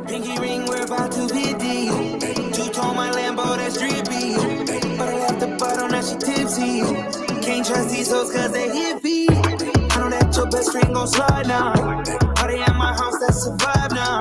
Pinky ring, we're about to be deep. Two-tone my Lambo, that's drippy. But I left the bottle, now she tipsy. Can't trust these hoes cause they hippie. I know that your best friend gon' slide now. Party at my house, that's a vibe now.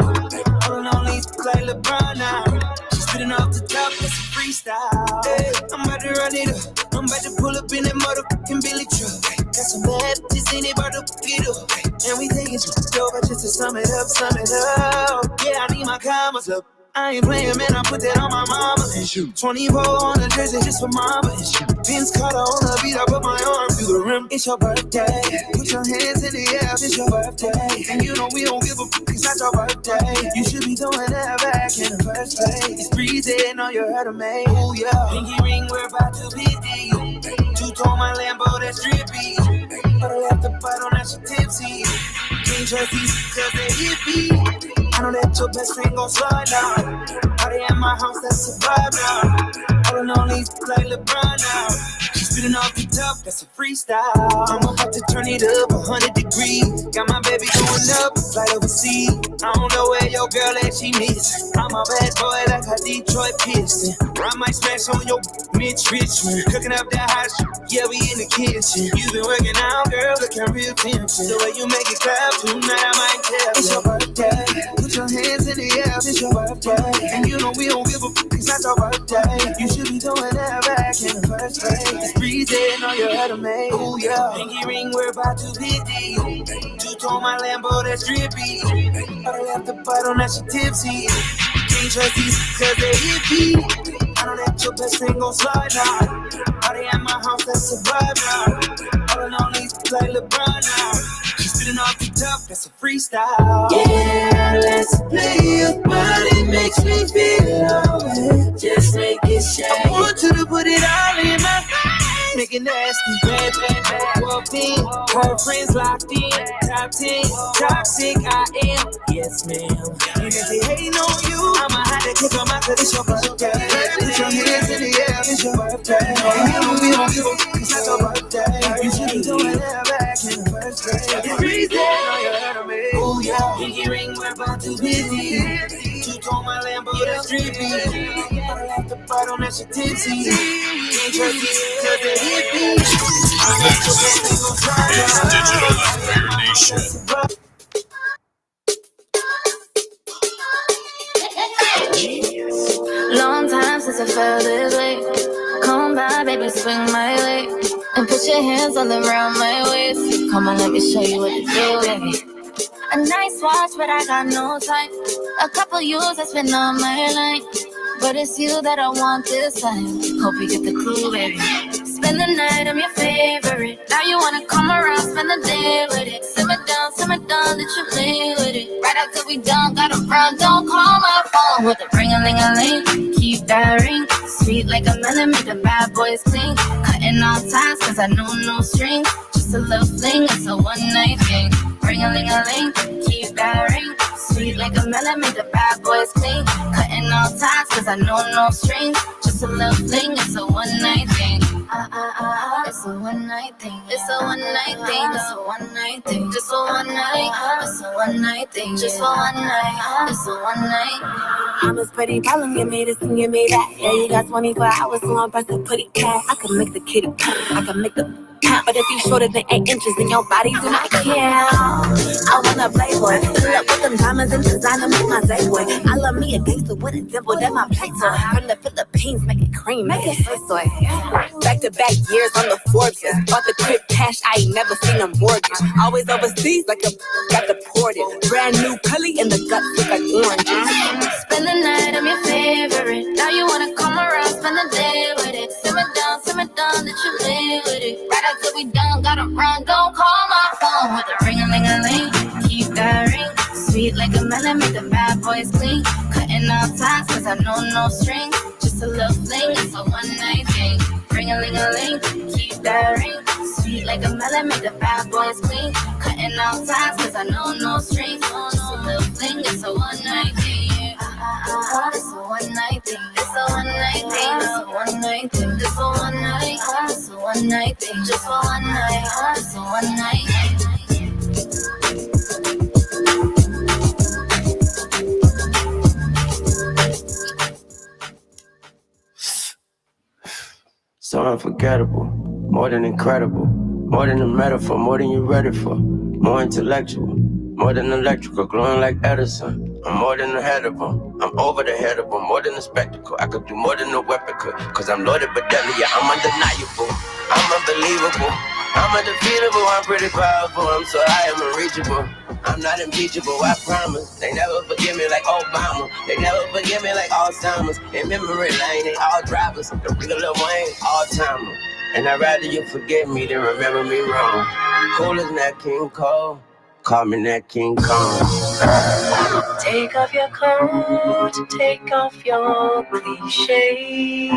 All alone leads like LeBron now. She's spitting off the top, that's a freestyle. Hey, I'm about to run it up. I'm about to pull up in that motherfucking Billy truck. Got some bad bitches in it, about to get up. And we taking shit over just to sum it up, sum it up. Yeah, I need my commas up. I ain't playing, man, I put that on my mama and shoot. 24 on the jersey just for mama and shoot. Vince Carter on the beat, I put my arm through the rim. It's your birthday. Put your hands in the air, it's your birthday. And you know we don't give a fuck, it's not your birthday. You should be doing that back in the first place. It's breezy, know you heard of me. Ooh, yeah. Pinky ring, we're about to be deep. Two-tone my Lambo, that's drippy. But I left the bottle, now she tipsy. Can't trust these cause they hippie. I know that your best friend gon' slide down. Party at my house, that's a vibe now. All alone leads like LeBron now. She's spitting off the top, that's a freestyle. I'm about to turn it up 100 degrees. Got my baby going up, flight overseas. I don't know where your girl at, she miss. I'm a bad boy like a Detroit Piston. I might smash on your Mitch Richmond. Cooking up that hot shit, yeah, we in the kitchen. You been working out, girl, looking real tempting. The way you make it clap, tonight I might tell. It's your birthday. Put your hands in the air, it's your birthday. And you know we don't give a fuck, it's not your birthday. You should be doing that back in the first place. It's breezy, know you heard of me. Ooh, yeah. Pinky ring, we're about to be deep. Two-tone my Lambo, that's drippy. But I left the bottle, now she tipsy. Can't trust these cause they hippie. I know that your best friend gon' slide now. Party at my house, that's a vibe now. All alone leads like LeBron now. She's spitting off the top, that's a freestyle. Yeah, let's play your body, makes me feel alright. Just make it shake. I want you to put it all in my face. Make it nasty, bad, bad, bad. Walked in, her friends locked in. Top 10, toxic I am. Yes, ma'am. And if they hating on you, I'ma have to kick them out cause it's your birthday. Put your hands in the air, it's your birthday. And you know we don't give a fuck, it's not your birthday. You should be doing that back in the first place. It's breezy, know you heard of me. Ooh, yeah. Pinky ring, we're about to be deep. Two-tone my Lambo, that's drippy. But I left the bottle, now she tipsy. Can't trust these cause they hippie. Digital Empire Nation. Long time since I felt this way. Come by, baby, swing my way. And put your hands all around my waist. Come on, let me show you what to do, baby. A nice watch, but I got no time. A couple years that's been on my line. But it's you that I want this time. Hope you get the clue, baby. Spend the night, I'm your favorite. Now you wanna come around, spend the day with it. Simmer down, let you play with it. Right after we done, gotta run, don't call my phone. With a ring-a-ling-a-ling, keep that ring. Sweet like a melon, make the bad boys clean. Cutting all ties, cause I know no strings. Just a little fling, it's a one-night thing. Ring-a-ling-a-ling, keep that ring. Sweet like a melon, make the bad boys clean. Cutting all ties, cause I know no strings. Just a little fling, it's a one-night thing. It's a one-night thing. It's a one-night thing. It's a one-night thing. Just for one night. It's a one-night thing. Just for one night. It's a one night. I'm a pretty problem, give me this and give me that. Yeah, you got 24 hours, so I'm pressing putty cat. I can make the kitty purr, I can make the count. But if you shorter than 8 inches, then your body do not count. I wanna playboy, fill up with them diamonds and designer, make my day boy. I love me a gangster with a dimple, that my play toy. From the Philippines, make it cream, make it soy. Back to back years on the Forbes. Bought the crib cash, I ain't never seen a mortgage. Always overseas, like a got deported. Brand new Cully in the guts, look like oranges. Spend the night, I'm your favorite. Now you wanna come around, spend the day with it. Simmer down, let you play with it. Right after we done, gotta run, don't call my phone. With a ring-a-ling-a-ling, keep that ring. Sweet like a melon, make the bad boys clean. Cutting off ties, cause I know no strings. Just a little fling, it's a one-night thing. Ring-a-ling-a-ling, keep that ring. Sweet like a melon, make the bad boys clean. Cutting off ties, cause I know no strings. Just a little fling, it's a one-night thing. It's a one-night thing. It's a one-night thing. It's a one-night thing. Just for one night. It's a one-night thing. Just for one night. It's a one-night. unforgettable, more than incredible, more than a metaphor, more than you're ready for, more intellectual, more than electrical, glowing like Edison. I'm more than a headable, I'm over the headable, more than a spectacle. I could do more than a weapon could, cause I'm loaded but deadly, yeah, I'm undeniable, I'm unbelievable, I'm undefeatable, I'm pretty powerful, I'm so high, I'm unreachable. I'm not impeachable, I promise. They never forgive me like Obama. They never forgive me like Alzheimer's. In memory lane, they all drivers. The real Lil Wayne, all-timer. And I'd rather you forget me than remember me wrong. Cool as Nat King Cole. Call me Nat King Kong. Take off your coat, take off your cliché.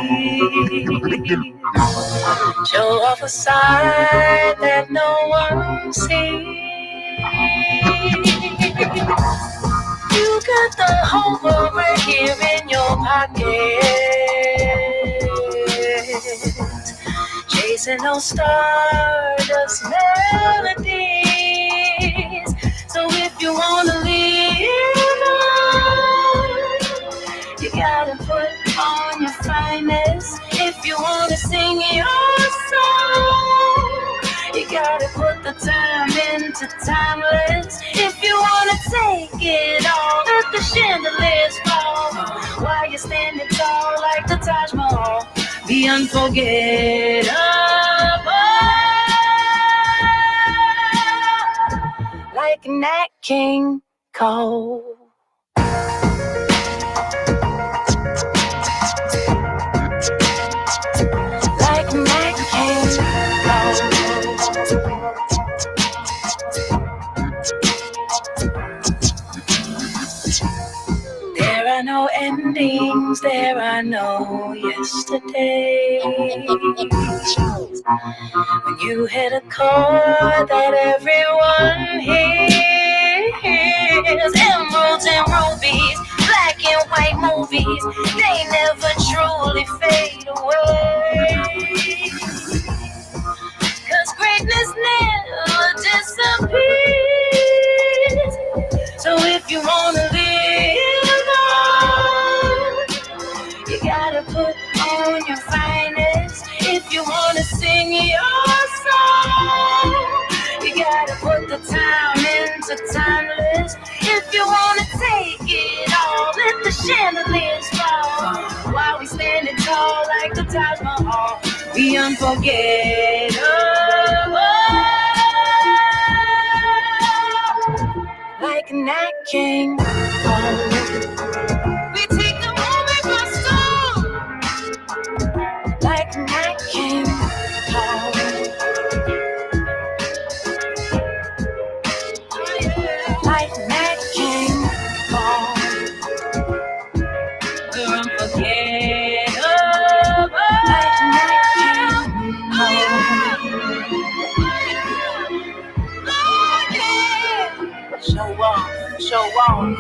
Show off a side that no one sees. You got the whole world right here in your pocket. Chasing those stardust melodies. So if you wanna live on, you gotta put on your finest. If you wanna sing your song, you gotta put the time into timeless. If you wanna take it all, let the chandeliers fall. While you're standing tall like the Taj Mahal, be unforgettable, like Nat King Cole. Like Nat King Cole. There are no endings, there are no yesterdays. When you hit a chord that everyone hears, emeralds and rubies, black and white movies, they never truly fade away. 'Cause greatness never disappears. So if you wanna live on, you gotta put on your finest. If you wanna sing your song, you gotta put the time into timeless. If you wanna take it all, let the chandeliers fall. While we standing tall like the Taj Mahal, be unforgettable, like Nat King Cole. We take the moment by storm, like Nat King Cole. Like Nat King Cole. We're unforgettable, like Nat King Cole. Show off, show off.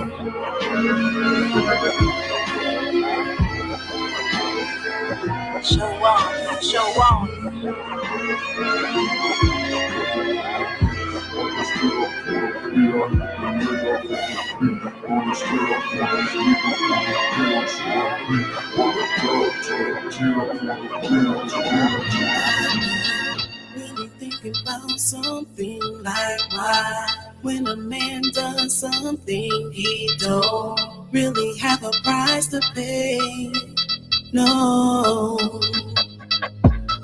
Show off, show off. Really thinking about something like why, when a man does something he don't really have a price to pay. No,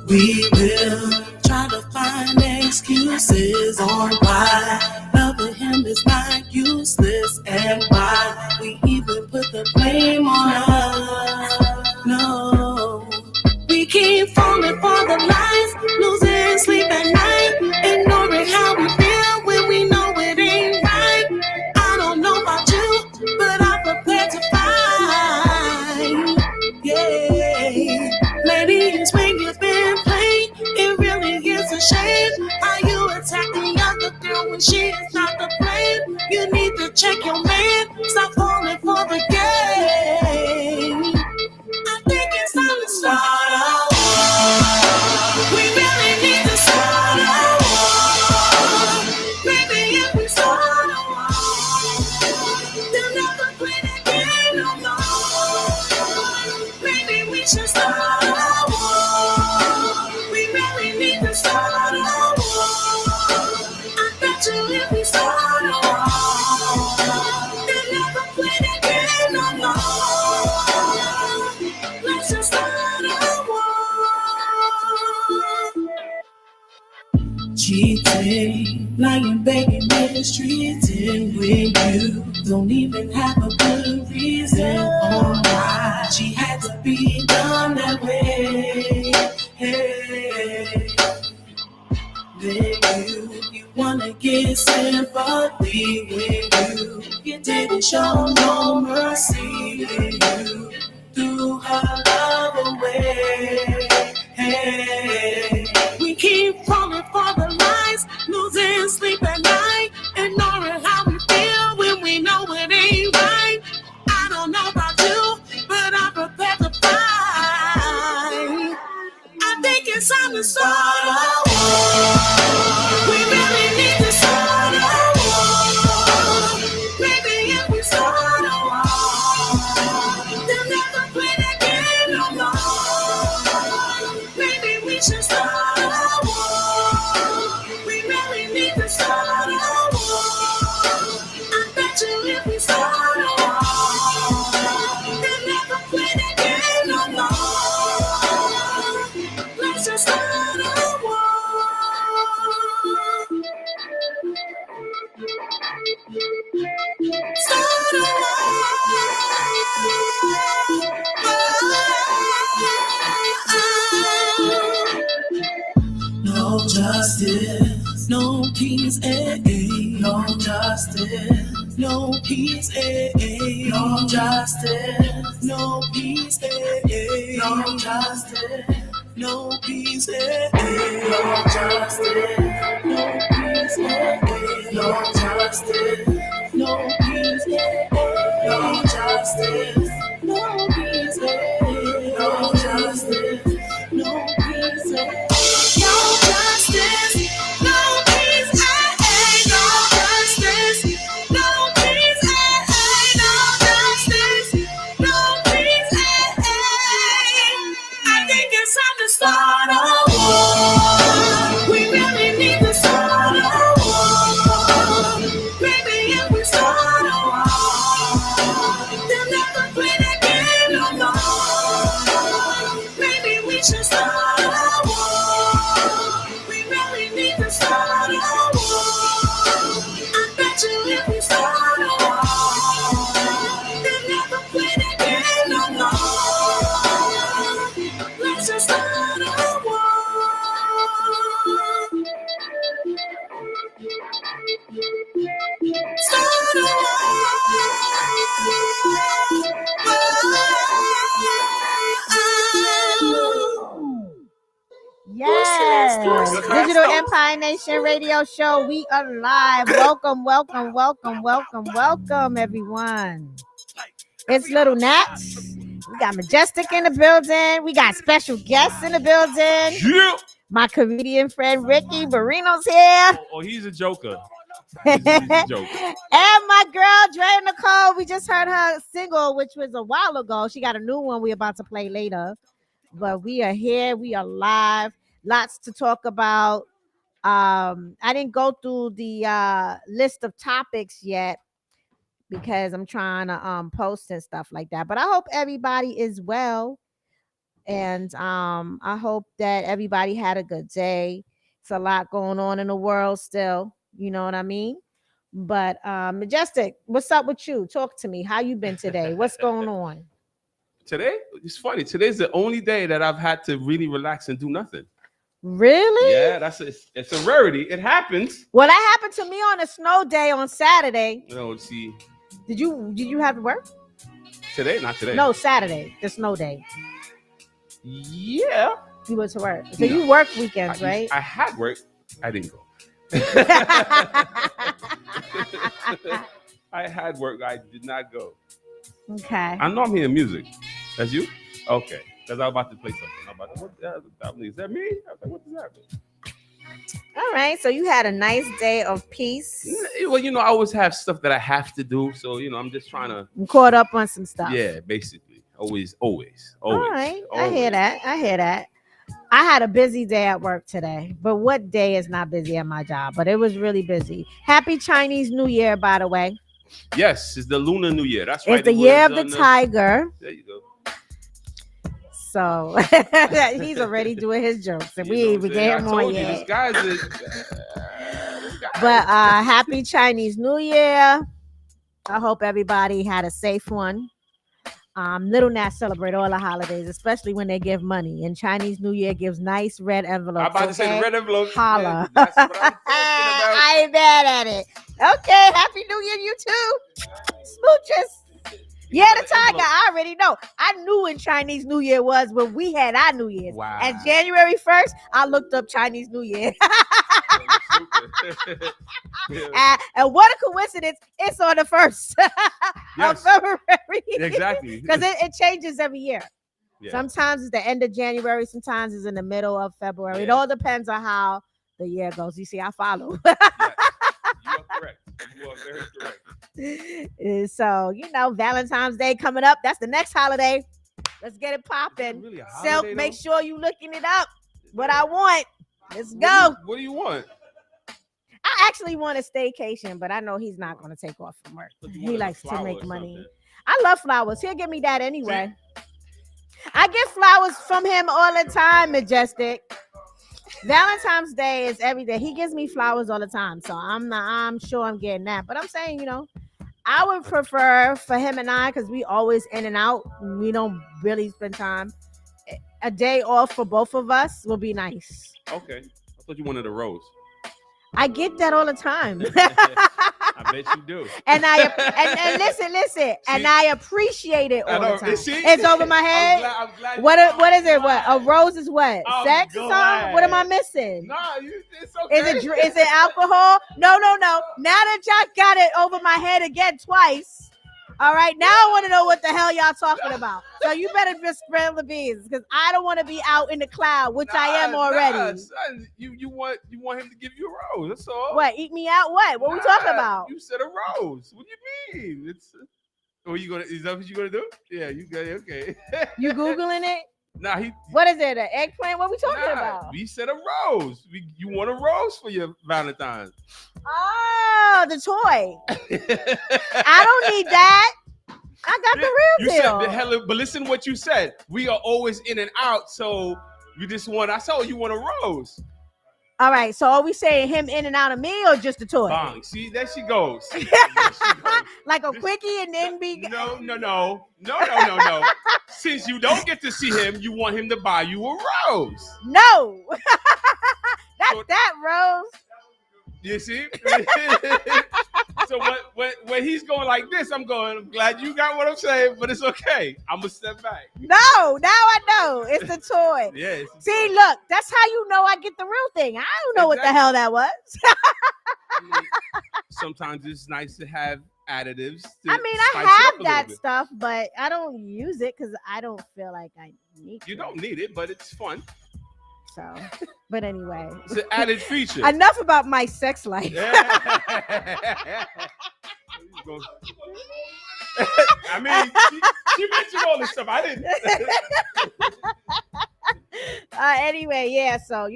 we will try to find excuses on why loving him is not useless and why we even put the blame on us. No, we keep falling for the lies, losing sleep at night, ignoring how we feel when we know it ain't right. I don't know about you, but I'm prepared to fight. Yeah, ladies, when you've been played, it really is a shame how you attack the other girl when she is not the blame. You need to check your man, stop falling for the game. even have a good reason on why she had to be done that way. Hey, then you wanna get sympathy with you didn't show no mercy. You threw her love away. Hey, we keep falling for the lies, losing sleep at night, ignoring how we feel when we know it ain't right. I don't know about you, but I'm prepared to fight. I think it's time to start a war. We really need to start a war. Maybe if we start a war, they'll never play that game no more. Maybe we should start a war. We really need to start a war. I bet you if we start a war, they'll never play that game no more. Let's just start a war. Start a war. No justice, no peace, no justice, no peace, no justice, no peace, no justice, no peace, no justice, no peace, no justice, no peace, no justice, no peace, no justice, no peace, no justice, no peace, no justice, no peace, no justice, no peace, I think it's time to start a war. We really need to start a war. Maybe if we start a war, they'll never play that game no more. Maybe we should start a war. We really need to start a war. I bet you if we start a war, they'll never play that game no more. Let's just start a war. Start a war. Yes, Digital Empire Nation Radio Show. We are live. Welcome, welcome, welcome, welcome, welcome, everyone. It's Little Nats. We got Majestic in the building. We got special guests in the building. Yeah. My comedian friend Ricky Barino's here. Oh, he's a joker. He's a joker. And my girl Dre Nicole. We just heard her single, which was a while ago. She got a new one we're about to play later. But we are here. We are live. Lots to talk about. I didn't go through the list of topics yet because I'm trying to post and stuff like that. But I hope everybody is well. And I hope that everybody had a good day. It's a lot going on in the world still. You know what I mean? But Majestic, what's up with you? Talk to me. How you been today? What's going on? Today, it's funny. Today's the only day that I've had to really relax and do nothing. Really? Yeah, it's a rarity. It happens. Well, that happened to me on a snow day on Saturday. No, see. Did you have to work? Today? Not today. No, Saturday, the snow day. Yeah. You went to work. So you work weekends, right? I had work. I didn't go. I had work. I did not go. Okay. I know I'm hearing music. That's you? Okay. Because I was about to play something. I'm about to, is that me? I was like, what does that mean? All right. So you had a nice day of peace. Well, I always have stuff that I have to do. So, I'm just trying to. I'm caught up on some stuff. Yeah, basically. Always. All right. I hear that. I had a busy day at work today. But what day is not busy at my job? But it was really busy. Happy Chinese New Year, by the way. Yes, it's the Lunar New Year. That's right. It's the year of the tiger. There you go. So he's already doing his jokes, and we ain't even get him on yet. This guy's but happy Chinese New Year I hope everybody had a safe one. Little Nats celebrate all the holidays, especially when they give money. And Chinese New Year gives nice red envelopes. I'm about to say the red envelope. Holla. Yeah, that's what I'm talking about. I ain't mad at it. Okay, Happy New Year, you too. Smooches. Yeah, the tiger. I already know. I knew when Chinese New Year was when we had our New Year's. Wow. And January 1st, I looked up Chinese New Year. And what a coincidence. It's on the 1st of Yes. February. Exactly. Because it changes every year. Yeah. Sometimes it's the end of January. Sometimes it's in the middle of February. It Yeah. all depends on how the year goes. You see, I follow. Yes. You are correct. You are very correct. So, Valentine's Day coming up. That's the next holiday. Let's get it popping. Really a Silk, holiday, make though? sure you looking it up. What I want. Let's go. What do you want? I actually want a staycation, but I know he's not going to take off from work. Look, you He wanted a likes to flower make or money. something. I love flowers. He'll give me that anyway. I get flowers from him all the time, Majestic. Valentine's Day is every day. He gives me flowers all the time, so I'm sure I'm getting that. But I'm saying, I would prefer for him and I, because we always in and out. We don't really spend time. A day off for both of us will be nice. Okay. I thought you wanted a rose. I get that all the time. I bet you do. And listen, and I appreciate it all the time. See? It's over my head. I'm glad What is it? What a rose is what? I'm Sex or something? What am I missing? Nah, it's okay. Is it alcohol? No. Now that y'all got it over my head again twice. All right, now I want to know what the hell y'all talking about. So you better just spill the beans, because I don't want to be out in the cloud, which I am already. Nah, son, you want him to give you a rose. That's all. What? Eat me out? What? What we talking about? You said a rose. What do you mean? Is that what you gonna do? Yeah, you got it. Okay. You Googling it? Nah, What is it? An eggplant? What we talking about? We said a rose. You want a rose for your Valentine's? Oh, the toy. I don't need that. I got the real You deal. said the hell, but listen what you said. We are always in and out, so you just want. I saw you want a rose. All right, so are we saying him in and out of me, or just the toy? Bang. See, there she goes. Like a quickie and then be. No. Since you don't get to see him, you want him to buy you a rose. No. That's So- that, Rose. You see? So when he's going like this, I'm glad you got what I'm saying, but it's okay. I'm gonna step back. No, now I know. It's the toy. Yeah. See, look, that's how you know I get the real thing. I don't know what the hell that was. Sometimes it's nice to have additives. I mean, spice I it up a have little that bit. stuff, but I don't use it because I don't feel like I need to. You don't need it, but it's fun. So, but anyway, It's an added feature. enough about my sex life. Yeah. I mean, she mentioned all this stuff. I didn't. Anyway, yeah. So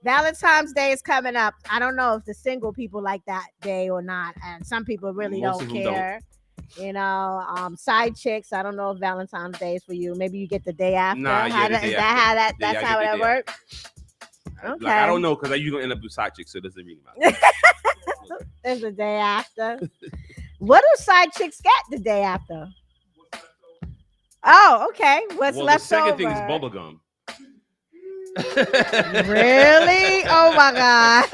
Valentine's Day is coming up. I don't know if the single people like that day or not, and some people really Most don't of them care. Side chicks. I don't know if Valentine's Day is for you. Maybe you get the day after. Nah, yeah, the day Is after. that how Yeah, that's I how get that the day works? Okay. Like, I don't know because you don't end up with side chicks, so it doesn't really matter. There's a day after. What do side chicks get the day after? Oh, okay. What's Well, left the second over? thing is bubblegum. Really? Oh my God.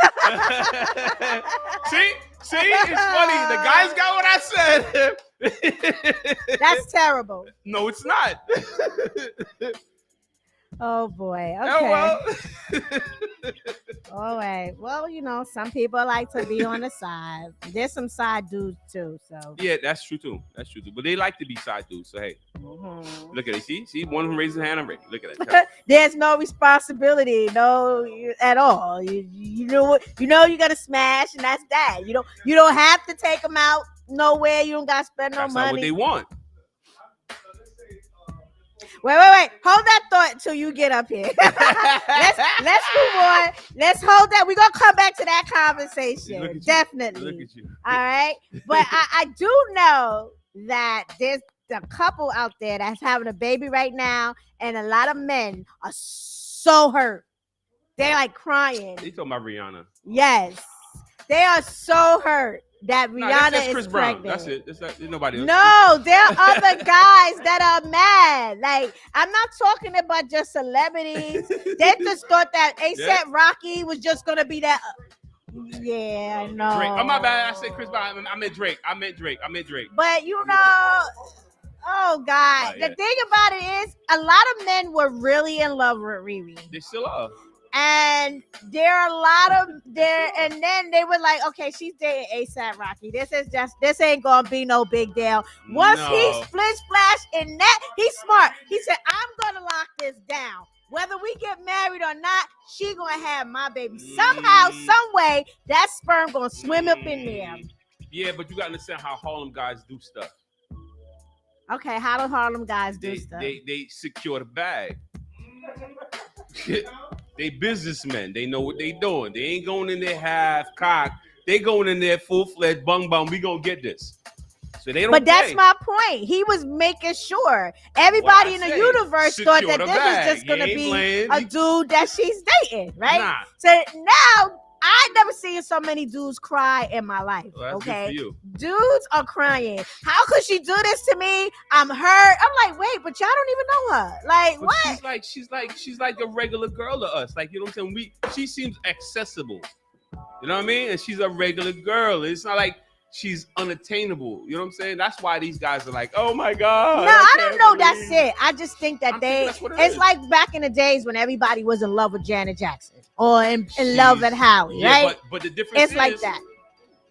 See, it's funny. The guys got what I said. That's terrible. No, it's not. Oh boy. Okay. Oh, well. All right. Well, some people like to be on the side. There's some side dudes too. So. Yeah, that's true too. But they like to be side dudes. So hey, Mhm. look at it. See, one of them raises his hand. I'm ready. Look at that. There's no responsibility, at all. You know you gotta smash, and that's that. You don't have to take them out nowhere. You don't gotta spend no That's not what money. they want. Wait. Hold that thought till you get up here. let's move on. Let's hold that. We're gonna come back to that Look at conversation. you. Definitely. Look at you. All right. But I do know that there's a couple out there that's having a baby right now, and a lot of men are so hurt. They're like crying. They talking about Rihanna. Yes. They are so hurt. that Nah, that's Rihanna Chris is Brown. pregnant. That's it. There's nobody else. No, there are other guys that are mad. Like, I'm not talking about just celebrities. They just thought that ASAP Rocky was just gonna be that. Yeah, no. Drake. Oh, my bad. I said Chris Brown. I meant Drake. But you know, oh God, yeah. the thing about it is, a lot of men were really in love with Riri. They still are. And there are a lot of there, and then they were like, okay, she's dating ASAP Rocky. This ain't gonna be no big deal. Once he split splash in that, he's smart. He said, I'm gonna lock this down. Whether we get married or not, she gonna have my baby. Somehow, some way, that sperm gonna swim up in there. Yeah, but you gotta understand how Harlem guys do stuff. Okay, how do Harlem guys do stuff? They secure the bag. They businessmen. They know what they doing. They ain't going in there half cock. They going in there full fledged. Bung bung. We gonna get this. So they don't. But that's my point. He was making sure everybody in the universe thought that this was just gonna be a dude that she's dating, right? Nah. So now I never seen so many dudes cry in my life. Well, that's good for you. Dudes are crying. How could she do this to me? I'm hurt. I'm like, wait, but y'all don't even know her. Like, But what? She's like a regular girl to us. Like, you know what I'm saying? She seems accessible. You know what I mean? And she's a regular girl. It's not like she's unattainable. You know what I'm saying? That's why these guys are like, oh my God. No, I don't know. That's it. I just think that it's is. like back in the days when everybody was in love with Janet Jackson or in love with Howie, right? But the difference it's is like that.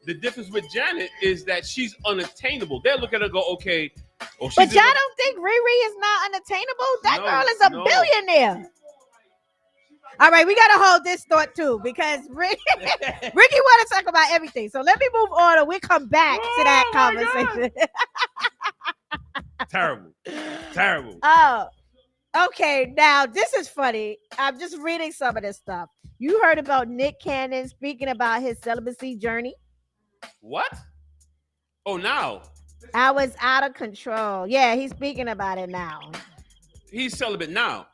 The difference with Janet is that she's unattainable. They'll look at her and go, okay. But y'all don't think Riri is not unattainable? That girl is a billionaire. All right, we gotta hold this thought too because Ricky want to talk about everything. So let me move on and we come back to that conversation. Terrible. Oh, okay. Now this is funny. I'm just reading some of this stuff. You heard about Nick Cannon speaking about his celibacy journey? What? Oh, now. I was out of control. Yeah, he's speaking about it now. He's celibate now.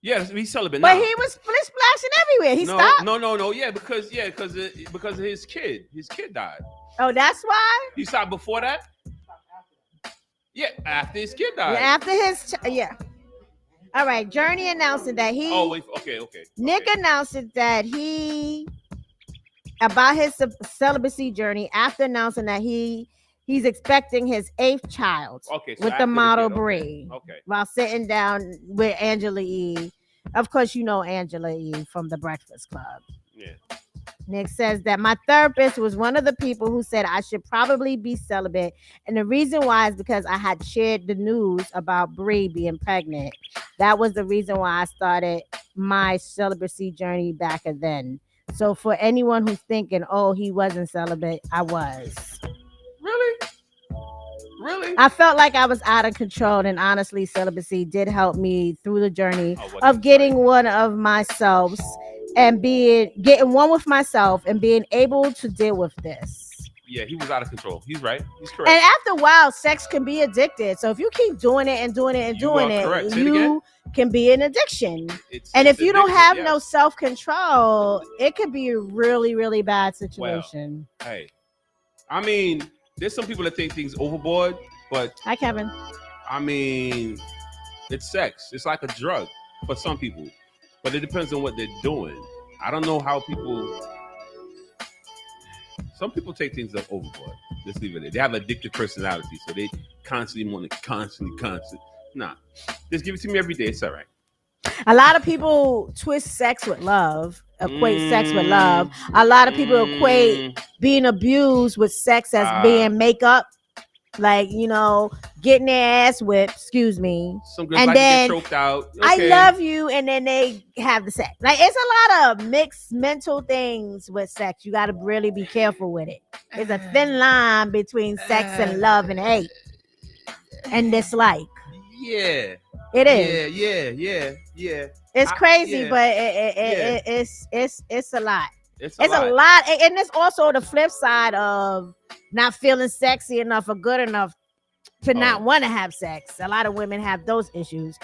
Yes, he's celibate now. But he was split splashing everywhere. He stopped. No. Yeah, because of his kid. His kid died. Oh, that's why? He stopped before that? Yeah, after his kid died. Yeah, after his All right, Journey announcing that he. Oh, wait, okay. Nick announced that about his celibacy journey after announcing that he's expecting his 8th child with the model Brie. Okay. While sitting down with Angela Yee. Of course, you know Angela Yee from The Breakfast Club. Yeah. Nick says that my therapist was one of the people who said I should probably be celibate. And the reason why is because I had shared the news about Brie being pregnant. That was the reason why I started my celibacy journey back then. So for anyone who's thinking, oh, he wasn't celibate, I was. Really? I felt like I was out of control, and honestly, celibacy did help me through the journey of getting one of myself and getting one with myself and being able to deal with this. Yeah, he was out of control. He's right. He's correct. And after a while, sex can be addicted. So if you keep doing it and doing it and doing it, you can be an addiction. And if you don't have no self-control, it could be a really, really bad situation. Well, hey, I mean, there's some people that take things overboard, but hi, Kevin. I mean, it's sex. It's like a drug for some people, but it depends on what they're doing. I don't know how people. Some people take things up overboard. Let's leave it there. They have addictive personality, so they constantly want to constantly. Nah, just give it to me every day. It's all right. A lot of people twist sex with love, equate sex with love. A lot of people equate being abused with sex as being makeup. Like, you know, getting their ass whipped, excuse me. Some girls like to get choked out. I Okay. love you, and then they have the sex. Like, it's a lot of mixed mental things with sex. You got to really be careful with it. There's a thin line between sex and love and hate and dislike. Yeah. It is. Yeah. It's crazy, but it's a lot. It's a lot. And it's also the flip side of not feeling sexy enough or good enough to not want to have sex. A lot of women have those issues.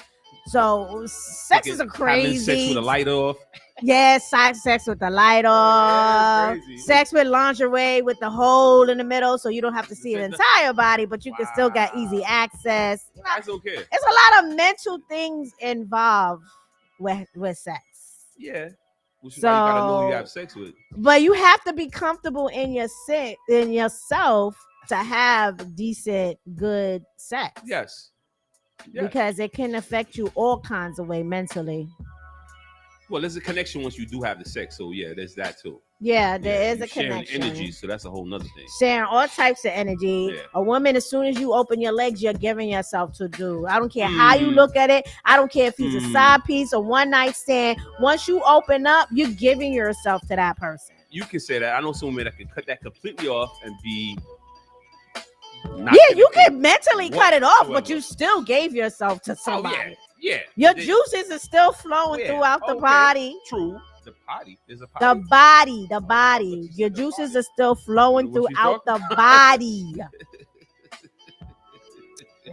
So sex is a Having crazy. sex with the light off. Yes, sex with the light off. crazy. Sex with lingerie with the hole in the middle, so you don't have to see the entire body, but you can still get easy access. You know, Guys don't care. it's a lot of mental things involved with sex. Yeah. Which is why you gotta know who you So- have sex with. But you have to be comfortable in yourself to have decent, good sex. Yes. Because it can affect you all kinds of way mentally. Well, there's a connection once you do have the sex. So yeah, there's that too. Yeah, there is you're a sharing connection. energy, so that's a whole nother thing. Sharing all types of energy. Yeah. A woman, as soon as you open your legs, you're giving yourself to do. I don't care how you look at it. I don't care if he's a side piece or one night stand. Once you open up, you're giving yourself to that person. You can say that. I know some women that can cut that completely off and be. You can mentally cut it off, but you still gave yourself to somebody. Yeah. Your juices are still flowing throughout the body. True. The body. There's a The body. body. Your juices are still flowing What you throughout the body.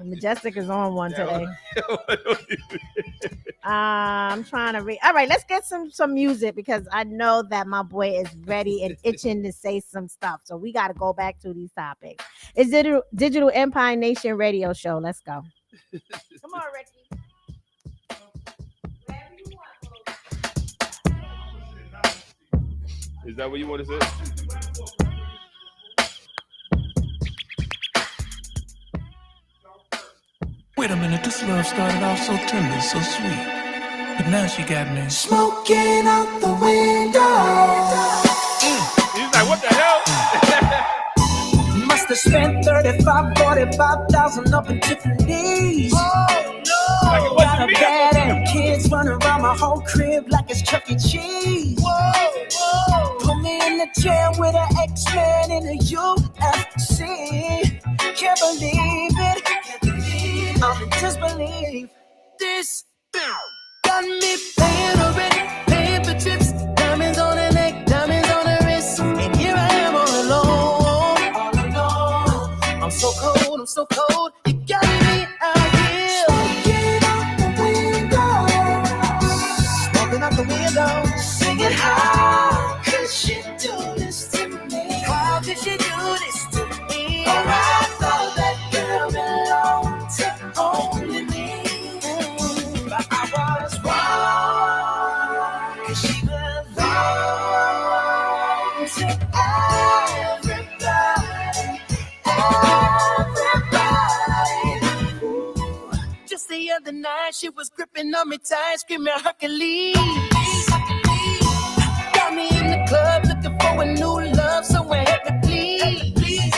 Majestic is on one today. I'm trying to read. All right, let's get some music because I know that my boy is ready and itching to say some stuff. So we got to go back to these topics. It's Digital Empire Nation Radio Show. Let's go. Come on, Ricky. Is that what you want to say? Wait a minute, this love started off so tender, so sweet. But now she got me Smoking out the window. He's like, what the hell? Must have spent 35, 45,000 up in Tiffany's. Like it Got wasn't a me. bad and kids running around my whole crib like it's Chuck E. Cheese. Put me in the chair with an X-Men in the UFC. Can't believe it. I'm in disbelief. This got me paying a rent, paying for trips, diamonds on the neck, diamonds on the wrist, and here I am all alone, all alone. I'm so cold, I'm so cold. You got me out here. Smoking out the window, smoking out the window, singing how could she do this to me? How could she do this to me? Oh, I thought that girl belonged to only me, but I was wrong, 'cause she belonged to everybody. Ooh. Just the other night, she was gripping on me tight, screaming Hercules. Got me in the club looking for a new love, somewhere help me please.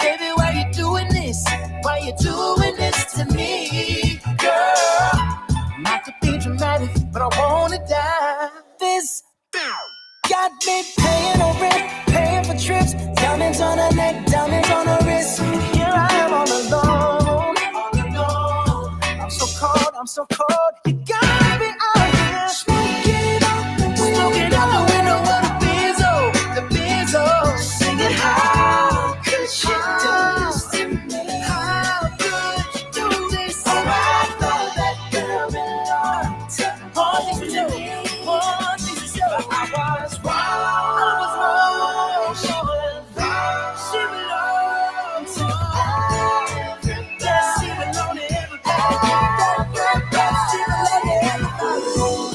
Baby, why you doing this? Why you doing this to me, girl? Not to be dramatic, but I wanna die. This got me paying a rent, paying for trips, diamonds on her neck, diamonds on her wrist. Here I am all alone, all alone. I'm so cold, I'm so cold. You got me out here smoking out the window of the Benzo, singing how could she do this to me? How could you do this? Oh, I thought that girl belonged to all these to me. All these to but I was wrong. She belonged to everybody. She belonged to everybody. She belonged to everybody.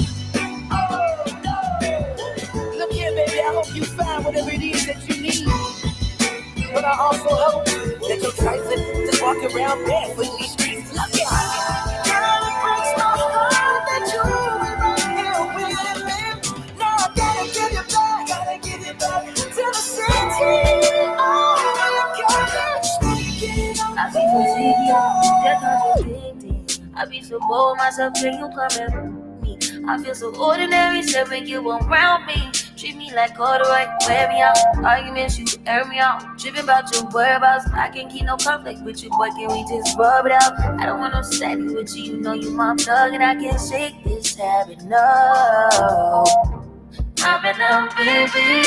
Look here, baby, I hope you find whatever it is that you need. But I also hope that you're trifling, just walk around barefoot in these streets. Look here. Girl, it breaks my heart that you were right here with me. Now I gotta give you back to the city. Oh, you got I be so sticky, that's not so addicted. I be so bold myself till you come at me. I feel so ordinary, so when you around me. Treat me like corduroy, wear me out. Arguments, you air me out. Tripping about your whereabouts. I can't keep no conflict with you, boy. Can we just rub it out? I don't want no sadness with you. You know you my thug, and I can't shake this habit. No, I've been out, baby.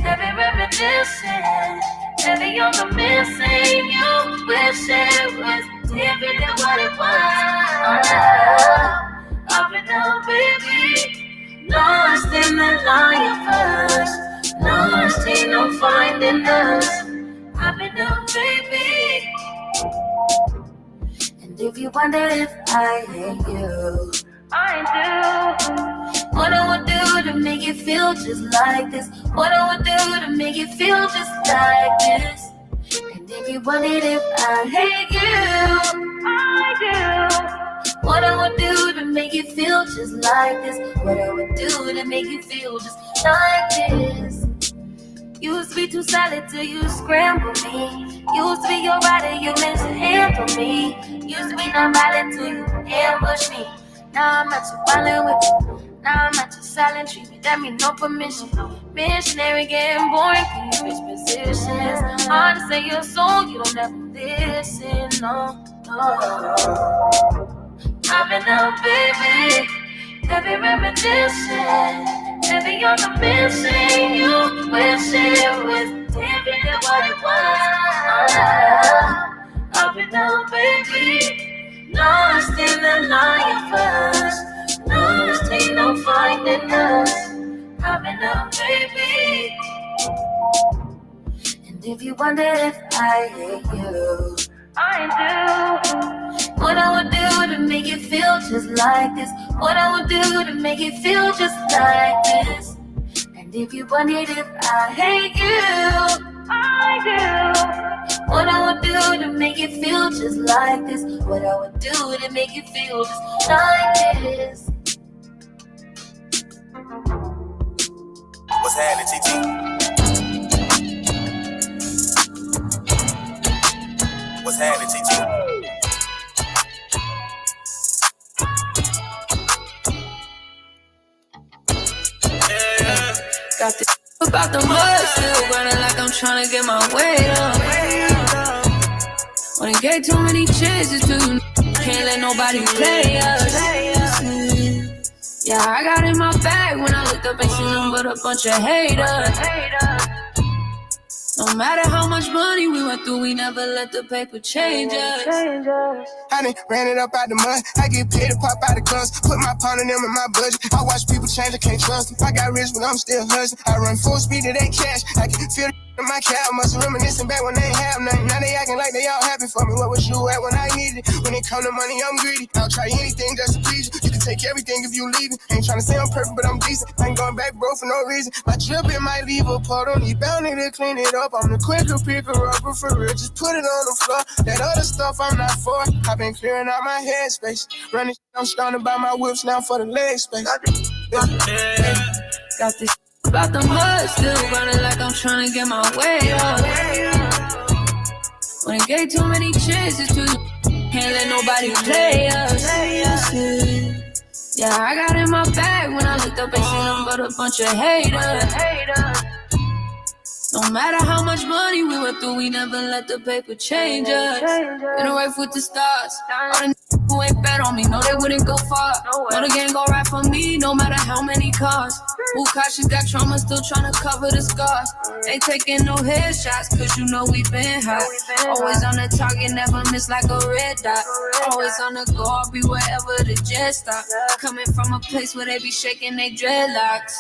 Every reminiscing, every younger missing. You wish it was different than what it was. Up and down, baby. Lost in the line first. Lost ain't no finding us. Up and down, baby. And if you wonder if I hate you, I do. What I would do to make you feel just like this. What I would do to make you feel just like this. And if you wondered if I hate you, I do. What I would do to make you feel just like this. What I would do to make you feel just like this. Used to be too solid till you scramble me. Used to be your rider, you meant to handle me. Used to be non-violent till you ambush me. Now I'm at your violent with you. Now I'm at your silent treatment. That means no permission. Missionary getting boring, can you switch positions? Hard to say your song, you don't ever listen, no, no. I've been out, baby. Every reminiscence, every you're missing. You wish it was different than what it was. I've been out, baby. Lost in the line first. Lost ain't no finding us. I've been out, baby. And if you wonder if I hate you, I do. What I would do to make you feel just like this. What I would do to make you feel just like this. And if you wondered if I hate you, I do. What I would do to make you feel just like this. What I would do to make you feel just like this. What's happening, TT? What's happening, TT? Got this about the mud, still running like I'm trying to get my weight up. When I gave too many chances to you, can't let nobody play us. Yeah, I got in my bag when I looked up and seen them but a bunch of haters. No matter how much money we went through, we never let the paper change us. I done ran it up out the mud. I get paid to pop out the guns. Put my pound in them in my budget. I watch people change, I can't trust them. I got rich, but I'm still hustling. I run full speed to that cash. I can feel the in my cab. Must reminiscing back when they ain't have nothing. Now they acting like they all happy for me. What was you at when I needed it? When it come to money, I'm greedy. I'll try anything just to please you. You can take everything if you leave it. Ain't trying to say I'm perfect, but I'm decent. I ain't going back, bro, for no reason. My drip in might leave a part on you. Bound to clean it up. I'm the quicker picker upper for real. Just put it on the floor. That other stuff I'm not for. I've been clearing out my headspace. Running, I'm starting to buy my whips now for the leg space. Got this about the mud, still running like I'm trying to get my way up. When I gave too many chances to you, can't let nobody play us. Yeah, I got in my bag when I looked up and seen them but a bunch of haters. No matter how much money we went through, we never let the paper change us. In a race with the stars. All the who ain't bet on me, know they wouldn't go far. Know the gang gon' ride for me, no matter how many cars. Who cautious got trauma, still tryna cover the scars. Ain't taking no headshots, cause you know we been hot. Always on the target, never miss like a red dot. Always on the go, I'll be wherever the jet stop. Coming from a place where they be shaking they dreadlocks.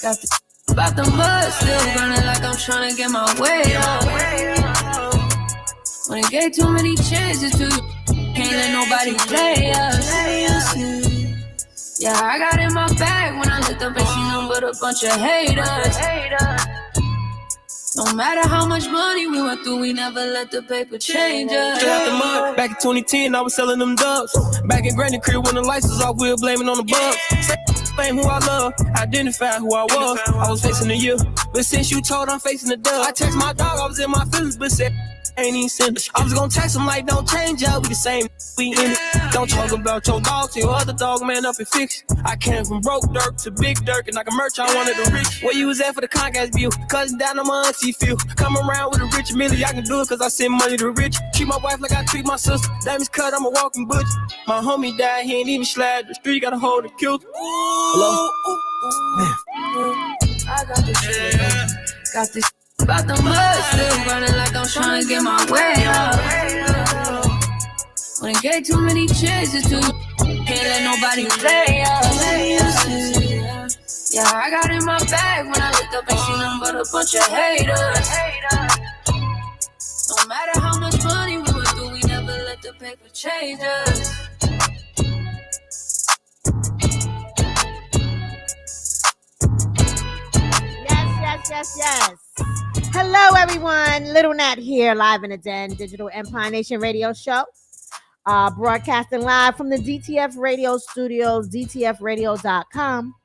Got the about the mud, still running like I'm trying to get my way up. When I gave too many chances to you, can't let nobody play us. Yeah, I got in my bag when I looked up and seen them but a bunch of haters. No matter how much money we went through, we never let the paper change us. Straight out the mud, back in 2010, I was selling them dubs. Back in Granny crib when the lights was off, we were blaming on the bugs. Fame who I love, identify who I was. I was facing the year, but since you told I'm facing the dub. I text my dog, I was in my feelings, but said ain't even send it. I was gonna text him like, don't change up, we the same, we in it. Don't talk about your dog to your other dog, man, up and fix it. I came from broke dirt to big dirt, and like a merch, I wanted the rich. Where you was at for the Comcast view? Cousin down on my auntie feel. Come around with a rich milli, I can do it cause I send money to rich. Treat my wife like I treat my sister. Damage cut, I'm a walking butcher. My homie died, he ain't even slide. The street got a hold and killed. Hello? I got this shit, got this About the mud, still running like I'm trying to get my way up. When it gave too many chances to can't let nobody play us. Yeah, I got in my bag when I looked up and seen them but a bunch of haters. No matter how much money we would do, we never let the paper change us. Yes. Hello, everyone. Little Nat here, live in the Den, Digital Empire Nation Radio Show. Broadcasting live from the DTF Radio Studios, dtfradio.com.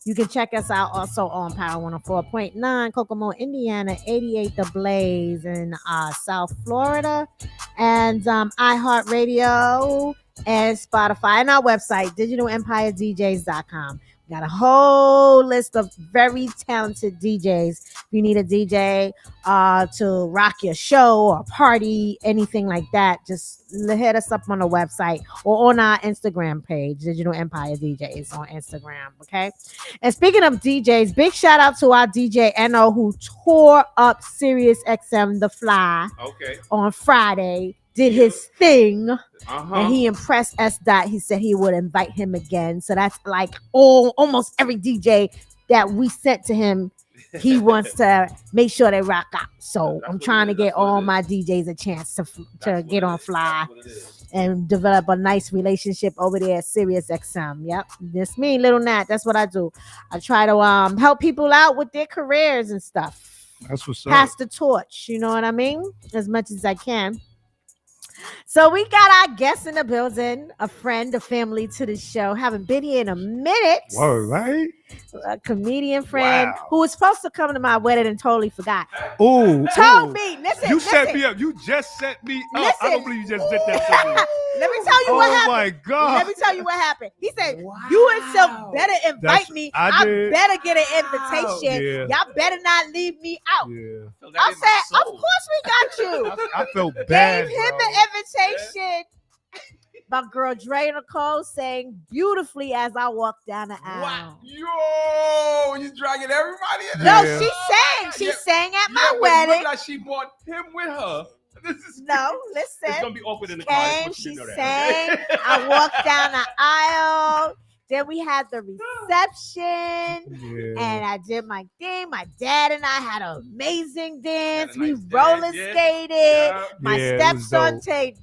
You can check us out also on Power 104.9, Kokomo, Indiana, 88 The Blaze in South Florida, and iHeartRadio and Spotify, and our website, digitalempiredjs.com. Got a whole list of very talented DJs. If you need a DJ to rock your show or party, anything like that, just hit us up on the website or on our Instagram page, Digital Empire DJs on Instagram, okay? And speaking of DJs, big shout out to our DJ NO who tore up Sirius XM The Fly on Friday. Did his thing, and he impressed S. Dot. He said he would invite him again. So that's like almost every DJ that we sent to him, he wants to make sure they rock out. So I'm trying to get all my DJs a chance to get on Fly and develop a nice relationship over there at Sirius XM. Yep, that's me, Little Nat. That's what I do. I try to help people out with their careers and stuff. That's what's up. Pass the torch. You know what I mean? As much as I can. So we got our guest in the building, a friend, a family to the show. Haven't been here in a minute. Whoa, right? A comedian friend who was supposed to come to my wedding and totally forgot. Oh, told me, listen. You set me up. You just set me up. I don't believe you just did that to me. Let me tell you what happened. Oh my God. Let me tell you what happened. He said, you and Silk better invite me. I better get an invitation. Yeah. Y'all better not leave me out. Yeah. I said, of course we got you. I felt bad. Gave him the invitation. My girl Dre Nicole sang beautifully as I walked down the aisle. Wow. Yo, you dragging everybody in No, there? she sang. She sang at my wedding. Look like she brought him with her. No, listen. It's gonna be awkward in the car. She sang. I walked down the aisle. Then we had the reception, and I did my thing. My dad and I had an amazing dance. We roller skated. My stepson paid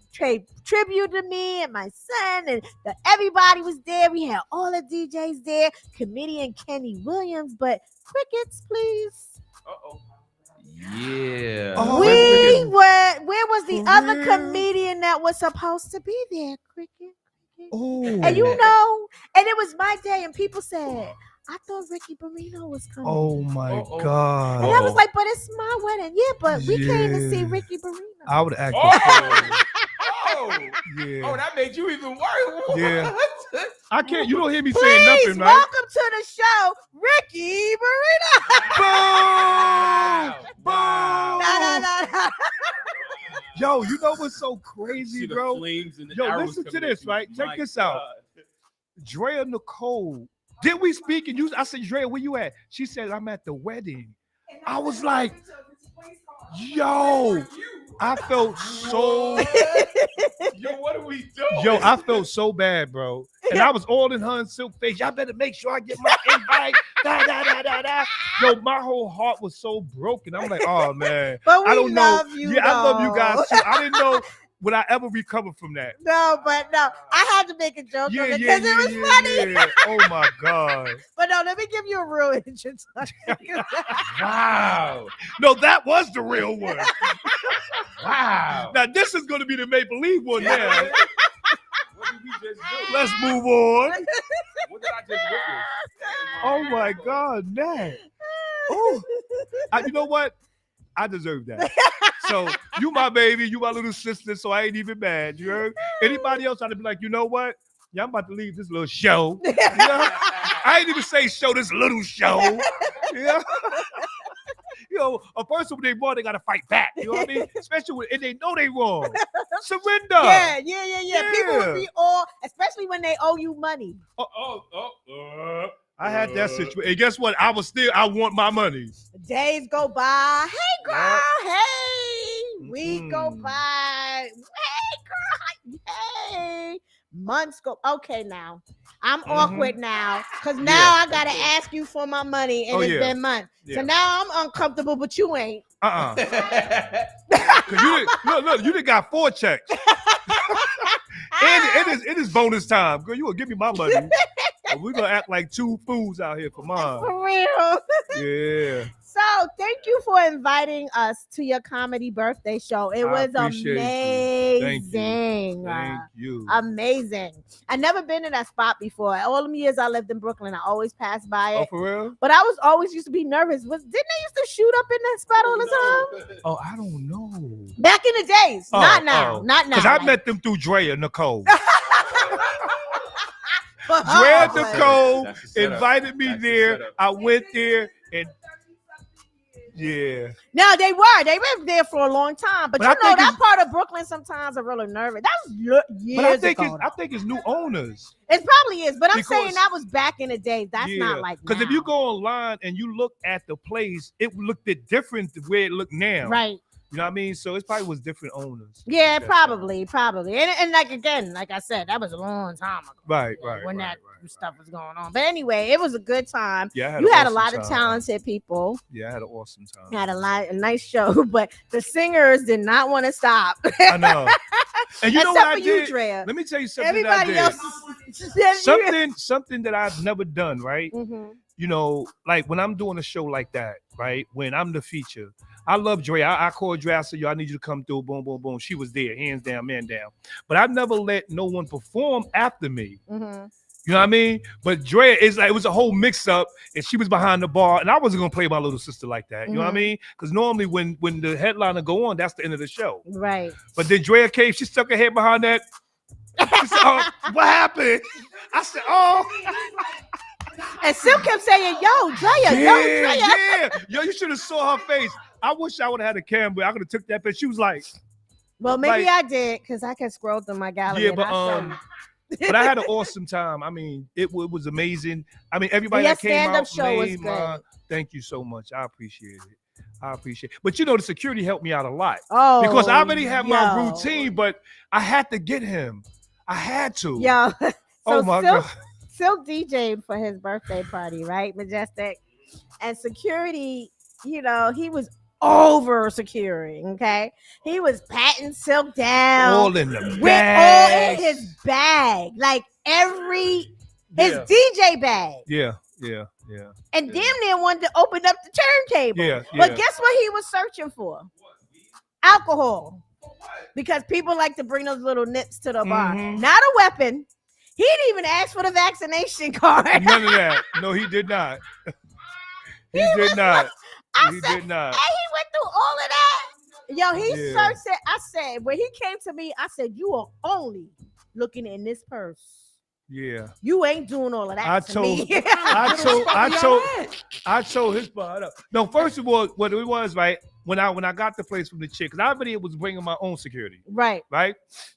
tribute to me and my son, and everybody was there. We had all the DJs there. Comedian Kenny Williams, but crickets, please. Yeah. Where was the other comedian that was supposed to be there? Cricket. Oh. And you know, and it was my day, and people said, I thought Ricky Barrino was coming. Oh my God. And I was like, but it's my wedding. Yeah, but we came to see Ricky Barrino. I would act. Oh, that made you even worse. Yeah. I can't. You don't hear me Please, saying nothing, right? Welcome to the show, Ricky Barrino. Boom. No. Yo, you know what's so crazy, See the bro? flames and the Yo, arrows listen to coming this, at you. right? Check My this out. God. Drea Nicole. Did we speak? And I said, Drea, where you at? She said, I'm at the wedding. I was like, yo, I felt so. Yo, what are we doing? Yo, I felt so bad, bro. And I was all in her and Silk face. Y'all better make sure I get my invite. Yo, my whole heart was so broken. I'm like, oh man. But we I don't love know. you. Yeah, I love you though. guys too. I didn't know would I ever recover from that. No, I had to make a joke of it because it was funny. Yeah. Oh my God. But no, let me give you a real introduction. Wow. No, that was the real one. Wow. Now this is going to be the make believe one now. What did we just do? Let's move on. What did I just witness? Oh my God, man. Oh, you know what? I deserve that. So you my baby, you my little sister, so I ain't even mad. You heard? Anybody else I'd be like, you know what? Yeah, I'm about to leave this little show. You know? I ain't even say show, this little show. Yeah. You know, a person when they wrong, they gotta fight back. You know what I mean? Especially when they know they wrong. Surrender. Yeah. People would be all, especially when they owe you money. I had that situation. And guess what? I want my money. Days go by. Hey, girl. Hey. Week go by. Hey, girl. Hey. Months go. Okay, now. I'm awkward now because now I got to ask you for my money and it's been months. Yeah. So now I'm uncomfortable, but you ain't. Cause you done got 4 checks. And it is bonus time. Girl, you gonna give me my money. We're gonna act like 2 fools out here for mine. For real. Yeah. So thank you for inviting us to your comedy birthday show. It was amazing. Thank you. Amazing. I never been in that spot before. All them years I lived in Brooklyn, I always passed by it. Oh, for real? But I was always used to be nervous. Didn't they used to shoot up in that spot all the time? Oh, I don't know. Back in the days. Not now. Not now. Because I met them through Drea Nicole. Drea Nicole invited me there. I went there and yeah. No, they were there for a long time, but you know that part of Brooklyn sometimes are really nervous. That was years ago. I think it's new owners. It probably is, but I'm saying that was back in the day. That's not like because if you go online and you look at the place, it looked different the way it looked now. Right. You know what I mean? So it probably was different owners. Yeah, probably. And like again, like I said, that was a long time ago. Right. When that stuff was going on. But anyway, it was a good time. Yeah, you had a lot of talented people. Yeah, I had an awesome time. You had a nice show, but the singers did not want to stop. I know. And you know what I did? Drea. Let me tell you something. Everybody else. Something that I've never done, right? Mm-hmm. You know, like when I'm doing a show like that, right? When I'm the feature. I love Dre. I called Dre. I said, yo, I need you to come through. Boom, boom, boom. She was there, hands down, man down. But I never let no one perform after me. Mm-hmm. You know what I mean? But Dre is like, it was a whole mix-up, and she was behind the bar, and I wasn't gonna play my little sister like that. You know what I mean? Because normally when the headliner go on, that's the end of the show. Right. But then Drea came, she stuck her head behind that. She said, oh, what happened? I said, oh. And Sim kept saying, yo, Drea, Yeah. Yo, you should have saw her face. I wish I would have had a camera. I could have took that picture. She was like, well, maybe I did because I can scroll through my gallery. Yeah, but I had an awesome time. I mean, it was amazing. I mean, everybody that came out made my. Thank you so much. I appreciate it. But you know, the security helped me out a lot. Oh, because I already had my routine, but I had to get him. I had to. Yeah. Oh my God. Silk DJ'd for his birthday party, right? Majestic. And security, you know, he was over securing, okay? He was patting Silk down. All in the bag. All in his bag. Like his DJ bag. Yeah. And damn near wanted to open up the turntable. Yeah. But guess what he was searching for? Alcohol. Because people like to bring those little nips to the bar. Not a weapon. He didn't even ask for the vaccination card. None of that. No, he did not. He did not. And he went through all of that. Yo, he searched it. I said, when he came to me, I said, you are only looking in this purse. Yeah. You ain't doing all of that. I told his part up. No, first of all, what it was, right? When I got the place from the chick, because I already was bringing my own security. Right.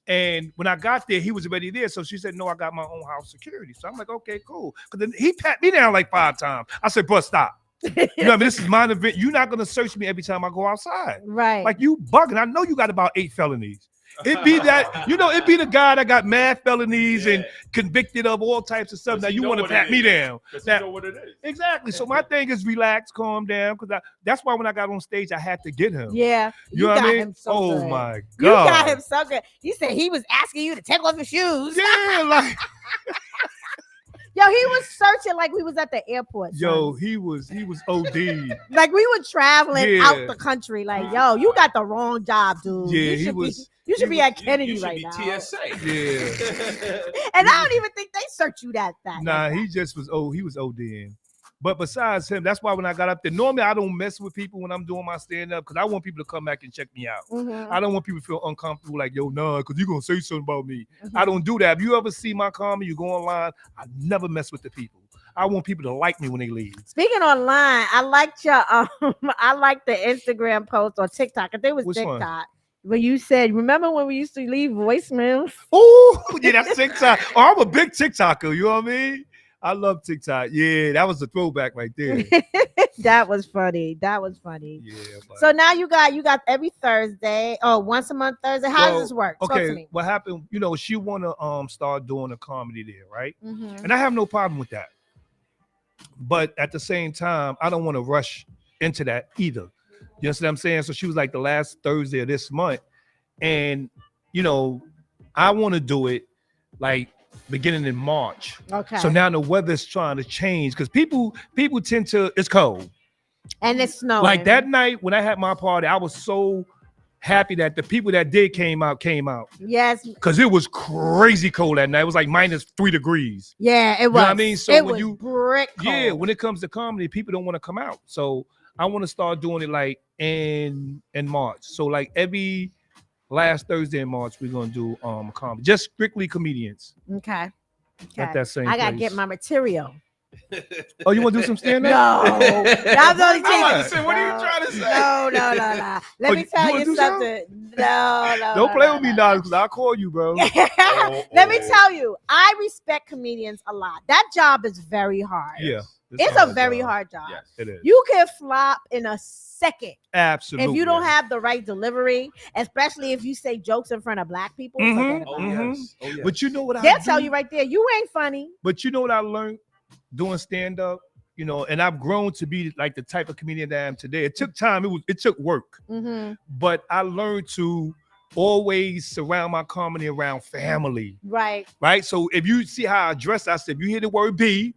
And when I got there, he was already there. So she said, no, I got my own house security. So I'm like, okay, cool. Because then he pat me down like 5 times. I said, bro, stop. You know what I mean? This is my event. You're not going to search me every time I go outside. Right. Like, you bugging. I know you got about 8 felonies. It'd be that, it'd be the guy that got mad felonies and convicted of all types of stuff. Now you want to pat me down. Now, you know what it is. Exactly. So my thing is relax, calm down. Because that's why when I got on stage, I had to get him. Yeah. You know what I mean? So good. My God. You got him so good. You said he was asking you to take off your shoes. Yeah, like. Yo, he was searching like we was at the airport. Yo, he was OD. Like we were traveling out the country. Like, yo, you got the wrong job, dude. Yeah, you should be at Kennedy right now. TSA. Yeah. And I don't even think they search you that fast. Nah, he just was he was ODing. But besides him, that's why when I got up there, normally I don't mess with people when I'm doing my stand-up because I want people to come back and check me out. I don't want people to feel uncomfortable like, yo, nah, because you're going to say something about me. I don't do that. If you ever see my comedy, you go online, I never mess with the people. I want people to like me when they leave. Speaking online, I liked your I liked the Instagram post or TikTok. I think it was TikTok. One? When you said, remember when we used to leave voicemails? Oh, yeah, that's TikTok. Oh, I'm a big TikToker, you know what I mean? I love TikTok. Yeah, that was a throwback right there. That was funny. That was funny. Yeah. But, So now you got every Thursday, once a month Thursday. How does this work? Talk to okay, me. what happened? You know, she wanna start doing a comedy there, right? Mhm. And I have no problem with that. But at the same time, I don't want to rush into that either. You know what I'm saying? So she was like the last Thursday of this month. And, you know, I want to do it like beginning in March. Okay. So now the weather's trying to change because people tend to, it's cold. And it's snowing. Like that night when I had my party, I was so happy that the people that did came out. Yes. Because it was crazy cold that night. It was like -3 degrees. Yeah, it You know was. what I mean? So it when was you brick cold. yeah, when it comes to comedy, people don't want to come out. So I want to start doing it like in March. So like every last Thursday in March, we're gonna do comedy, just strictly comedians. Okay. At that same I gotta place. get my material. Oh, you want to do some stand No, up? I'm only I'm about to taking. say, what are you trying to say? No. Let Oh, me you tell wanna you do something. No. Don't play with me now, because I'll call you, bro. Let me tell you, I respect comedians a lot. That job is very hard. Yeah, It's a very hard job. Yes. It is. You can flop in a second Absolutely. if you don't have the right delivery, especially if you say jokes in front of black people. Mhm. Forget Oh about it. yes. Oh yes. But you know what They'll I tell do? you right there, you ain't funny. But you know what I learned doing stand up, you know, and I've grown to be like the type of comedian that I am today. It took time. It took work, Mm-hmm. but I learned to always surround my comedy around family. Right. Right. So if you see how I dress, I said, if you hear the word B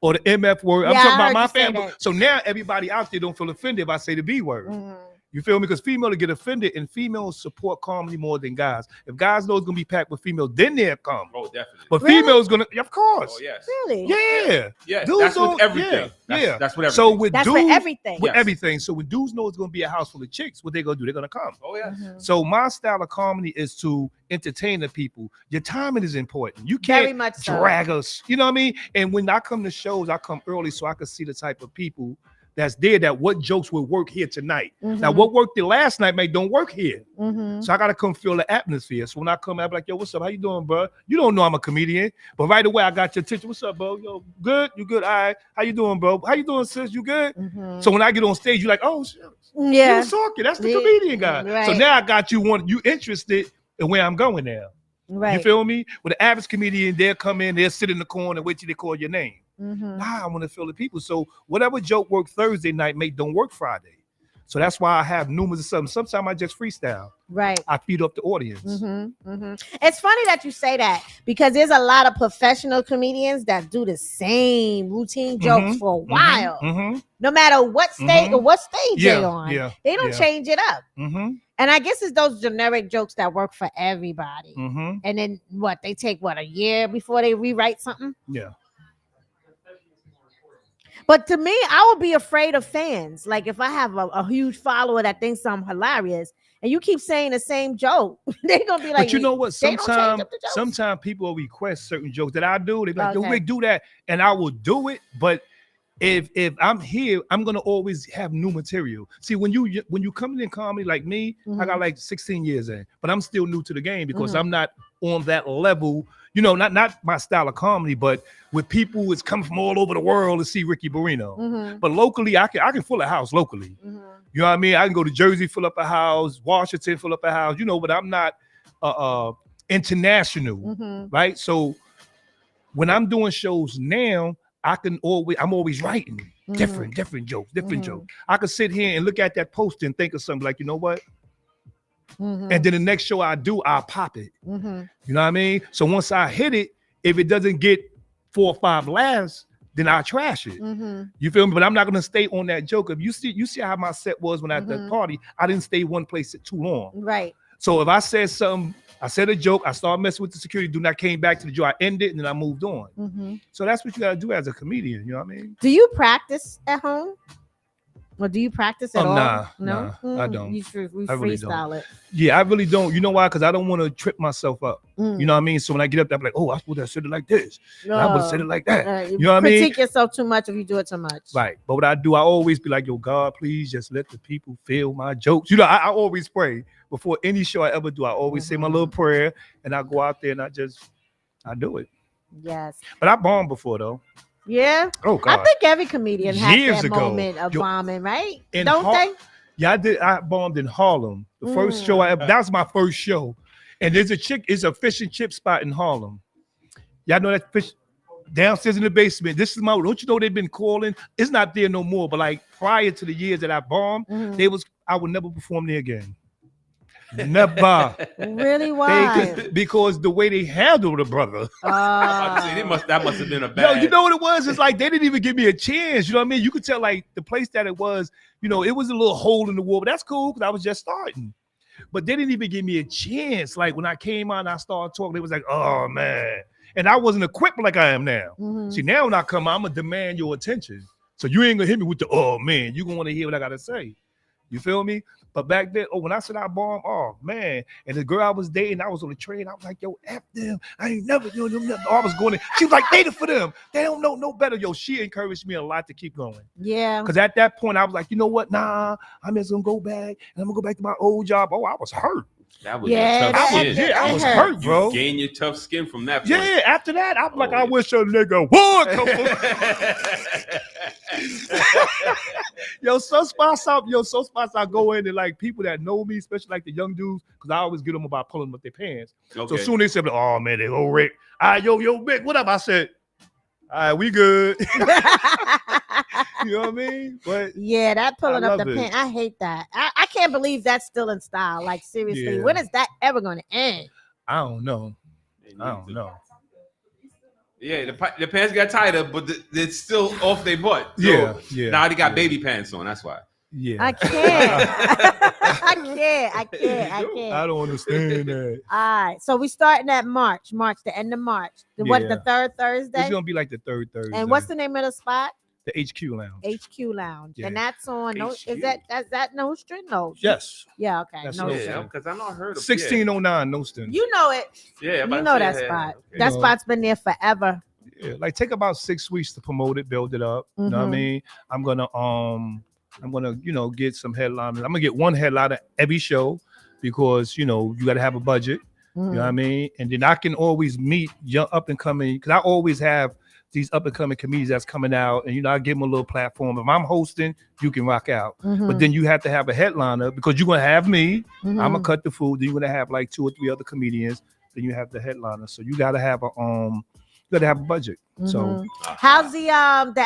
or the MF word, I'm Yeah, I talking about heard my you say family. that. So now everybody out there don't feel offended if I say the B word. Mhm. You feel me? Because females get offended, and females support comedy more than guys. If guys know it's gonna be packed with females, then they'll come. Oh, definitely. But Really? females gonna, of course. Oh yes. Really? Yeah. Yeah. Dudes That's with don't- everything. yeah. That's with everything. So with That's dudes, for everything. with Yes. everything. So when dudes know it's gonna be a house full of chicks, what they gonna do? They're gonna come. Oh yes. Mhm. So my style of comedy is to entertain the people. Your timing is important. You Very can't much so. drag us. You know what I mean? And when I come to shows, I come early so I can see the type of people that's there, that what jokes will work here tonight. Now, Mhm. what worked the last night may don't work here. Mhm. So I gotta come feel the atmosphere. So when I come, I'm like, yo, what's up? How you doing, bro? You don't know I'm a comedian, but right away I got your attention. What's up, bro? Yo, good? You good? All right. How you doing, bro? How you doing, sis? You good? Mhm. So when I get on stage, you're like, oh, shit. You Yeah. was talking. That's the Yeah, comedian guy. So right. now I got you interested in where I'm going now. Right. You feel me? With the average comedian, they'll come in, they'll sit in the corner and wait till they call your name. Mhm. Nah, I want to feel the people. So whatever joke worked Thursday night don't work Friday. So that's why I have numerous of something. Sometimes I just freestyle. Right. I feed up the audience. It's funny that you say that because there's a lot of professional comedians that do the same routine jokes Mhm, for a while, mhm. no matter what state or what stage Yeah, they're on. yeah, They don't yeah. change it up. Mhm, And I guess it's those generic jokes that work for everybody. mhm. And then they take a year before they rewrite something. Yeah. But to me, I would be afraid of fans. Like if I have a huge follower that thinks I'm hilarious, and you keep saying the same joke, they're gonna be like, But you know what? they don't change Sometimes up the jokes. sometimes people will request certain jokes that I do. They be like, yo, Okay. Rick, do that. And I will do it. But if I'm here, I'm gonna always have new material. See, when you come in comedy like me, I got like 16 years in, but I'm still new to the game because Mhm. I'm not on that level. You know, not my style of comedy, but with people it's coming from all over the world to see Ricky Barrino. Mhm. But locally, I can fill a house locally. Mhm. You know what I mean? I can go to Jersey, fill up a house, Washington, fill up a house, you know, but I'm not international, Mhm. right? So when I'm doing shows now, I'm always writing different jokes, different jokes. I could sit here and look at that poster and think of something like, you know what? Mhm. And then the next show I do, I'll pop it. Mhm. You know what I mean? So once I hit it, if it doesn't get 4 or 5 laughs, then I trash it. Mhm. You feel me? But I'm not gonna stay on that joke. If you see how my set was when I at that party, I didn't stay one place too long. Right. So if I said something, I said a joke, I started messing with the security, dude, and I came back to the joke, I ended and then I moved on. Mhm. So that's what you gotta do as a comedian, you know what I mean? Do you practice at home? Or do you practice at all? Nah, No, I don't. You I really don't. freestyle it. Yeah, I really don't. You know why? Because I don't want to trip myself up. Mm. You know what I mean? So when I get up there, I'm like, oh, I would have said it like this. And I would have said it like that. You know what I mean? critique yourself too much if you do it too much. Right. But what I do, I always be like, yo, God, please just let the people feel my jokes. You know, I always pray before any show I ever do. I always say my little prayer and I go out there and I do it. Yes. But I bombed before though. Yeah. Oh God. I think every comedian has Years that ago. moment of bombing, right? In Don't they? Yeah, I did. I bombed in Harlem. The first show I ever, that was my first show. And there's it's a fish and chip spot in Harlem. Y'all know that fish downstairs in the basement. This is my, don't you know they've been calling? It's not there no more. But like prior to the years that I bombed, I would never perform there again. Never. Really? Why? Because the way they handled the brother. That must have been a bad. Yo, you know what it was? It's like they didn't even give me a chance. You know what I mean? You could tell like the place that it was, you know, it was a little hole in the wall, but that's cool because I was just starting. But they didn't even give me a chance. Like when I came out and I started talking, they was like, oh man. And I wasn't equipped like I am now. See, now when I come out, I'm gonna demand your attention. So you ain't gonna hit me with the, oh man, you gonna wanna hear what I gotta say. You feel me? But back then, when I said I bombed, oh man, and the girl I was dating, I was on the train. I was like, yo, F them. I ain't never, you know, I was going in. She was like, data for them. They don't know no better. Yo, she encouraged me a lot to keep going. Yeah. Because at that point, I was like, you know what? Nah, I'm just gonna go back and I'm gonna go back to my old job. Oh, I was hurt. That was tough skin. I was hurt, bro. You gain your tough skin from that point. Yeah, after that, I'm like, I wish a nigga would. Yo, some spots I go in and like people that know me, especially like the young dudes, because I always get them about pulling them up their pants. Okay. So soon they said, oh man, they go Rick. Yo, Rick, what up? I said, all right, we good. You know what I mean? But yeah, that pulling up the it. pants, I hate that. I can't believe that's still in style. Like seriously, when is that ever going to end? I don't know. Yeah, the pants got tighter, but it's still off their butt. So yeah. Now they got baby pants on. That's why. Yeah. I can't. I can't. I don't understand that. All right. So we starting at March, the end of March. What, the third Thursday? It's gonna be like the third Thursday. And what's the name of the spot? The HQ Lounge. HQ Lounge. Yeah. And that's on HQ. is that Nostrand? No. Yes. Yeah, okay. That's Nostrand. Yeah, because I know I heard of 1609 Nostrand. You know it. Yeah, you know that spot. Okay. That spot's been there forever. Yeah, like take about 6 weeks to promote it, build it up. You know what I mean? I'm gonna, you know, get some headliners. I'm gonna get one headliner every show because you know you gotta have a budget. You know what I mean? And then I can always meet young up and coming because I always have these up and coming comedians that's coming out, and you know I give them a little platform. If I'm hosting, you can rock out, but then you have to have a headliner because you're gonna have me. I'm gonna cut the food. Then you're gonna have like 2 or 3 other comedians. Then you have the headliner. So you gotta have a budget. So how's the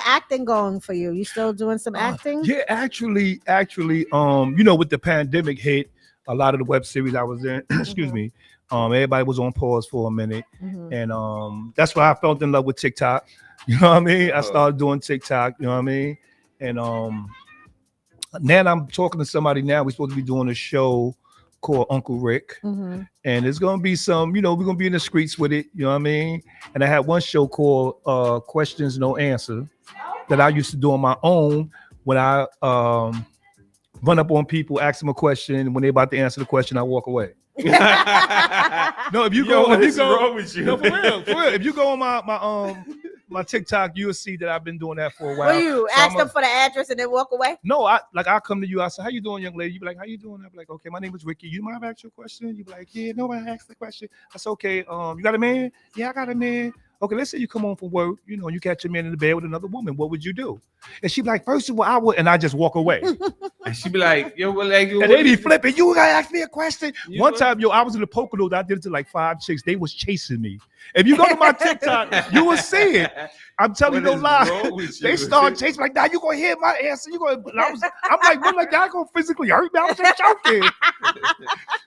acting going for you? You still doing some acting? Yeah, actually, you know, with the pandemic hit, a lot of the web series I was in, excuse me, everybody was on pause for a minute. And that's why I fell in love with TikTok. You know what I mean? I started doing TikTok, you know what I mean? And now I'm talking to somebody now. We're supposed to be doing a show called Uncle Rick. And it's gonna be some, you know, we're gonna be in the streets with it, you know what I mean? And I had one show called Questions No Answer that I used to do on my own when I run up on people, ask them a question, and when they're about to answer the question, I walk away. No, if you go, wrong with you? No, for real. If you go on my TikTok, you'll see that I've been doing that for a while. Will you ask them for the address and then walk away? No, I'll come to you. I say, how you doing, young lady? You be like, how you doing? I'll be like, okay, my name is Ricky. You mind if I ask you a question? You be like, yeah, nobody asked the question. I said, okay, you got a man? Yeah, I got a man. Okay, let's say you come home from work, you know, you catch a man in the bed with another woman. What would you do? And she'd be like, first of all, I would, and I just walk away. And she'd be like, yo, well, like, and they be flipping. You gotta ask me a question. One time, I was in the Poconos. I did it to like 5 chicks. They was chasing me. If you go to my TikTok, you will see it. I'm telling you no lie. They start chasing like, now you gonna hear my answer. You gonna? I'm like, what? Like, y'all gonna physically hurt me? I was just joking.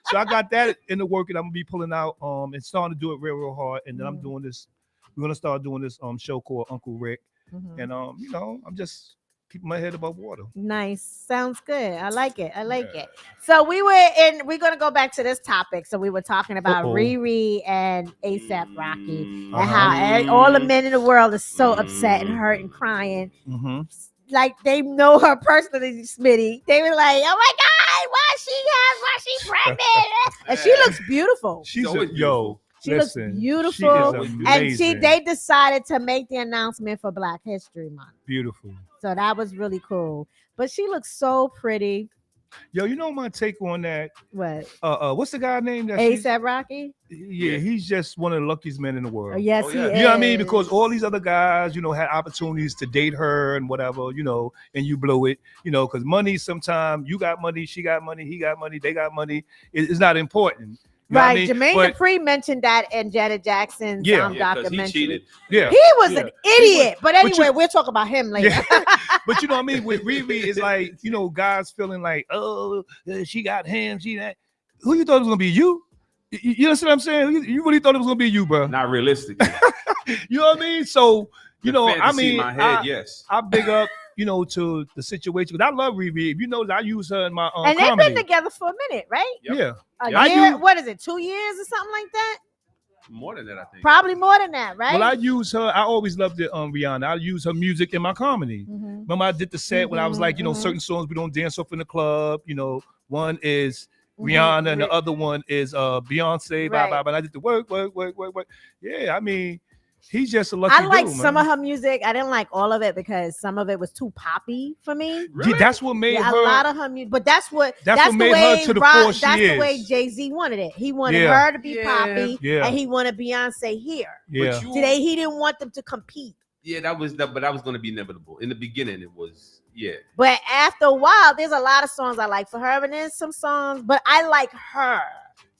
So I got that in the work, and I'm gonna be pulling out and starting to do it real hard. And then I'm doing this. We're gonna start doing this show called Uncle Rick, and you know, I'm just keeping my head above water. Nice, sounds good. I like it. it. So we're gonna go back to this topic. So we were talking about Riri and ASAP Rocky and how all the men in the world are so upset and hurt and crying. Like they know her personally, Smitty. They were like, "Oh my God, why she pregnant?" And she looks beautiful. She's yo. She looks beautiful, she and they decided to make the announcement for Black History Month. Beautiful. So that was really cool. But she looks so pretty. Yo, you know my take on that? What? What's the guy named? ASAP Rocky? Yeah, he's just one of the luckiest men in the world. Yes, he is. You know what I mean? Because all these other guys, had opportunities to date her and whatever, and you blow it, because money sometimes you got money, she got money, he got money, they got money. It's not important. You know what I Right, mean? Jermaine Dupri mentioned that in Janet Jackson's documentary. He cheated. Yeah, he was an idiot. But anyway, we'll talk about him later. Yeah. But you know what I mean? With Riri, it's like, guys feeling like, oh, she got him, she that. Who you thought it was gonna be? You? You understand what I'm saying? You really thought it was gonna be you, bro? Not realistic. You know what I mean? So, my head, yes. I big up, to the situation. Because I love Riri. You know, I use her in my and they've comedy. been together for a minute, right? Yep. A I year, use- what is it, 2 years or something like that? More than that, I think. Probably more than that, right? Well, I use her. I always loved it, Rihanna. I use her music in my comedy. Remember, I did the set when I was like, certain songs we don't dance off in the club. One is Rihanna and the other one is Beyonce. Blah, blah, blah. I did the work. Yeah, I mean, he's just a lucky I like dude, some man. of her music. I didn't like all of it because some of it was too poppy for me. Yeah, that's what made her. A lot of her music, but that's what what made the way her to the Rock, force she that's the is. way Jay-Z wanted it. He wanted Yeah. her to be poppy, Yeah. and he wanted Beyonce here. Yeah. Today he didn't want them to compete. Yeah, that was going to be inevitable. In the beginning, it was, But after a while, there's a lot of songs I like for her, and there's some songs, but I like her.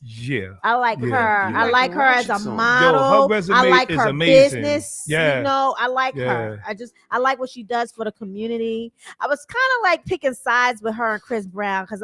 Yeah. I like her. You I like like the her as a Russian song. model. Yo, her resume I like is her amazing. business. Yeah. I like her. I like what she does for the community. I was kind of like picking sides with her and Chris Brown because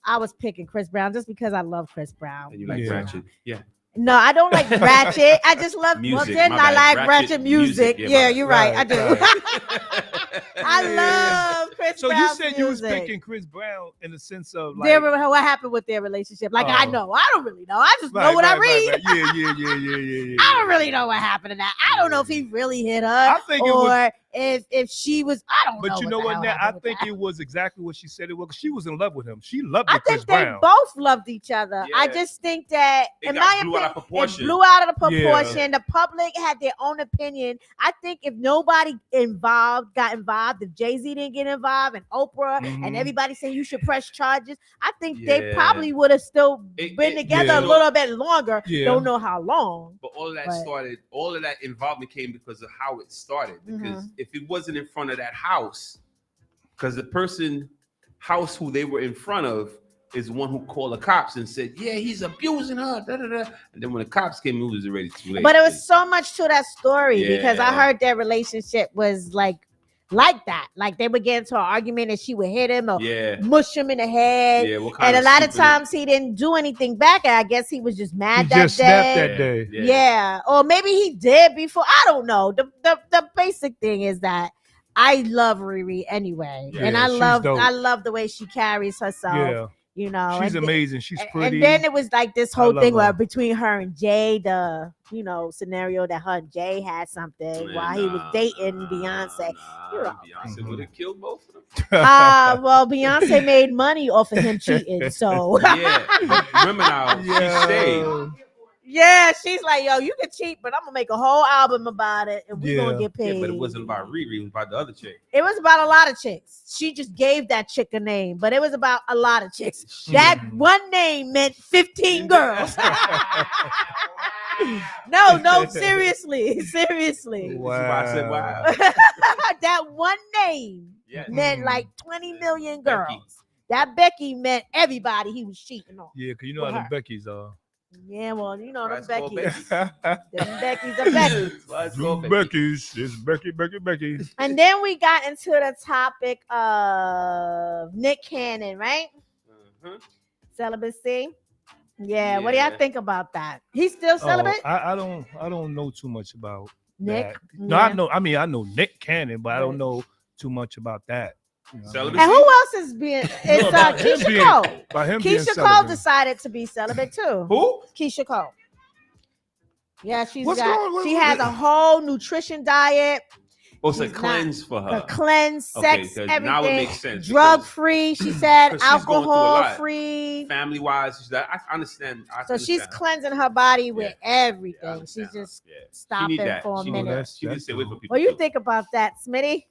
I was picking Chris Brown just because I love Chris Brown. And you like Ratchet. Yeah. No, I don't like Ratchet. I just love Music, Well, then my I bad. like Ratchet music. Yeah, Yeah, my you're bad. right. I do. I love Chris So Brown's you said you was music. picking Chris Brown in the sense of like What happened with their relationship? Like I Oh. know. I don't really know. I just know what I read. Right. Yeah. I don't really know what happened to that. I don't know if he really hit her I think it was- or if she was. I don't know. But you know the what, hell Nat? I happened with think that. it was exactly what she said it was. She was in love with him. She loved I Chris think they Brown. both loved each other. I Yeah. just think that, It in got my blew out opinion, of proportion. it blew out of the Yeah. proportion. The public had their own opinion. I think if nobody got involved, if Jay-Z didn't get involved, and Oprah and Mhm. everybody saying you should press charges, I think they Yeah. probably would have still been together yeah. a little bit longer. Yeah. Don't know how long. But all of that But- all of that involvement came because of how it started. Because Mm-hmm. if it wasn't in front of that house, because the person house who they were in front of is the one who called the cops and said, yeah, he's abusing her. Da, da, da. And then when the cops came, it was already too late. But it was so much to that story because I Yeah. heard their relationship was like that. Like they would get into an argument and she would hit him or Yeah. mush him in the head. Yeah, what kind And a of lot of stupid- times he didn't do anything back. I guess he was just mad He that just snapped day. that day. Yeah. Or maybe he did before. I don't know. The basic thing is that I love Riri anyway. Yeah, and I she's love dope. the way she carries herself. Yeah. You know, She's and amazing. She's pretty. And then it was like this I whole love thing where her. between her and Jay, the scenario that her and Jay had something while he was dating Beyonce. Beyonce would have killed both of them. Well, Beyonce made money off of him cheating, so Yeah. But remember now, she stayed. yeah, she's like, yo, you can cheat, but I'm gonna make a whole album about it, and we're gonna get paid. Yeah, but it wasn't about Riri, it was about the other chick. It was about a lot of chicks. She just gave that chick a name, but it was about a lot of chicks. That one name meant 15 girls. No, seriously. Wow. I said, wow. That one name Yeah. meant like 20 million Becky. girls. That Becky meant everybody he was cheating on. Yeah, because you know With how her. the Beckys are. Yeah, well, you know them That's called Beckys. Becky. Them Beckys are Beckys. Well, it's called Becky. Becky's. It's Becky. And then we got into the topic of Nick Cannon, right? Mhm. Celibacy. Yeah, what do y'all Yeah. think about that? He's still celibate? I don't know too much about Nick? that. No, Yeah. I know Nick Cannon, but I don't know too much about that. You know? Celibacy? And who else is being? It's about him Keisha being- Cole. about him being Keisha Cole celibate. decided to be celibate too. Who? Keisha Cole. Yeah, she What's going on? has a whole nutrition diet, Oh, it's a She's not- cleanse for her. a cleanse, Okay, sex, 'cause now it everything, makes sense, drug because- free. She said 'cause she's going through a alcohol lot. free. Family wise, I understand. So she's cleansing her body with everything. Yeah, I She's understand. just Yeah. She need stopping that. for a She need minute. that. She needs to stay away from people. What do you too. think about that, Smitty?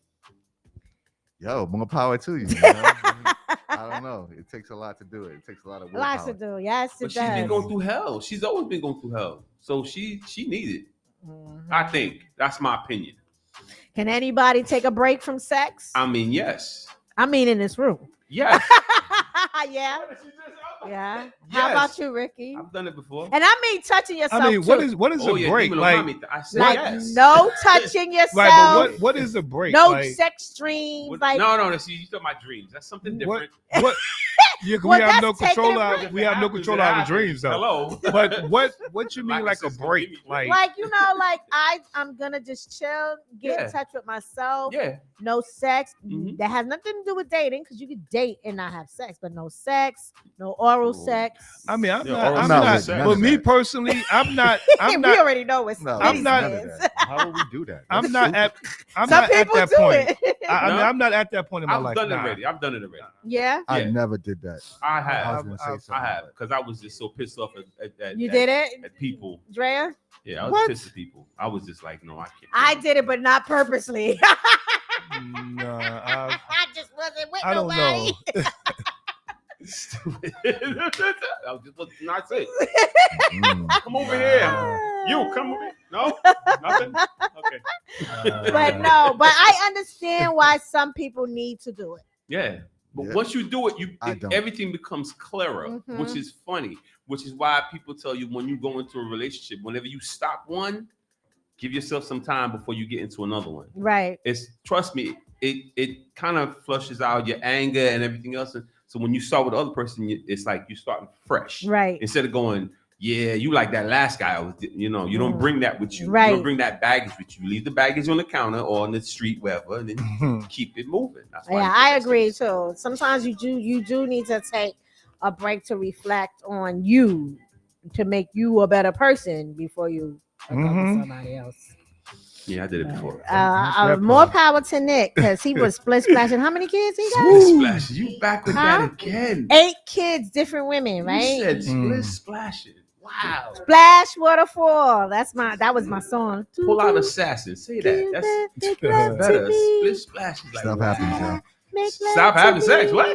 Yo, more power to you. You know? I don't know. It takes a lot to do it. It takes a lot of willpower. Lots to do. Yes, it But she's does. been going through hell. She's always been going through hell. So she needed. Mm-hmm. I think that's my opinion. Can anybody take a break from sex? I mean, yes. I mean, in this room. Yes. Yeah. Yeah. Yes. How about you, Ricky? I've done it before. And I mean touching yourself. I mean, too. what is Oh, a yeah, break? give me the Like, mommy. I said Like yes. no touching yourself. right, but what is a break? No like, sex dreams. What- Like no. See, you talking about dreams. That's something different. what? Yeah, 'cause Well, we have no that's taking control a out. break. We have no control out of dreams, though. Hello. But what you mean like a break? Like you know, like I'm gonna just chill, get Yeah. in touch with myself. Yeah. No sex. Mhm. That has nothing to do with dating because you could date and not have sex, but no sex, no oral sex. I mean, I'm Yeah, not. oral I'm sex not. is none For of me that. personally, I'm not. I'm we not. already know what's No, I'm not- none of that. How would we do that? I'm not at. I'm Some not at people that do point. it. I mean, No. I'm not at that point in my I've life. done it nah. already. I've done it already. Yeah, I Yeah. never did that. I I have. was gonna say something. I have because I was just so pissed off at you did it, at people. Drea. Yeah, I was What? pissed at people. I was just like, no, I can't. I did it, but not purposely. Nah, I just wasn't with I don't nobody. know. Stupid. I was just not say. Mm. Come over here. You come over here. No, nothing. Okay. But no, but I understand why some people need to do it. Yeah. But Yeah. once you do it, I don't. everything becomes clearer, Mhm. which is funny. Which is why people tell you when you go into a relationship, whenever you stop one, give yourself some time before you get into another one. Right. It's trust me, it kind of flushes out your anger and everything else. And so when you start with the other person, it's like you starting fresh. Right. Instead of going, yeah, you like that last guy. You don't bring that with you. You Right. don't bring that baggage with you. Leave the baggage on the counter or on the street, wherever, and then keep it moving. That's why Yeah, you I fix agree things. too. Sometimes you do need to take a break to reflect on you to make you a better person before you hook up with Mhm. somebody else. Yeah, I did it before. That More part. power to Nick because he was split splashing. How many kids he got? Split splash. You back with Huh? that again. 8 kids, different women, You right? said split Mm. splashing. Wow. Splash waterfall. That was my song. Pull out assassin. Say that. That's better. Split splash is like Stuff wow. happens, yo. Stop having sex. What?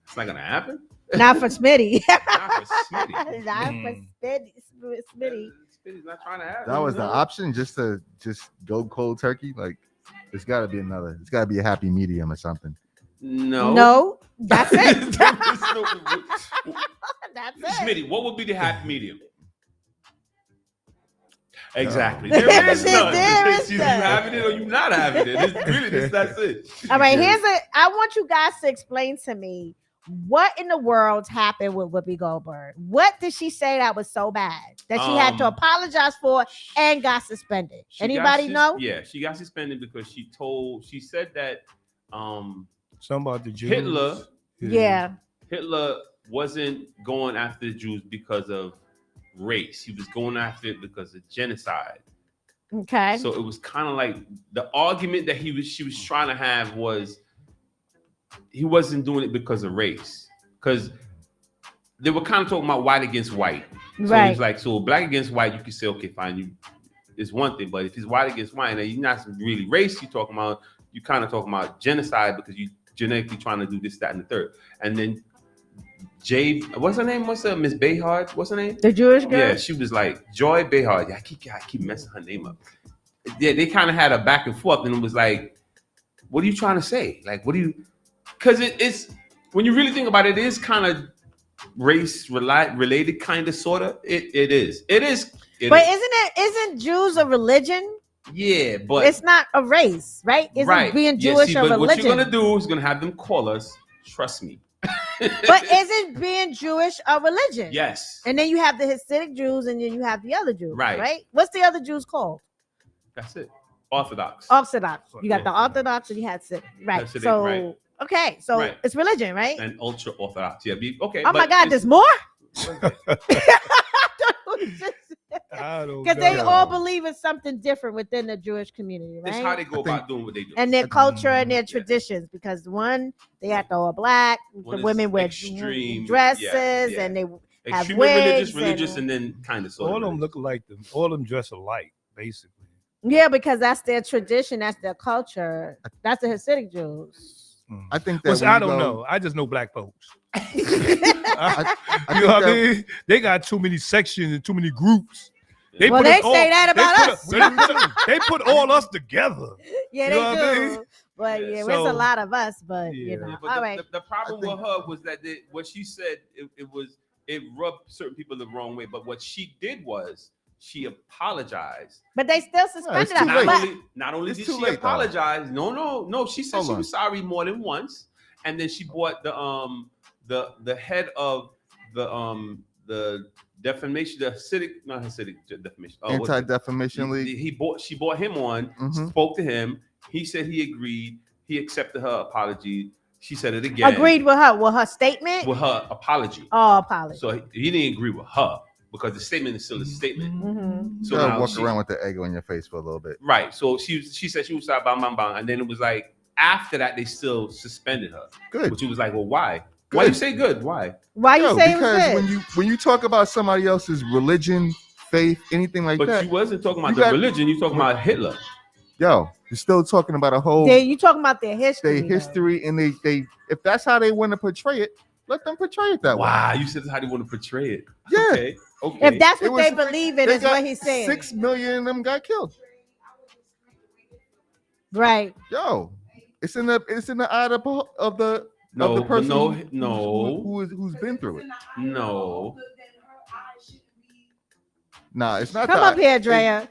It's not gonna happen. Not for Smitty. Not for Smitty. Not Mm. for Smitty. Smitty's not trying to have That was the No. option, just to go cold turkey. Like, there's got to be another. It's got to be a happy medium or something. No. No, that's it. Smitty, That's it. what would be the happy medium? Exactly. There There is is none. none. It's either you having it or you not having it. It's really that's it. All right, I want you guys to explain to me what in the world happened with Whoopi Goldberg. What did she say that was so bad that she had to apologize for and got suspended? She Anybody got know? Yeah, she got suspended because she said that Something about the Jews. Hitler wasn't going after the Jews because of race. He was going after it because of genocide. Okay. So it was kind of like the argument that she was trying to have was he wasn't doing it because of race. Because they were kind of talking about white against white. So Right. it's like, so black against white, you can say, okay, fine, it's one thing, but if it's white against white, and you're not really race, you're kind of talking about genocide because you genetically trying to do this, that, and the third. And then what's her name? Miss Behard? What's her name? The Jewish girl? Yeah, she was like Joy Behar. I keep messing her name up. Yeah, they kind of had a back and forth, and it was like, what are you trying to say? Like, what do you? Because it's when you really think about it, it is kind of race related, kind of, sort of. It is. But isn't Jews a religion? Yeah, but it's not a race, right? Isn't being Jewish a religion? What you're gonna do is gonna have them call us. Trust me. But isn't being Jewish a religion? Yes. And then you have the Hasidic Jews, and then you have the other Jews, Right. right? What's the other Jews called? That's it. Orthodox. Orthodox. You got the Orthodox and you had Hasidic, right? Hasidic, So right. okay, so Right. it's religion, right? And ultra Orthodox. Yeah. Okay. Oh my but God, it's- there's more. I don't Because they know. all believe in something different within the Jewish community, right? It's how they go about doing what they do. and their culture and their traditions. Because one, they have to all black. One The is women wear extreme, dresses, yeah. and they have Extremely wigs. religious, and then kind of sort All of. of them look like them. All of them dress alike, basically. Yeah, because that's their tradition, that's their culture. That's the Hasidic Jews. I think that I don't know. I just know black folks. You know what I mean? They got too many sections and too many groups. They say that about us. They put all us together. Yeah, You know they what I do. mean? But yeah, So- there's a lot of us. But Yeah. you know, Yeah, but all right. the problem with her was that what she said it rubbed certain people the wrong way. But what she did was she apologized. But they still suspended too her. late. But- Not only It's did too she late, though. apologize, no. She said Hold she on. was sorry more than once, and then she bought the head of the defamation, the Hasidic defamation, Anti-Defamation League. She bought him on, Mhm. spoke to him. He said he agreed. He accepted her apology. She said it again. Agreed with her statement. with her apology. Oh, apology. So he didn't agree with her because the statement is still a statement. Mm-hmm. So You gotta now walk she- around with the egg on your face for a little bit. Right. So she said she was sorry, bang, bang, bang. And then it was like, after that, they still suspended her. Good. But she was like, well, why? Why you say good? Why? Why you Yo, say it was because good? when you talk about somebody else's religion, faith, anything like But that, you wasn't talking about you the got- religion. You talking about Hitler. yo, you're still talking about a whole You talking about their history? their history, and they if that's how they want to portray it, let them portray it that Wow. You said that's how they want to portray it. Yeah. Okay. Okay. If that's It what they was- believe in, They is got what he's saying. 6 million of them got killed. Right. Yo, it's in the eye of the No, of the but person no. who's been through it. No. Nah, it's not. Come the up here, it- Drea.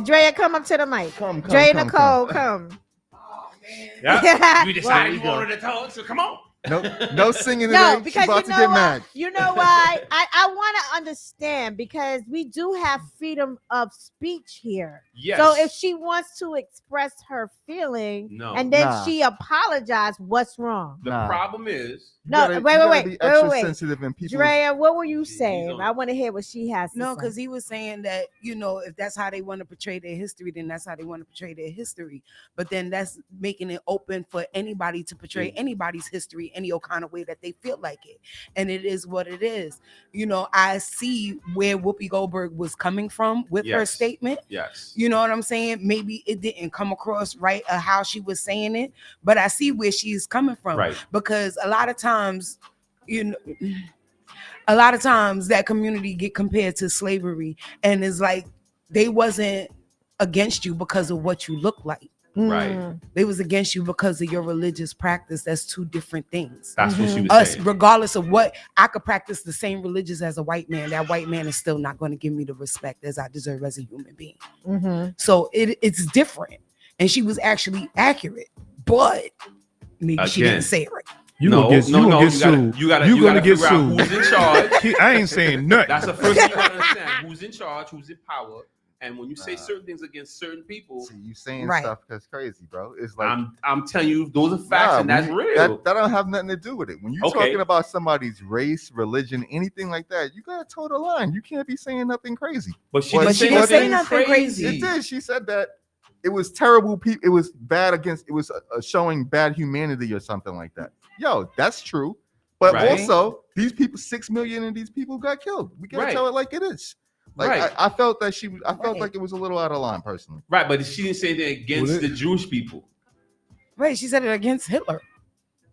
Drea, come up to the mic. Come, Drea come, Nicole, come. Yeah. You Well, decided you wanted to talk, so come on. No singing today. No, She's because about you to know get what? mad. You know why? I want to understand because we do have freedom of speech here. Yes. So if she wants to express her feeling No. and then Nah. she apologized, what's wrong? The Nah. problem is, No, You wait. gotta be extra Wait. sensitive in people. Drea, what were you saying? don't- I want to hear what she has to No, say. because he was saying that, if that's how they want to portray their history, then that's how they want to portray their history. But then that's making it open for anybody to portray anybody's history any old kind of way that they feel like it. And it is what it is. I see where Whoopi Goldberg was coming from with her Yes. statement. yes. You know what I'm saying? Maybe it didn't come across right how she was saying it, but I see where she's coming from. Right. Because a lot of times, that community get compared to slavery, and it's like they wasn't against you because of what you look like. Right. They was against you because of your religious practice. That's two different things. That's what she was Us, saying. regardless of what, I could practice the same religions as a white man. That white man is still not going to give me the respect as I deserve as a human being. Mm-hmm. So it's different. And she was actually accurate, but maybe she Again. didn't say it right. You No, gonna get, no, you gonna no, get you gotta- sued. you gotta- you you gonna gotta get figure out sued. who's in charge. I ain't saying nothing. That's the first thing you gotta understand. Who's in charge, who's in power. And when you say certain things against certain people, See, you saying Right. stuff that's crazy, bro. It's like I'm telling you, those are facts, nah, and that's when you- real. That don't have nothing to do with it. When you're Okay. talking about somebody's race, religion, anything like that, you gotta toe the line. You can't be saying nothing crazy. But she Well, didn't she say didn't say anything nothing crazy. It did. She said that it was terrible. It was bad against. It was showing bad humanity or something like that. Yo, that's true. But Right. also, these people, 6 million of these people got killed. We gotta Right. tell it like it is. Like Right. I felt that she. I felt Right. like it was a little out of line, personally. Right, but she didn't say anything against Well, the Jewish people. Right, she said it against Hitler.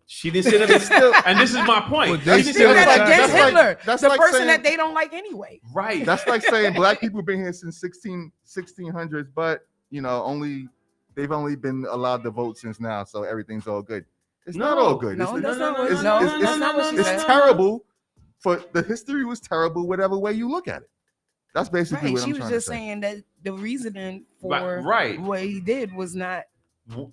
She didn't say that. Still- And this is my point. Well, She they didn't She say still said that that trying- against that's like- Hitler, that's the like person saying- that they don't like anyway. Right. That's like saying black people been here since 1600s, but they've only been allowed to vote since now, so everything's all good. It's not all good. No, It's- that's not what it's- no, it's- that's not what she it's said. terrible. For the history was terrible, whatever way you look at it. That's basically Right, what she I'm was trying just to say. saying that the reasoning for Right. what he did was not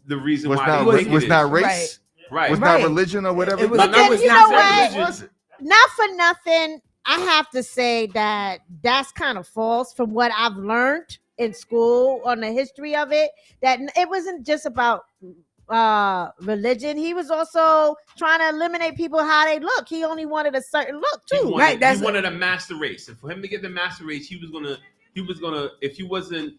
The reason Was why not they was, think was it not is. race, Right. was Right. not religion or whatever. It was, But it that was you not know their what? religion. was it? Not for nothing, I have to say that that's kind of false from what I've learned in school on the history of it. That it wasn't just about religion. He was also trying to eliminate people how they look. He only wanted a certain look He too. wanted, Right, that's he wanted a master race, and for him to get the master race, he was gonna. If he wasn't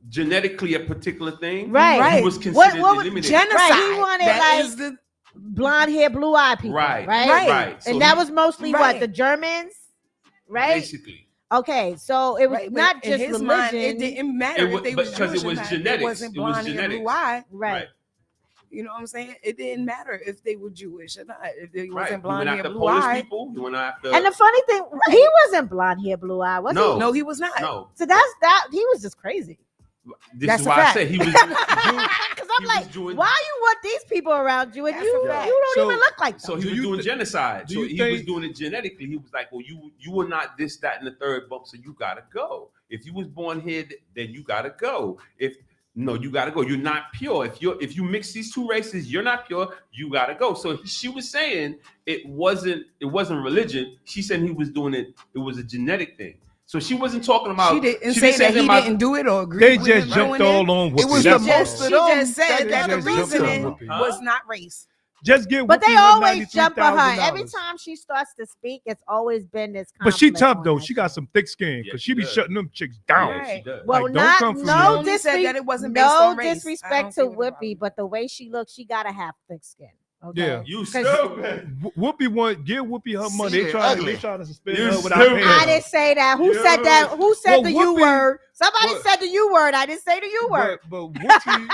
genetically a particular thing, Right. he was What- considered what was eliminated. Genocide. Right, he wanted, That like, is the Blonde hair, blue eye people. Right. Right. Right. So And that he- was mostly what Right. the Germans, right? basically. Okay, so it was right, but not in just his religion. mind, it didn't matter It was- if they but was because it Jewish or was not. genetics. It wasn't It was blonde hair, genetics. blue eye. right. Right. You know what I'm saying? It didn't matter if they were Jewish or not. If they Right. wasn't You blonde went hair, after blue Polish eye. people. You went after. And the funny thing, he wasn't blonde hair, blue eye, was No. he? No, he was not. No. So that's that. He was just crazy. This That's is a why fact. I said he was. Because I'm He like, was doing- why you want these people around you and That's you a fact. don't So- even look like them? So he Do was you doing thi- genocide. do So you he was think- doing it genetically. He was like, well, you were not this, that, and the third bump, so you gotta go. If you was born here, then you gotta go. You gotta go. You're not pure. If you mix these two races, you're not pure. You gotta go. So she was saying it wasn't religion. She said he was doing it. It was a genetic thing. So she wasn't talking about. She didn't she say that he about- didn't do it or agree They with just him jumped doing all on Whoopi. It was That's the all. most She of them just said that that the just jumped on reasoning Whoopi. was not race. Just get But Whoopi they her always jump on her. $93,000. Every time she starts to speak, it's always been this. But she conflict tough on though. that She got some thick skin Yeah, because she she be does. shutting them chicks down. Yeah, she Right. does. Well, Like, don't not come for no me. She said that it wasn't based no on race. I disrespect don't to see what the Whoopi, problem. but the way she looks, she gotta have thick skin. Okay? Yeah. You 'Cause- stupid. Whoopi want give Whoopi her money. See, They trying ugly. to suspend You her without stupid. paying I her. didn't say that. Who Yeah. said that? Who said Well, the U Whoopi- word? Somebody What? said the U word. I didn't say the U word. But Whoopi,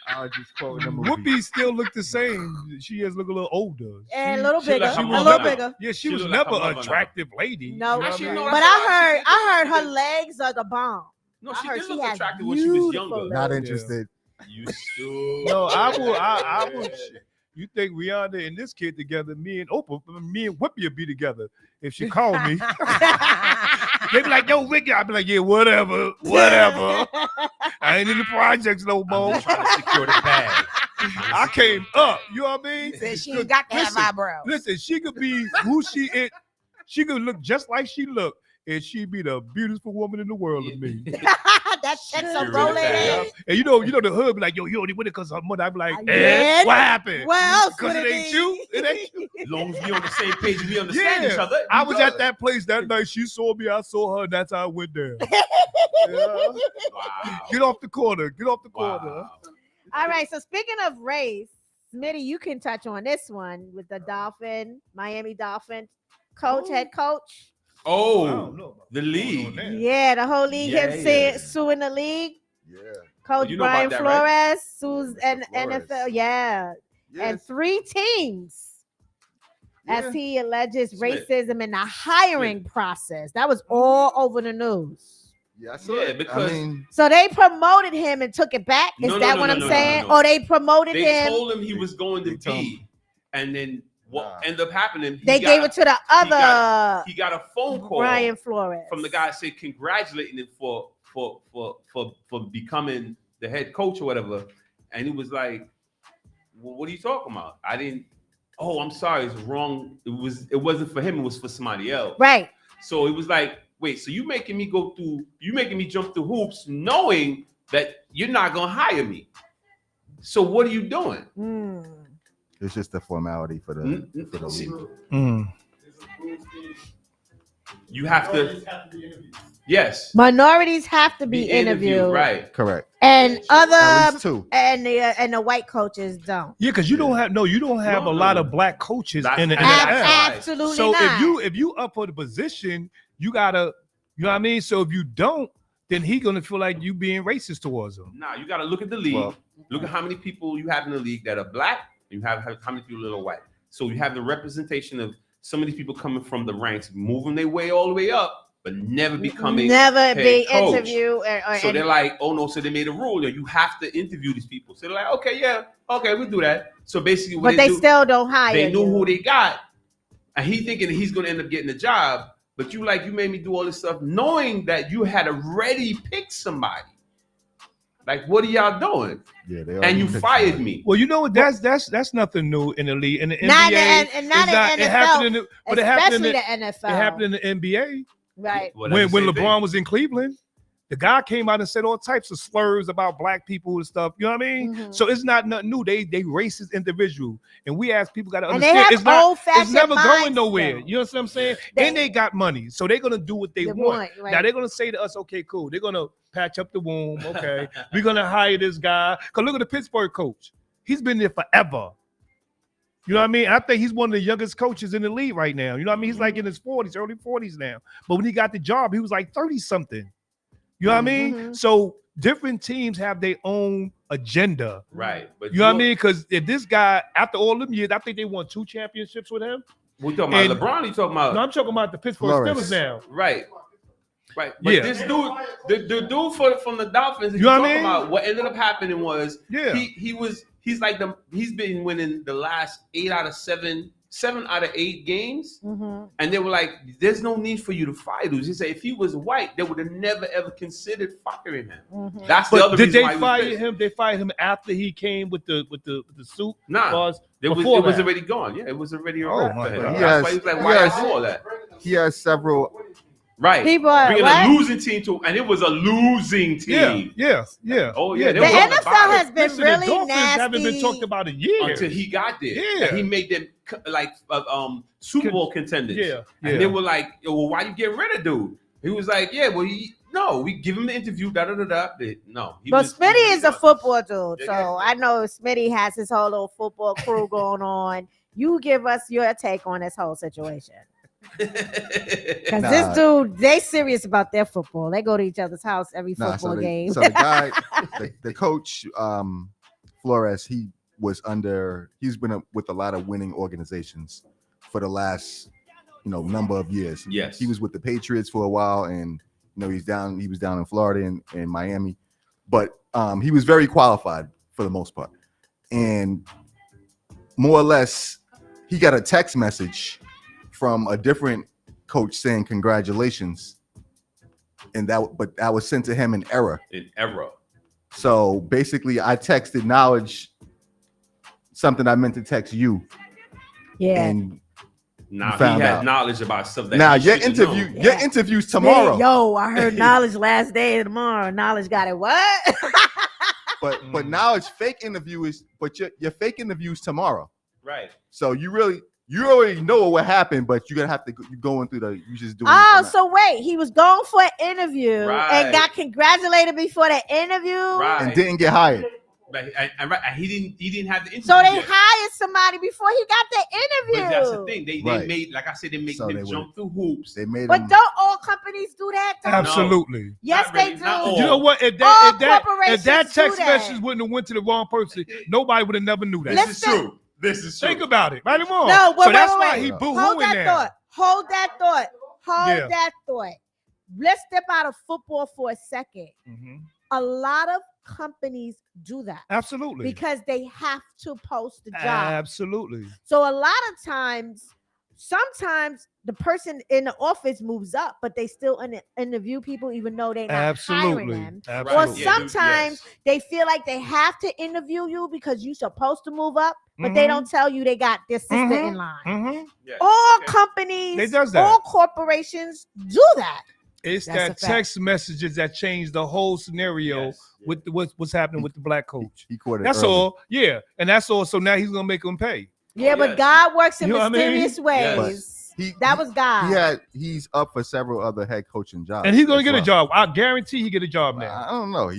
I was just quoting the movie. Whoopi still look the same. She has look a little older. And She- a little she bigger. like her A mother little now. bigger. Yeah, she She was look like never her mother an now. attractive lady. No, You know what Actually, I mean? no, but that's why I heard she her did- legs are the bomb. No, I she heard did she look had attractive when she was beautiful younger. legs. Not Yeah. interested. You stupid. No, I will. You think Rihanna and this kid together, me and Whoopi would be together if she called me. They be like, yo, Ricky. I'd be like, yeah, whatever. I ain't in the projects no I'm more. just trying to secure the bag. I came up. You know what I mean? Said she ain't got to have Listen, eyebrows. Listen, she could be who she is. She could look just like she looked, and she'd be the beautiful woman in the world to me. That checks Secure a the rolling bag. in. And you know the hood be like, yo, you only with it because her mother. I be like, Yeah. what happened? What else Because would it it ain't be? you. It ain't you. As long as we on the same page and we understand each other. I you was good. at that place that night. She saw me. I saw her, and that's how it went down. Yeah. Wow. Get off the corner. Get off the corner. Wow. All right. So speaking of race, Smitty, you can touch on this one with the Miami Dolphin coach, head coach. Oh, the league. Yeah, the whole league. Yeah, him yeah. suing the league. Yeah. Coach You know Brian about that, right? Flores sues and Flores. NFL. Yeah. And 3 teams. As he alleges Smith. racism in the hiring process. That was all over the news. Yeah, I saw Yeah, it. because I mean, So they promoted him and took it back. Is No, no, that no, what no, I'm no, saying? no, no. Or they promoted they him? told him he was going to They told be, and then what Nah. ended up happening? They gave it to the other He got a phone call Brian Flores from the guy saying congratulating him for becoming the head coach or whatever, and he was like, well, "What are you talking about? I didn't. Oh, I'm sorry, it's wrong. It wasn't for him. It was for somebody else. Right. So it was like, wait, so you making me jump through hoops, knowing that you're not gonna hire me. So what are you doing? Mm. it's just a formality for the See, league. you have to. Yes. Minorities have to be Be interviewed, right? Correct. and At other least 2. and the white coaches don't. Yeah, because you don't have No, a lot no. of black coaches That's- in the and NFL. that's- Absolutely So not. if you up for the position, you gotta, you know what I mean. So if you don't, then he gonna feel like you being racist towards him. Nah, you got to look at the league. Well- Look at how many people you have in the league that are black. And you have how many people that are white. So you have the representation of some of these people coming from the ranks, moving their way all the way up, but never becoming never head be coach. interviewed. So they're like, oh no, so they made a rule that you have to interview these people. So they're like, okay, yeah, okay, we'll do that. So basically, what but they do, still don't hire. they knew you. who they got, and he thinking that he's gonna end up getting the job. But you made me do all this stuff, knowing that you had already picked somebody. Like, what are y'all doing? Yeah, they And you already fired picked me. Well, you know what? That's nothing new in the league. In the Not in NBA, the- and not it's in It NFL, happened in the, but it happened in especially the, the NFL. It happened in the NBA Right. Well, that's when the same LeBron thing. was in Cleveland. The guy came out and said all types of slurs about black people and stuff. You know what I mean? Mhm. So it's not nothing new. They racist individual, and we as people got to And they understand have it's not. old-fashioned It's never minds going nowhere. still. You know what I'm saying? They- and they got money, so they're gonna do what they They want. want, right. Now they're gonna say to us, "Okay, cool." They're gonna patch up the womb. Okay, we're gonna hire this guy. Cause look at the Pittsburgh coach. He's been there forever. You know what I mean? I think he's one of the youngest coaches in the league right now. You know what I mean? He's like in his 40s, early 40s now. But when he got the job, he was like 30 something. You know what I mean? Mhm. So different teams have their own agenda. Right. But You know what I mean? Because if this guy, after all them years, I think they won 2 championships with him. We talking about LeBron? You talking about? No, I'm talking about the Pittsburgh Flores. Steelers now. Right. Right. But Yeah. this dude, the dude from the Dolphins, You know what I talking mean? about what ended up happening was Yeah. he's been winning the last 7 out of 8 games. Mhm. And they were like, there's no need for you to fire dudes. He said if he was white, they would have never ever considered firing him. Mhm. That's the But other did reason they why he was fire pissed. him? They fired him after he came with the suit. Nah, it was before that? already gone. Yeah, it was already a Oh, wrap my for him. God. That's why he was like, why I do all that? He has several. Right. He brought Bringing what? a losing team to, and it was a losing team. Yeah. Oh yeah. The they were on NFL bottom has been Listen, the really Dolphins nasty. haven't been talked about in years. until he got there. Yeah. And he made them Super Bowl contenders. Yeah. And they were like, well, why you get rid of dude? He was like, yeah, well, we give him the interview, No. But Smitty is a football dude, so I know Smitty has his whole little football crew going on. You give us your take on this whole situation. Because this dude, they serious about their football. They go to each other's house every football game. So the guy, the coach, Flores, he's been with a lot of winning organizations for the last, number of years. Yes. He was with the Patriots for a while, and he was down in Florida and Miami, but he was very qualified for the most part. And more or less, he got a text message from a different coach saying congratulations, and that was sent to him in error. So basically, I texted Knowledge something I meant to text you. Yeah. And now found he had out. knowledge about stuff that Now he your shouldn't interview, know. your interview's tomorrow. Yo, I heard Knowledge last day of tomorrow. Knowledge got it. What? But Knowledge fake interview is, but your fake interview's tomorrow. Right. So you already know what happened, but you're gonna have to going through you just doing. Oh, so wait, he was going for an interview Right. and got congratulated before the interview. Right. and didn't get hired. But and he didn't have the interview. So they yet. hired somebody before he got the interview. But that's the thing. They Right. made, like I said, they make So them they jump through hoops. They made But him. don't all companies do that? Though? Absolutely. Yes, Not they really, do. not all. You know what? If All that corporations text do that. message wouldn't have went to the wrong person, nobody would have never knew that. This is true. This is true. Think about it. Right or wrong? No, so wait, that's wait, why wait. he Hold boo-hooing that now. thought. Hold that thought. Hold Yeah. that thought. Let's step out of football for a second. Mhm. A lot of companies do that Absolutely. because they have to post the job. Absolutely. So a lot of times, sometimes the person in the office moves up, but they still interview people even though they're not hiring Absolutely. them. Absolutely. Or Right. Yeah, sometimes yes. they feel like they have to interview you because you're supposed to move up, but they Mhm. don't tell you they got their sister Mhm. in line. Mhm. Yes. All Okay. companies, They does that. all corporations do that. It's That's that a fact. text messages that changed the whole scenario Yes. with what's happening with the black coach. He caught it. That's early. all. Yeah. And that's all. So now he's gonna make them pay. Yeah, but yes. God works in You know what I mean? mysterious ways. He- That was God. He's up for several other head coaching jobs. And he's gonna as get a well. job. I guarantee he get a job now. I don't know.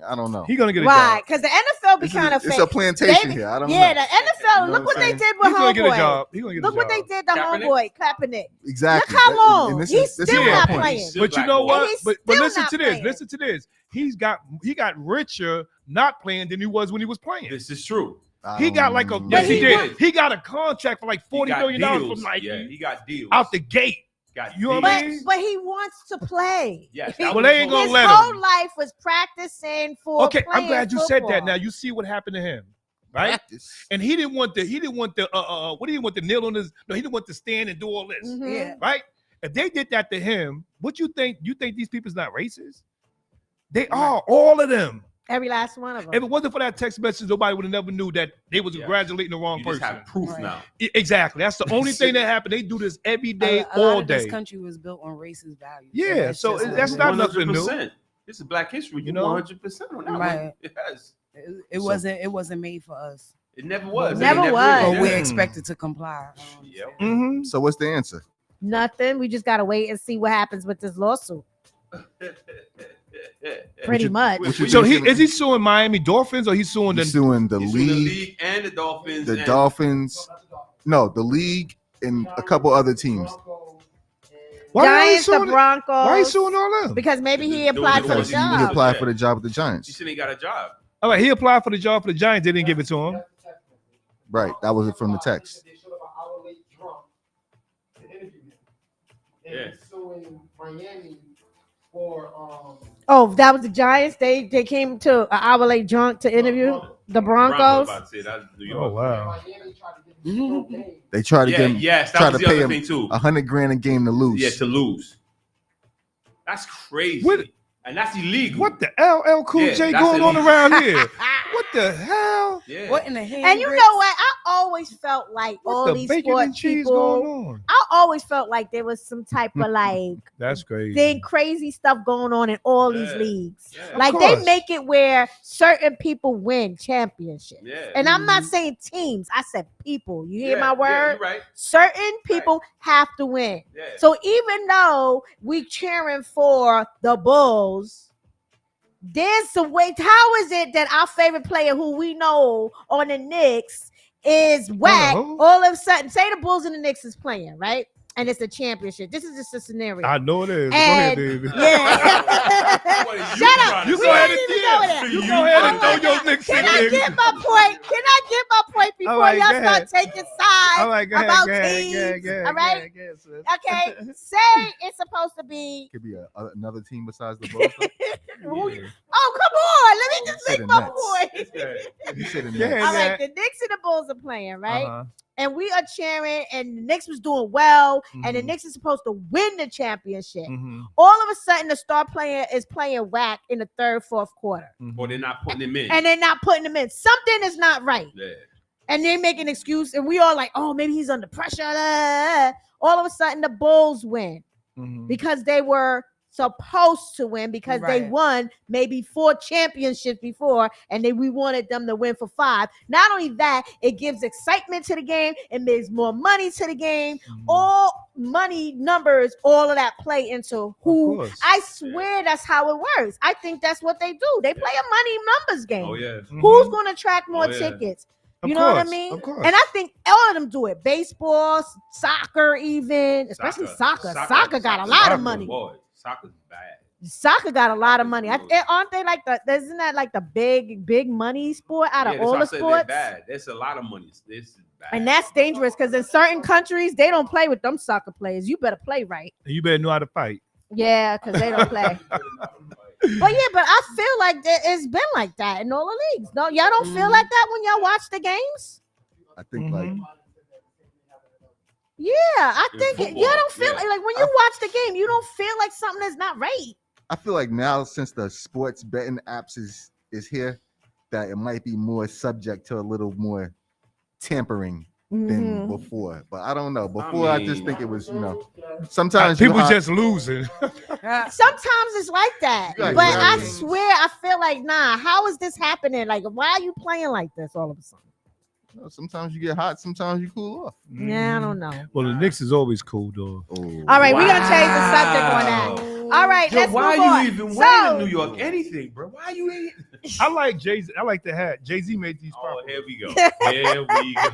I don't know. He's gonna get a Right, job. because the NFL be This is- kind of it's a plantation here. I don't yeah, know. the NFL. You know Look what what I'm they saying? did with He's gonna get a Homeboy. job. He's gonna get Look a what job. they did to Kaepernick? Homeboy, Kaepernick. Exactly. Look how long. And this He's is- this still is my not point. playing. Still But you black know boy. what? he's But still listen not to this. playing. Listen to this. He got richer not playing than he was when he was playing. This is true. He got like a But yes, he he did. did. He got a contract for like He $40 got million deals. from Nike Yeah, he got deals. out the gate. Got You know what deals. I But mean? but he wants to play. Yes, He- that Well, was they ain't the gonna His let whole him. life was practicing for. Okay, I'm playing glad you said that. football. Now you see what happened to him, right? Practice. And he didn't want the what do you want the nail on his? No, he didn't want to stand and do all this, Mhm. Yeah. right? If they did that to him, what you think? You think these people's not racist? They are, all of them. Every last one of them. If it wasn't for that text message, nobody would have never knew that they was Yeah. congratulating the wrong You just person. have proof Right. now. Exactly. That's the only thing that happened. They do this every day, a lot all of day. this country was built on racist values. Yeah, so that's not nothing new. 100%. This is Black History. You know, 100% on that Right. one. Yes. It wasn't made for us. It never was. Never It was. But really we're is. expected to comply. Yep. Mm-hmm. So what's the answer? Nothing. We just gotta wait and see what happens with this lawsuit. Pretty much. So is he suing Miami Dolphins or he's suing He's the suing the He's suing the league, league and the Dolphins. the and- Dolphins. No, the league and a couple other teams. Giants, the suing- Broncos. Why he suing all them? Because maybe he Doing applied the for the horse. He job. applied for the job with the Giants. She said he got a job. All right, he applied for the job for the Giants. They didn't give it to him. Right. That was it from the text. Yeah. Oh, that was the Giants. They came to an hour late drunk to interview the Broncos. About to say, that's New York. Oh wow. They tried to Yeah, get him. yes, that tried was to the pay other him thing too. $100,000 a game to lose. Yeah, to lose. That's crazy. What- And that's illegal. What the LL Cool Yeah, J that's going on illegal. around here? What the hell? Yeah. What in the hand? And you know what? I always felt like What all the these bacon sport and cheese people. going on? I always felt like there was some type of like That's crazy. thing crazy stuff going on in all these Yeah. leagues. Yeah. Like Of they course. make it where certain people win championships. Yeah. And I'm not saying teams. I said people. You hear Yeah, my yeah, word? you're right. Certain people have to win. Yeah. So even though we cheering for the Bulls, there's some way. How is it that our favorite player, who we know on the Knicks, is whack? Hello? All of a sudden, say the Bulls and the Knicks is playing, right? And it's a championship. This is just a scenario. I know it is. And- Go ahead, David. Yeah. What are you Shut up. trying to You We go say? ahead ain't and even go there. You go ahead and All throw right. your Knicks Can in I there. get my point? Can I get my point before All right, y'all go start ahead. taking sides All right, go ahead, about go ahead, teams? go ahead, go ahead, All right. go ahead, sis. Okay. Say it's supposed to be. Could be another team besides the Bulls. Oh, come on. Let me just Say make the my Nets. point. You said the Yeah, Nets. All yeah. right, the Knicks and the Bulls are playing, right? Uh-huh. And we are cheering, and the Knicks was doing well, and the Mhm. Knicks is supposed to win the championship. Mhm. All of a sudden, the star player is playing whack in the third, fourth quarter, Or they're not putting him in. and they're not putting him in. Something is not right, Yeah. and they make an excuse, and we all like, oh, maybe he's under pressure. All of a sudden, the Bulls win Mhm. because they were supposed to win because they Right. won maybe 4 championships before, and we wanted them to win for 5. Not only that, it gives excitement to the game, it makes more money to the game. Mhm. All money, numbers, all of that play into who. course. I swear that's how it works. I think that's what they do. They play a money numbers game. Oh yeah. Who's Mhm. going to attract more Oh, yeah. tickets? Of You know what I course, mean? of course. And I think all of them do it. Baseball, soccer, even, especially soccer. Soccer got a lot of money. Boy, soccer's bad. Soccer got a lot of money. Aren't they like the? Isn't that like the big money sport out of that's all why I the said sports? they're bad. There's a lot of money. This is bad. And that's dangerous because in certain countries they don't play with them soccer players. You better play right. You better know how to fight. Yeah, because they don't play. But yeah, but I feel like it's been like that in all the leagues. No, y'all don't feel like that when y'all watch the games. I think like Yeah, I In think football, y'all don't feel yeah. like when you watch the game, you don't feel like something is not right. I feel like now since the sports betting apps is here, that it might be more subject to a little more tampering than Mhm. before. But I don't know. Before I just mean- think it was, sometimes People you hide- just losing. Sometimes it's like that, Right, but I right. swear I feel like how is this happening? Like, why are you playing like this all of a sudden? sometimes you get hot, sometimes you cool off. Yeah, I don't know. Well, the Knicks is always cool though. Oh. All right, we're gonna change the subject on that. All right, Yo, let's why move on. are you even wearing in New York anything, bro? Why are you in? I like Jay-Z. I like the hat. Jay-Z made these. Oh, here we go. Here we go.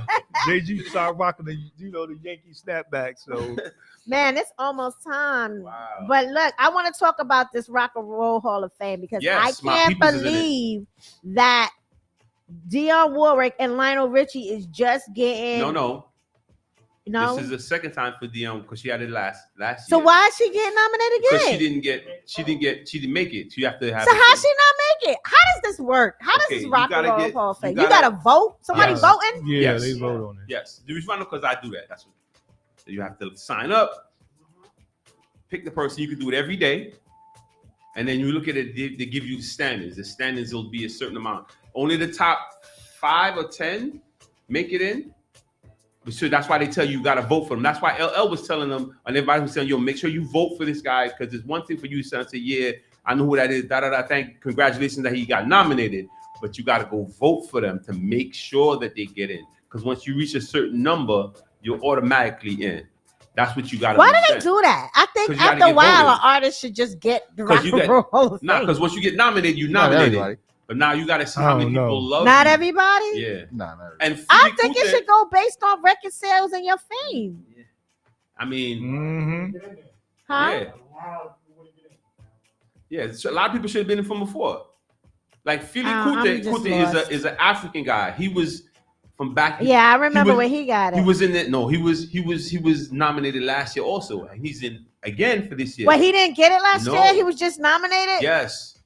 Jay-Z started rocking the the Yankee snapback. So Man, it's almost time. Wow. But look, I want to talk about this Rock and Roll Hall of Fame because Yes, I my can't peoples is in it. believe that Dionne Warwick and Lionel Richie is just getting No. No. This is the second time for Dion because she had it last So year. why is she getting nominated Because again? she didn't make it. So you have to have. So how she not make it? How does this work? How does Okay, this you Rock and gotta Roll get- Hall of Fame? you You gotta gotta- vote? Somebody Yes. voting? yeah, Yes. they vote on it. Yes, the reason because I do that. That's what. So you have to sign up, pick the person. You can do it every day, and then you look at it. They give you the standards. The standards will be a certain amount. Only the top 5 or 10 make it in. So that's why they tell you got to vote for them. That's why LL was telling them, and everybody was saying, "Yo, make sure you vote for this guy because it's one thing for you to say, yeah, I know who that is. Thank, congratulations that he got nominated, but you got to go vote for them to make sure that they get in. Because once you reach a certain number, you're automatically in. That's what you got to. Why do they do that? I 'Cause think you gotta after a get while, voted. an artist should just get the 'Cause Rock you and get- Roll Hall of Nah, Fame. because once you get nominated, you Not nominated. everybody. But now you got to see I how many don't know. people love Not you. everybody. Yeah. Nah, not everybody. And I Fumi think it Kuti- should go based on record sales and your fame. I mean, Mm-hmm. Huh? Yeah. Yeah, so a lot of people should have been in from before. Like Philly I'm Kute just Kute lost. is an African guy. He was from back. Yeah, I remember was- where he got it. He was in it. No, he was nominated last year also, and he's in again for this year. Well, he didn't get it last No. year. He was just nominated. Yes,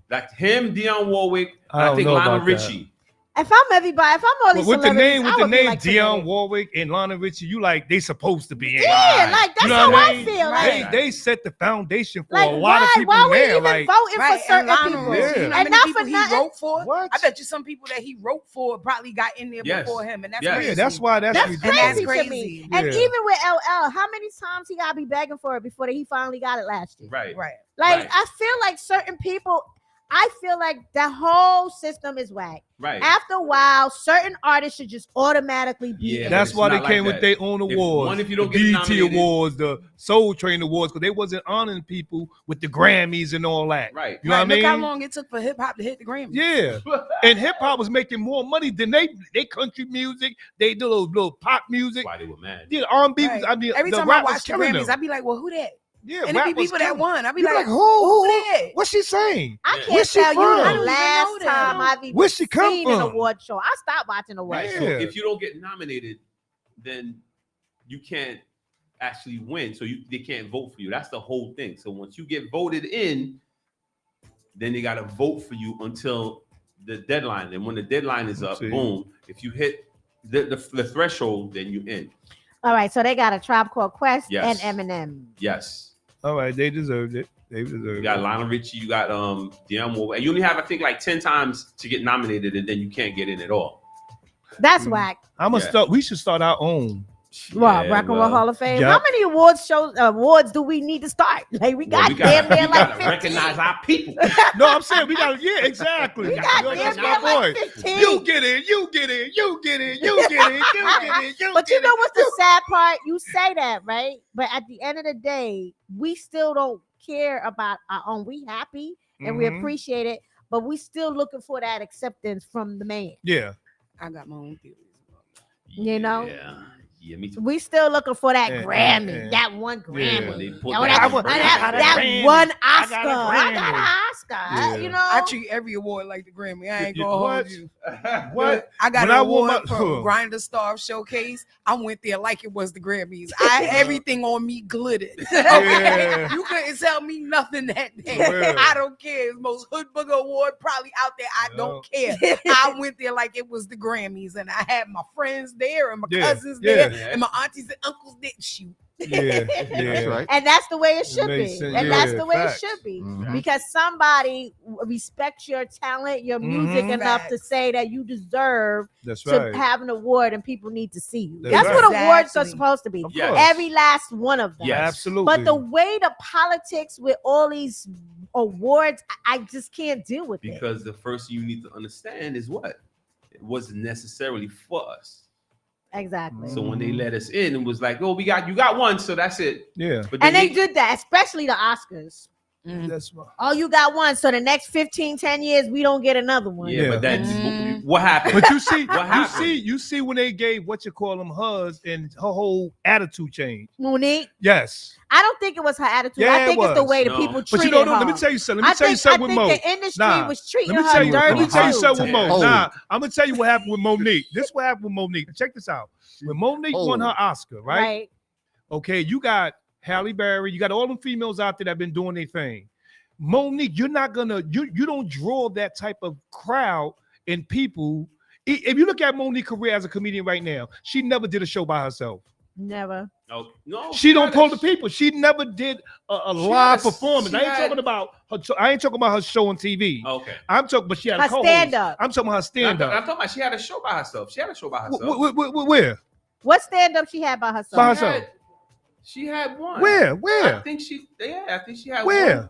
like him, Dionne Warwick, I and I don't think know Lionel about that. Richie. If I'm everybody, if I'm all these With the celebrities, name, I would be like Dionne Warwick and Lionel Richie, you like they supposed to be in. Yeah, like that's You know how what I mean? feel. Like, They set the foundation for like a lot of people why we now. even Like, voting Right, for certain and Lionel people? Richie, Yeah. you know how And many not people for he nothing. wrote for? What? I bet you some people that he wrote for probably got in there Yes. before him, and that's Yes. crazy. yeah, that's why that's That's ridiculous. crazy, That's to me. crazy. And Yeah. even with LL, how many times he gotta be begging for it before he finally got it last year? Right. Right. Like Right. I feel like certain people, I feel like the whole system is whack. Right. After a while, certain artists should just automatically be. Yeah, in. That's it's why they not like came with that. their own awards. If you don't the get BET nominated- Awards, the Soul Train Awards, because they wasn't honoring people with the Grammys and all that. Right. You know what I Look how mean? long it took for hip hop to hit the Grammys. Yeah. And hip hop was making more money than they country music. They do little pop music. Why they were mad? Yeah, R&B. Right. I mean, Every the time I rap was watch the killing Grammys, them. I be like, well, who that? Yeah, And it rap be was people that killing won. I be You like, who? that? What's she saying? I Yeah. can't Where's she tell you from? the I don't even last know that. time I've even Where's she come seen an from? award show. I stopped watching award Right. shows. So Yeah. if you don't get nominated, then you can't actually win. So they can't vote for you. That's the whole thing. So once you get voted in, then they gotta vote for you until the deadline. And when the deadline is up, See. boom. If you hit the threshold, then you in. All right, so they got a Tribe Called Quest Yes. and Eminem. Yes. All right, they deserved it. They deserved You it. got Lionel Richie, you got Dionne Warwick. And you only have, I think, like 10 times to get nominated, and then you can't get in at all. That's Mm. whack. I'm gonna Yeah. start. We should start our own. Well, Yeah, Rock and Roll well, Hall of Fame. Yep. How many awards do we need to start? Like we got damn near we like gotta 15. recognize our people. No, I'm saying we got. Yeah, exactly. We got Yo, damn that's near my like boy. 15. You get in. You get in. You get in. You get in. You get in. You But you get know in. what's the sad part? You say that, right? But at the end of the day, we still don't care about our own. We happy and we Mhm. appreciate it, but we still looking for that acceptance from the man. Yeah. I got my own theories. You know? Yeah, me too. We still looking for that Yeah, Grammy, yeah. that one Grammy. When they put Oh, that- that got a that Grammy. one I Oscar. got a I got Grammy. an Oscar. Yeah. You know, I treat every award like the Grammy. I ain't You- gonna what? hold you. What? I got When an I wore award my- from Grindr Star Showcase. I went there like it was the Grammys. Everything on me glittered. Yeah. You couldn't tell me nothing that day. Yeah. I don't care. It's the most hood booger award probably out there. I don't care. I went there like it was the Grammys, and I had my friends there and my Yeah, cousins yeah. there and my aunties and uncles there. Shoot. Yeah. Yeah. That's right. and that's the way it should makes be. sense. And that's Yeah, the way facts. it should be. Mhm. Because somebody respects your talent, your music Mhm. enough to Facts. say that you deserve That's to right. have an award and people need to see you. That's That's right. what awards are Exactly. supposed to be. Of Yes. course. Every last one of them. Yes. Absolutely. But the way the politics with all these awards, I just can't deal with it. Because the first thing you need to understand is what? It wasn't necessarily for us. Exactly. So when they let us in, it was like, oh, you got one, so that's it. yeah. But And then they did that, especially the Oscars. That's why. Oh, you got one. So the next 15, 10 years, we don't get another one. Yeah, Yeah. but then Mm. what happened? But you see, What happened? you see when they gave what you call them hers and her whole attitude changed. Monique, Yes. I don't think it was her attitude. Yeah, I it think it's the was. way the No. people But treated you know, her. let me tell you something. Let me tell you something with Mo. the industry Nah, was treating Let me her tell you. Let dirty me tell you too. something with Mo. Oh. Nah, I'm gonna tell you what happened with Monique. This what happened with Monique. Check this out. When Monique won her Oscar, right? Okay, you got Halle Berry. You got all them females out there that have been doing their thing. Monique, you're not gonna. You don't draw that type of crowd and people. If you look at Monique's career as a comedian right now, she never did a show by herself. Never. No, She don't had pull a- the people. She never did a She live had a- performance. she I ain't had- talking about her. I ain't talking about her show on TV. Okay. I'm talking, but she had Her a co-host. stand-up. I'm talking about her stand I'm up. talking about she had a show by herself. She had a show by herself. Where? What stand up she had by herself? By herself. She had one. Where? I Where? think she. Yeah, I think she had Where? one.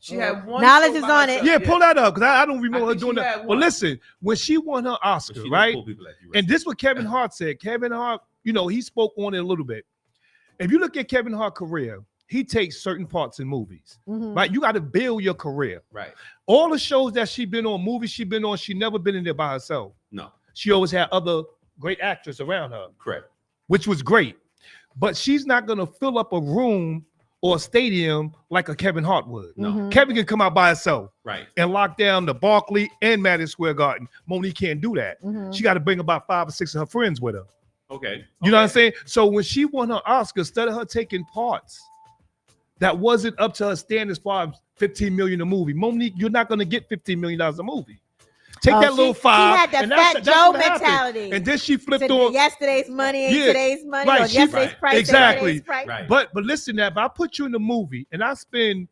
She had one. Knowledge show is by on herself. it. Yeah, pull that up because I don't remember I her think doing she that. had Well, one. listen, when she won her But Oscar, she didn't right? pull people like you, right? And this what Kevin Hart said. Kevin Hart, you know, he spoke on it a little bit. If you look at Kevin Hart's career, he takes certain parts in movies, Mhm. right? You got to build your career. Right. All the shows that she been on, movies she been on, she never been in there by herself. No. She always had other great actors around her, Correct. which was great. But she's not gonna fill up a room or a stadium like a Kevin Hart would. No. Mhm. Kevin can come out by himself Right. and lock down the Barclay and Madison Square Garden. Monique can't do that. Mhm. She got to bring about 5 or 6 of her friends with her. Okay. You know what I'm saying? So when she won her Oscar, instead of her taking parts that wasn't up to her standards, for 15 million a movie, Monique, you're not going to get $15 million a movie. Take Oh, that little she 5. had that and that's Fat that's Joe what happened. mentality. And then she flipped To on yesterday's money and Yeah, today's money, right, or she- yesterday's right, price. and exactly. today's price. Right. But listen, now if I put you in a movie and I spend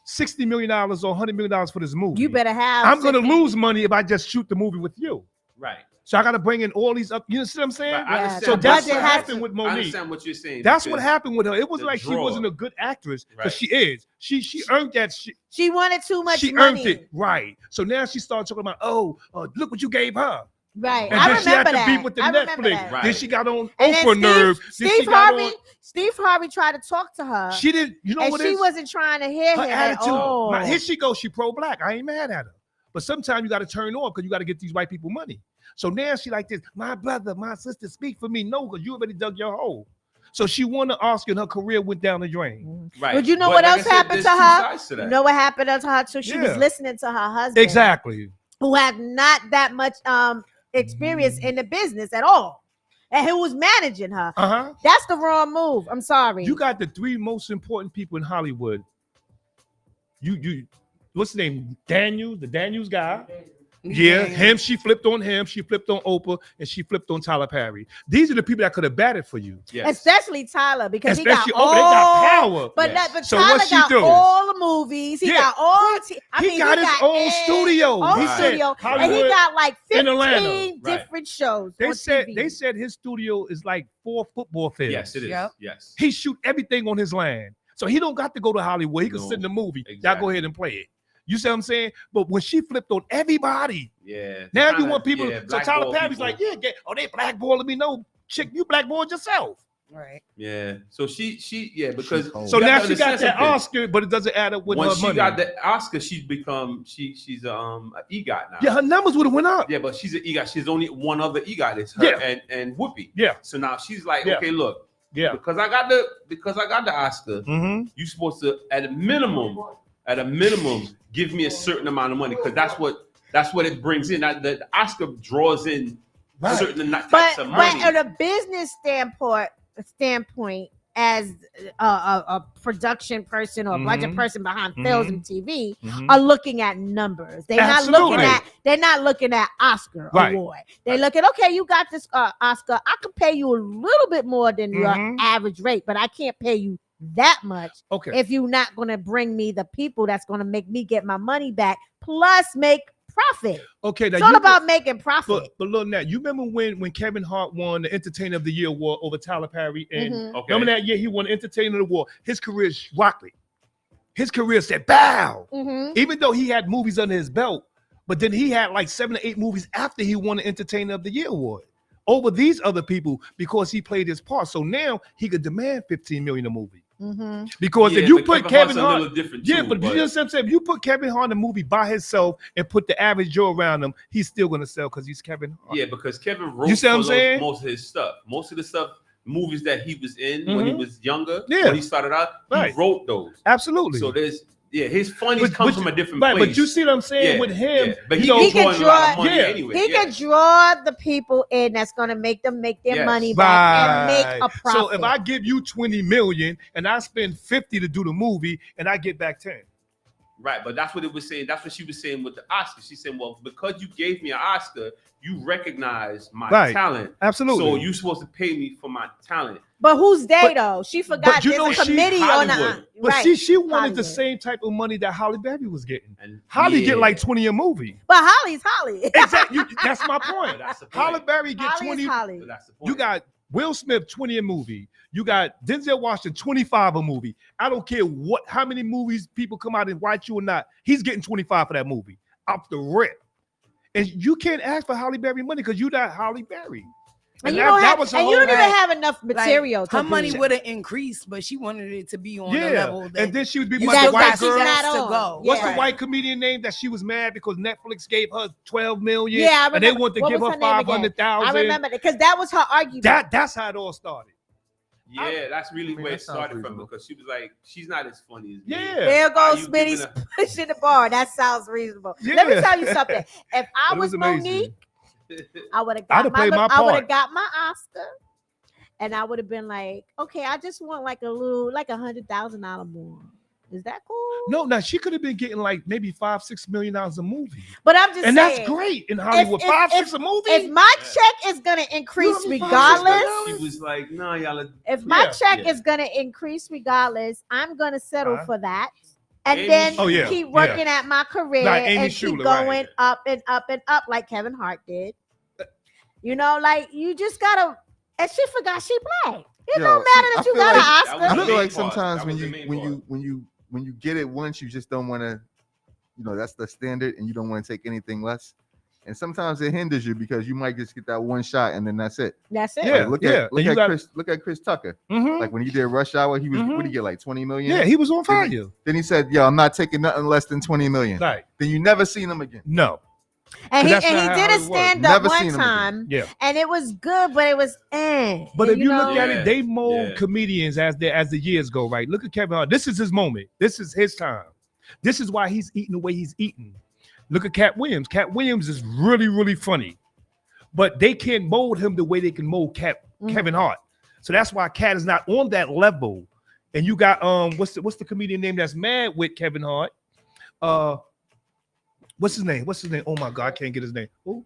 $60 million or $100 million for this movie, You better have. I'm gonna 60 lose money if I just shoot the movie with you. Right. So I gotta bring in all these up. You see what I'm saying? Right. I Yeah. understand So what that's you're what budget saying. has happened with I Monique. understand what you're saying. That's what because happened with her. It was the like she draw. wasn't a good actress, but Right. she is. She earned that shit. She wanted too much She money. earned it, right? So now she started talking about, look what you gave her, Right. and I then she had remember to that. beef with the I remember Netflix. that. Right. Then she got on And then Oprah nerve. Then Steve she got Harvey. on. Steve Harvey tried to talk to her, She didn't. You know and what she it is? wasn't trying to hear Her him attitude. at all. Here she goes. She pro-black. I ain't mad at her. But sometimes you got to turn off because you got to get these white people money. So now she like this. My brother, my sister, speak for me. No, because you already dug your hole. So she won the Oscar and her career went down the drain. Right. But you know But what like I else said, happened there's to two her? sides to that. You know what happened to her too? She was Yeah. listening to her husband, Exactly. who had not that much experience in the business at all, and who was managing her. Uh-huh. That's the wrong move. I'm sorry. You got the 3 most important people in Hollywood. You what's his name? Daniels, the Daniels guy. Yeah, him. She flipped on him. She flipped on Oprah, and she flipped on Tyler Perry. These are the people that could have batted for you. Yes. Especially Tyler, because Especially he got Oprah, they got all, power. But, Yes. but So Tyler what she got do? all the movies. He Yeah. got all. He got his own studio. Own He said studio, and he Hollywood got like in Atlanta. 15 Right. different shows. They on said TV. his studio is like 4 football fields. Yes, it is. Yep. Yes. He shoot everything on his land. So he don't got to go to Hollywood. He can No, sit in the movie. Y'all exactly. go ahead and play it. You see what I'm saying? But when she flipped on everybody, Yeah. now Kinda, you want people. yeah, So Tyler blackball Perry's people. like, they blackballing me. No, chick, you blackballed yourself. Right. Yeah. So she because cold. So you now have to she got understand that something. Oscar, but it doesn't add up with When her she money. got the Oscar, she's become she's an EGOT now. Yeah, her numbers would have went up. Yeah, but she's an EGOT. She's only one other EGOT. It's her Yeah. and Whoopi. Yeah. So now she's like, Yeah. okay, look, Yeah. because I got the Oscar, Mm-hmm. you supposed to at a minimum, give me a certain amount of money because that's what it brings in. That the Oscar draws in Right. certain types But of money. on a business standpoint, as a production person or a budget Mhm. person behind films Mhm. and TV, Mhm. are looking at numbers. They're Absolutely. not looking at Oscar Right. award. They're looking, okay, you got this Oscar. I can pay you a little bit more than your Mhm. average rate, but I can't pay you that much Okay. if you're not going to bring me the people that's going to make me get my money back plus make profit. Okay. Now It's all you- about making profit. But look now, you remember when Kevin Hart won the Entertainer of the Year award over Tyler Perry? And Mhm. Okay. remember that year he won Entertainer of the Award? His career is rockly. His career said bow. Mhm. Even though he had movies under his belt, but then he had like 7 or 8 movies after he won the Entertainer of the Year award over these other people because he played his part. So now he could demand $15 million a movie. Mm-hmm. Because Yeah, if you but put Hart's Kevin a Hart, little different yeah, too, but you know what I'm saying? If you put Kevin Hart in a movie by himself and put the average Joe around him, he's still gonna sell because he's Kevin Hart. Yeah, because Kevin wrote You see what I'm for saying? most of his stuff. Most of the stuff, movies that he was in when he Mhm. was younger, Yeah. when he started out, Right. he wrote those. Absolutely. So his funnies come from a different right, place. but you see what I'm saying Yeah, with him? yeah. But you he know, can He draw can a lot of draw- money yeah. anyway. He yeah. can draw the people in that's going to make them make their Yes. money back and make Right. a profit. So if I give you 20 million and I spend 50 to do the movie and I get back 10. Right, but that's what it was saying. That's what she was saying with the Oscar. She said, well, because you gave me an Oscar, you recognize my Right. talent. Absolutely. So you're supposed to pay me for my talent. but who's they But- though? She forgot you there's know a she- committee on Hollywood. the But right. she wanted the Hollywood. same type of money that Holly Berry was getting. And Holly yeah. get like 20 a movie. But Holly's Holly. Exactly. That's my point. That's the point. Holly Berry get Holly 20. is Holly. But that's the point. You got Will Smith 20 a movie. You got Denzel Washington 25 a movie. I don't care how many movies people come out and watch you or not. He's getting 25 for that movie off the rip. And you can't ask for Holly Berry money because you're not Holly Berry. And you that- don't that have, was her and you whole- don't even have enough Like, material. her to money do. would have increased, but she wanted it to be on the Yeah. level that And then she would be you like still the white got girl. stats to on. go. What's Yeah. the white comedian name that she was mad because Netflix gave her 12 million? Yeah, I and they remember. want to What give was her her name again? 500,000. I remember that because that was her argument. That's how it all started. Yeah, that's really mean, where that it sounds started from reasonable. because she was like, she's not as funny as me. Yeah. There Why goes you giving Smitty's her- pushing the bar. That sounds reasonable. Let me Yeah. tell you something. If I But it was amazing. Monique, I would have I'd got have played my I would part. have got my Oscar, and I would have been like, okay, I just want like $100,000 more. Is that cool? No, now she could have been getting like maybe $5-6 million a movie, But I'm just and saying, that's great in Hollywood. if- 5-6 a movie. if my check is gonna increase You know what regardless, She was like, no, y'all. if my Yeah. check Yeah. is gonna increase regardless, I'm gonna settle Uh-huh. for that. And Amy then Oh, yeah, keep yeah. working at my career Like Amy and keep Schumer, right. going up and up and up like Kevin Hart did. You know, like you just gotta. And she forgot she black. It Yo, don't see, matter I that you feel got like- an That Oscar. was I the feel main like part. sometimes That when was the you main when part. when you get it once, you just don't want to, that's the standard, and you don't want to take anything less. And sometimes it hinders you because you might just get that one shot and then that's it. That's it. Yeah. Like, look at And you got- Chris Tucker. Mhm. Like when he did Rush Hour, he was what did he get, like 20 million? Yeah, he was on fire. Then he said, "Yo, I'm not taking nothing less than 20 million." Right. Then you never seen him again. No. And he That's not how did a Hollywood works. stand up Never one seen him again. time, Yeah. and it was good, but it was But And, if you look at Yeah. it, they mold Yeah. comedians as the years go, right? Look at Kevin Hart. This is his moment. This is his time. This is why he's eating the way he's eating. Look at Cat Williams. Cat Williams is really, really funny. But they can't mold him the way they can mold Kevin Hart. So that's why Cat is not on that level. And you got what's the comedian name that's mad with Kevin Hart? What's his name? Oh my God, I can't get his name. Who?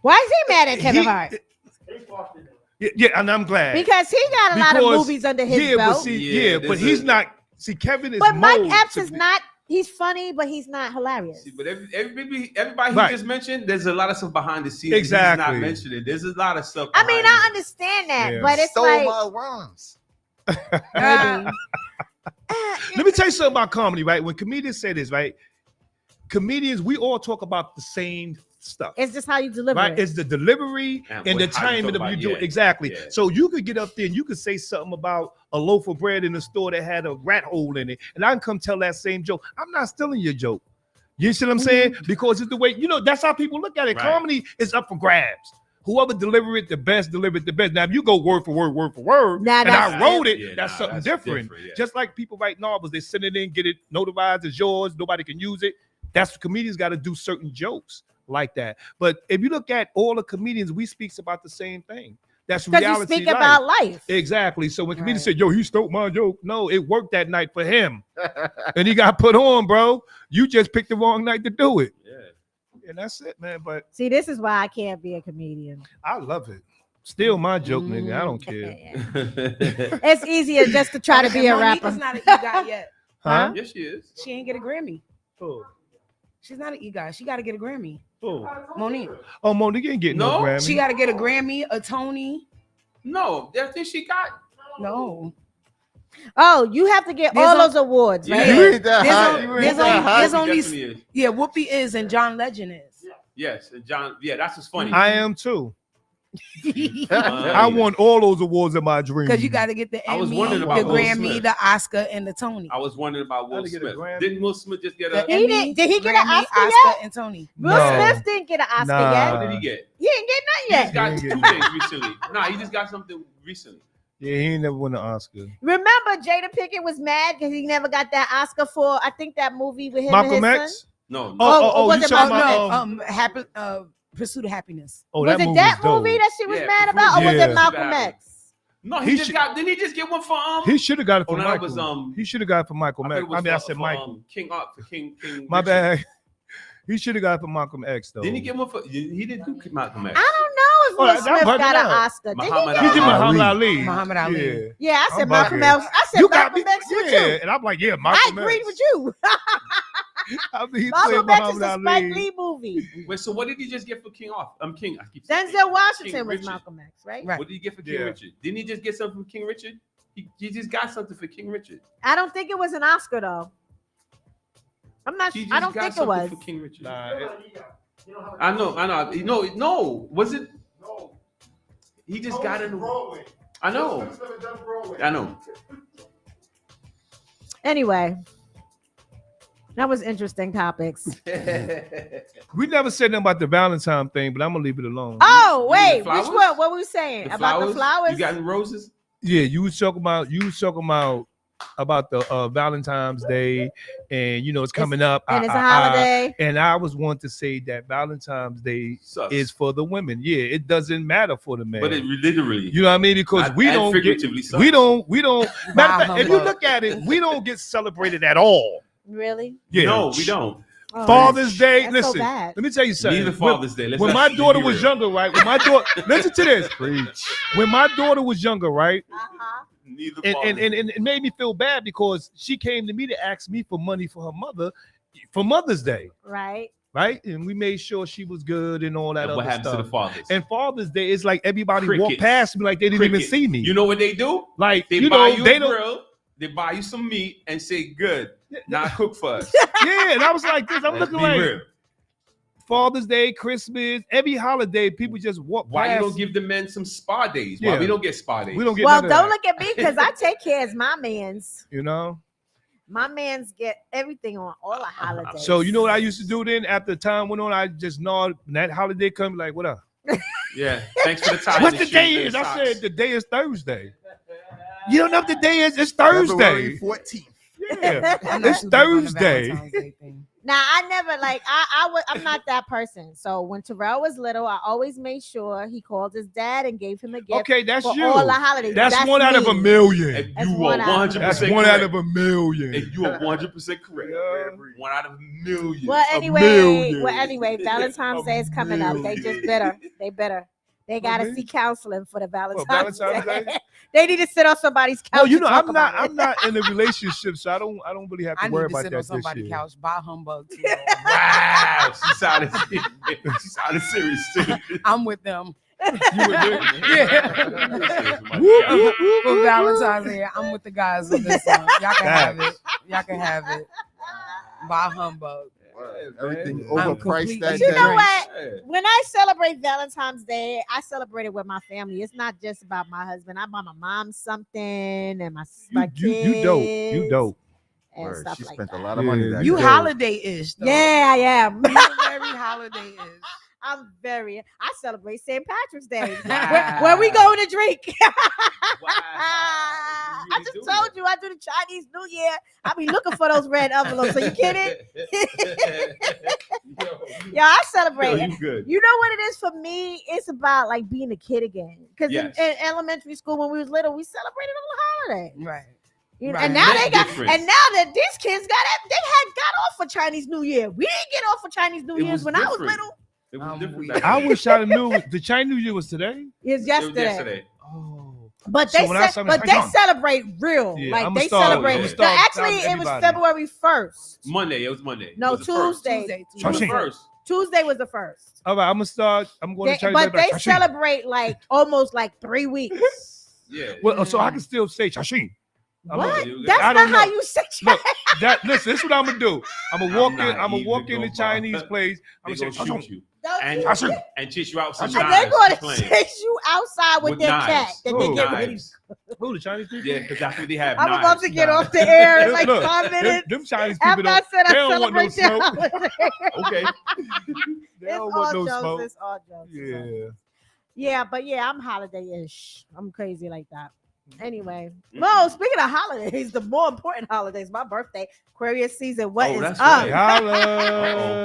why is he mad at Kevin Hart? Yeah, and I'm glad. Because he got a lot of Because- movies under his yeah, belt. But see, Yeah, but this he's is- not. See, Kevin is. But Mike molded Epps to is be- not. He's funny, but he's not hilarious. See, but everybody Right. he just mentioned, there's a lot of stuff behind the scenes. Exactly. He's not mentioning. There's a lot of stuff. I mean, behind I it. understand that, Yeah. but it's Stole like my rhymes. maybe. Let me tell you something about comedy, right? When comedians say this, right? Comedians, we all talk about the same stuff. It's just how you deliver Right, it. it's the delivery And and the what- how you timing talk of you about- do yeah, it exactly. yeah. So you could get up there and you could say something about a loaf of bread in the store that had a rat hole in it, and I can come tell that same joke. I'm not stealing your joke. You see what I'm saying? Because it's the way that's how people look at it. Right. Comedy is up for grabs. Whoever deliver it the best, deliver it the best. Now, if you go word for word, Nah, and I that's wrote it, Yeah, that's nah, something that's different. different, yeah. Just like people write novels, they send it in, get it notarized as yours. Nobody can use it. That's what comedians got to do certain jokes like that. But if you look at all the comedians, we speaks about the same thing. That's Because you reality. speak life. about life. Exactly. So when comedians Right. say, "Yo, he stole my joke," no, it worked that night for him, and he got put on, bro. You just picked the wrong night to do it, Yeah. and that's it, man. But See, this is why I can't be a comedian. I love it. Steal my joke, nigga. I don't care. It's easier just to try to be a Monique rapper. is not an EGOT yet. Huh? Yes, she is. She ain't get a Grammy. Oh, She's not an EGOT. She got to get a Grammy. oh. Monique. Oh, Monique ain't getting no No, Grammy. She got to get a Grammy, a Tony. No, I think she got. No. Oh, you have to get There's all a- those awards, right? You ain't that There's high. a- You ain't there's that only- high. there's She only- definitely is. Yeah, Whoopi is and John Legend is. Yes, and John. Yeah, that's what's funny. I am too. Uh, I won all those awards in my dream. Because you got to get the I was Emmy, wondering the about Will Grammy, Smith. the Oscar, and the Tony. I was wondering about Will Gotta get a Smith. Grammy. Didn't Will Smith just get The a? He Emmy, did he get an Grammy, Oscar Oscar, yet? and Tony. Will No. Smith didn't get an Oscar Nah. yet. What did he get? He didn't get He none just yet. got He two didn't get- things recently. Nah, he just got something recently. Yeah, he ain't never won an Oscar. Remember, Jada Pinkett was mad because he never got that Oscar for I think that movie with him Malcolm and his X. son. No, no. Oh, was you it talking Oh about? no, happy, Pursuit of Happiness. Oh, Was that it movie that was dope. movie that she was Yeah, mad Pursuit- about, or was Yeah. it Malcolm Pursuit of X? No, He he just should- got. Didn't he just get one for He should have got it Oh, for no, that Michael. was, He should have got it for Michael I X. thought it was I mean, I for- said for, Michael. King Art for King. My Richard. bad. He should have got it for Malcolm X though. Didn't he get one for? He didn't do Malcolm X. I don't know if Oh, Will that Smith bugged got it an out. Oscar. Did he Muhammad get He an did Ali. Oscar? Muhammad Ali. Muhammad Ali. Yeah. Yeah, I said I'm Malcolm bugging. X. I said You got me. Malcolm X too. Yeah, and I'm like, yeah, I Malcolm agreed X. with you. I mean, he played Malcolm X is Muhammad a Ali. Spike Lee movie. Wait, so what did he just get for King Arthur? King. I keep saying Denzel Washington King was Richard. Malcolm X, right? Right. What did he get for King Yeah. Richard? Didn't he just get something from King Richard? He just got something for King Richard. I don't think it was an Oscar though. I'm not. He just I don't got think it something was. for King Richard. Nah, I know. No. Was it? He just got it. I know. I know. Anyway, That was interesting topics. We never said nothing about the Valentine thing, but I'm gonna leave it alone. Oh, wait, which flowers? one? What were we saying? The About the flowers? You got any roses? Yeah, you was talking about the Valentine's Day, and you know it's coming up, and it's a holiday. And I was one to say that Valentine's Day Sucks. is for the women. Yeah, it doesn't matter for the men. But it literally. You know what I mean? Because And we don't get, figuratively sucks. we don't. Matter of fact, if you humbug. look at it, we don't get celebrated at all. Really? Yeah. No, we don't. Oh, Father's Day. that's so Listen, bad. let me tell you something. Neither Father's Day. Let's When not my daughter be was real. younger, right? When my daughter, listen to this. When my daughter was younger, right? Neither And Father's it made me feel bad because she came to me to ask me for money for her mother for Mother's Day, Right. right? And we made sure she was good and all that And other what happens stuff. to the fathers? And Father's Day is like everybody walked Crickets. past me like they didn't even Cricket. see me. You know what they do? Like They you buy know you they a don't. grill. They buy you some meat and say, "Good, now cook for us." Yeah, and I was like this. I'm Let's looking be like real. Father's Day, Christmas, every holiday. People just walk Why you past. don't give the men some spa days? Yeah. Why we don't get spa days? We don't get. Well, none of don't that, look at me because I take care of my mans. You know. My mans get everything on all the holidays. So you know what I used to do then? After time went on, I just nod. When that holiday come, like, what up? Yeah. Thanks for the time. What the day is? I said the day is Thursday. You don't know what the day is? It's Thursday. February 14th. Yeah, I'm not it's too big on the Thursday. Valentine's Day thing. Now I never like I'm not that person. So when Terrell was little, I always made sure he called his dad and gave him a gift. Okay, that's for you. all the holidays. That's one out of a me. million. And That's you are one out of 100% a That's correct. one out of a million. And you are 100% correct. Yeah. 1 out of a million. Well, million. anyway, Valentine's Day is coming up. They just bitter. They bitter. They gotta me? see counseling for the Valentine's, Valentine's Day. Day? They need to sit on somebody's couch. Well, you and know, talk I'm not. about it. I'm not in a relationship, so I don't really have to I need worry to about sit that on this somebody's year. couch. Buy humbug too. Wow. She sounded serious too. I'm with them. You would do it? For Valentine's Day, I'm with the guys on this one. Y'all can have it. Y'all can have it. Buy humbug. Everything I'm overpriced completely that You day. know what? Yeah. When I celebrate Valentine's Day, I celebrate it with my family. It's not just about my husband. I buy my mom something and my kids. You dope. You dope. And Word, stuff she like spent that. a lot of money Yeah, that You day. holiday-ish, though. Yeah, I am. You're very holiday-ish. I'm very. I celebrate St. Patrick's Day. Wow. Where we going to drink? Wow. I You just really told do you I do the Chinese New Year. I be looking for those red envelopes. Are you kidding? Yeah, I celebrate. Yo, you good. You know what it is for me? It's about like being a kid again. Because Yes. in elementary school when we was little, we celebrated on the holiday. Right. You know, Right. and now That's they got, different. and now that these kids got off for Chinese New Year. We didn't get off for Chinese New It Year's was when I was different. little. It was I'm different. weak. back I then. wish I knew the Chinese New Year was today. It's It was yesterday. yesterday. Oh. But So they when I but they celebrate real. Yeah, like I'ma they start- celebrate. I'ma No, start actually, telling it was everybody. February 1st. Monday. It was Monday. No, It was the first. Tuesday. Tuesday. It was the Shawshank. first. Tuesday was the first. All right, I'm gonna start. I'm going They- to Chinese. but they Shashing. celebrate like almost like 3 weeks. Yeah. Well, so I can still say Shashing. What? you- That's I not don't how know. you say. Look, listen, this is what I'm gonna do. I'm gonna walk in. not I'm gonna even walk in the gonna Chinese bother. place. I'm They gonna gonna say shoot you Don't and you- Shashing. and chase you out some And knives. they're going to playing. chase you outside with With their knives. cat that they Oh. get ready. Knives. Who the Chinese people? Yeah, because that's what they have. I'm knives. about to get Nah. off the air in like Look, 5 minutes. Them Chinese people After I don't. said They I don't want no celebrate their smoke. holiday. Okay. They It's don't all want no jokes. smoke. It's all jokes. It's all Yeah. jokes. Yeah, but yeah, I'm holiday-ish. I'm crazy like that. Anyway, Mo, speaking of holidays, the more important holidays, my birthday, Aquarius season. What Oh, is that's up? right. Holla.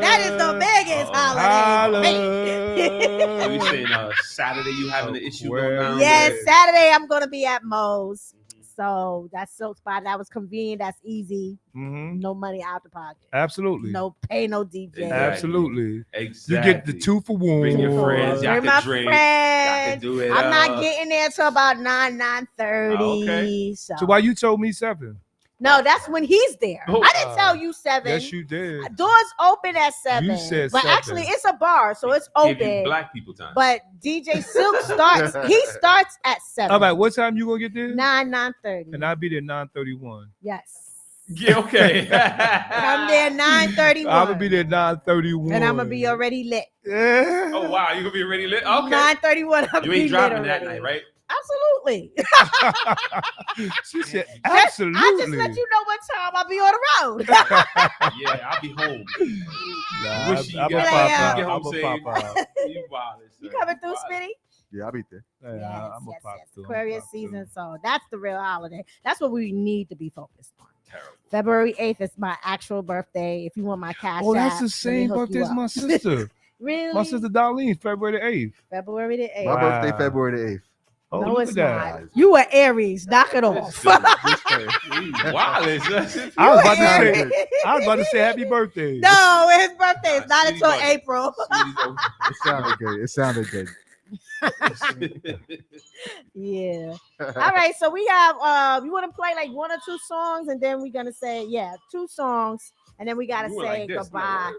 That is the biggest holiday. Are you Holla. saying Saturday you having an issue Well, going down? Yes, with- Saturday I'm gonna be at Mo's. So that's Silk Spot. That was convenient. That's easy. Mhm. No money out the pocket. Absolutely. No pay, no DJ. Exactly. Absolutely. Exactly. You get the 2 for 1. Bring your friends. Y'all Bring my can drink. Y'all can friends. do it. I'm not getting there till about 9:30. Okay. So, So why you told me 7? no, that's when he's there. Oh, I didn't tell you 7. Yes, you did. Doors open at 7. You said but 7. actually it's a bar, so it's Give you open. black people time. But DJ Silk starts. He starts at 7. All right, what time you gonna get there? 9:30. And I'll be there 9:31. Yes. Yeah, okay. Come there 9:31. I'm gonna be there 9:31. And I'm gonna be already lit. Yeah. Oh wow, you gonna be ready lit? Okay. 9:31. I'm You ain't be driving lit that already. night, right? Absolutely. She said, I absolutely. just let you know what time I'll be on the road. Yeah, I'll be home. Nah, Wish you I'm get a home pop out. safe. I'm a pop out. You wild, You son. coming through, Wild. Smitty? Yeah, I'll be there. Yeah, Yes, I'm a yes, pop yes. too. Aquarius I'm a pop too. season, so that's the real holiday. That's what we need to be focused on. Terrible. February 8th is my actual birthday. If you want my cash Oh, that's app, the let me same hook birthday you as my up. sister. Really? My sister Darlene, February the 8th. February the 8th. My birthday, Wow. February the 8th. Oh, No, look it's at that. not. You are Aries. Knock it off. You wild, son. I was about to Aries. say, happy birthday. No, his birthday is not Sweetie until buddy. April. It sounded good. It sounded good. Yeah. All right. So we have you want to play like one or two songs, and then we're gonna say, 2 songs, and then we gotta You went say like this, goodbye.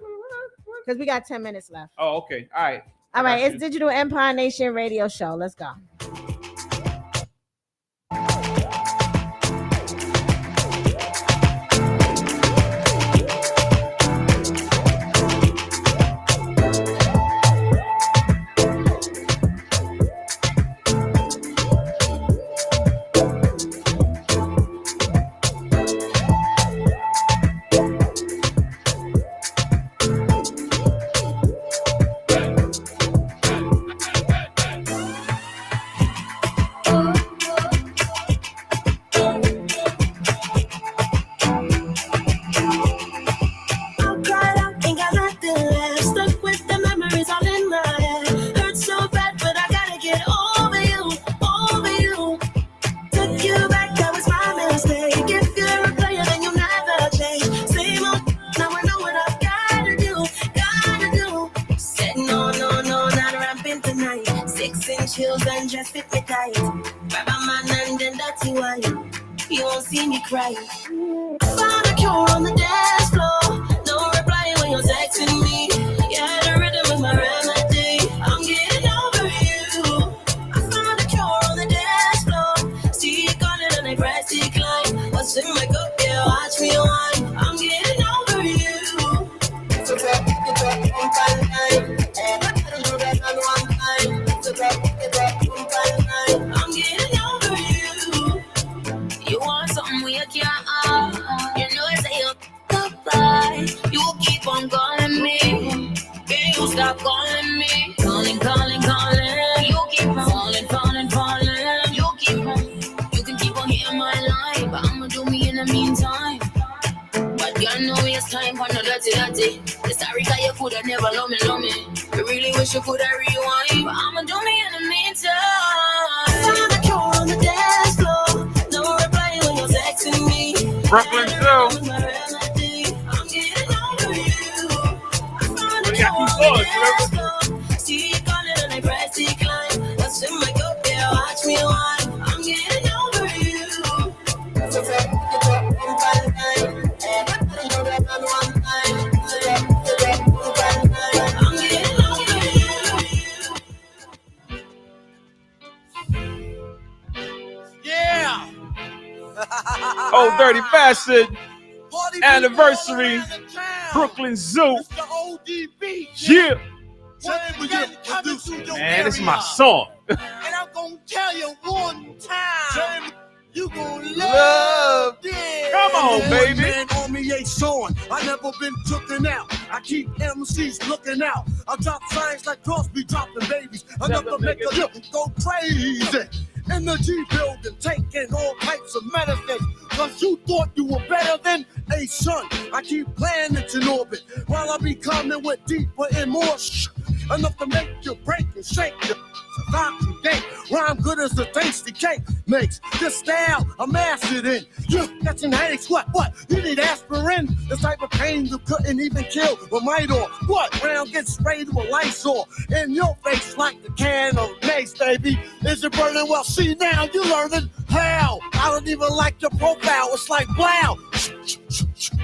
Because we got 10 minutes left. Oh, okay. All right. All right, got it's Digital Empire Nation Radio Show. Let's go. I'm cried out, ain't got nothing left. Stuck with the memories all in my head. Hurt so bad, but I gotta get over you, over you. Took you back, that was my mistake. If you're a player, then you'll never change. Same old, now I know what I've gotta do, gotta do. Said no, no, no, not rapping tonight. 6-inch heels and just fit me tight. Grab a man and then that's who I am. You won't see me crying. Found a cure on the dance floor. No reply when you're texting me. Yeah, the rhythm is my remedy. I'm getting over you. I found a cure on the dance floor. See you calling and I press decline. What's in my cup? Yeah, watch me wine. I'm getting over you. So drop it one time. And I gotta do that on one time. So drop it one time. I'm getting over you. You want something we can't have. You know I say you goodbye. You keep on calling me. Can you stop calling me? Calling, calling, calling. You keep on falling, falling, falling. You keep on. You can keep on hitting my line, but I'ma do me in the meantime. But girl, no waste time for no dirty, dirty. The sorry guy you coulda never love me, love me. You really wish you coulda rewind, but I'ma do me in the meantime. Found a cure on the dance floor. No reply when you're texting me. Brooklyn Joe. I'm getting over you. I found a We got cure 2 on the songs, dance floor. See you calling and I press decline. What's in my cup? Yeah, watch me wine. I'm getting over you. So drop it one time. And I gotta do that on one time. So drop it one time. I'm getting over you. Yeah. Oh, Dirty Bastard. Anniversary. Brooklyn Zoo. The ODB. Yeah. Coming through your Man, this is my area. song. And I'm gonna tell you one time. You gonna Love. love this. Come on, baby. Man on me ain't showing. I never been tooken out. I keep MCs looking out. I drop signs like Crosby dropping babies. Enough to make a look go crazy. In the G building, taking all types of medicine. Cause you thought you were better than a son. I keep planets in orbit while I be coming with deeper and more enough to make you break and shake you. Rhyme good as the tasty cake makes. This style I mastered in. You got some headaches, what? You need aspirin? The type of pain you couldn't even kill with Midor. What? Round gets sprayed with Lysol in your face like the can of mace, baby. Is it burning? Well, see now you learning how. I don't even like your profile. It's like blow.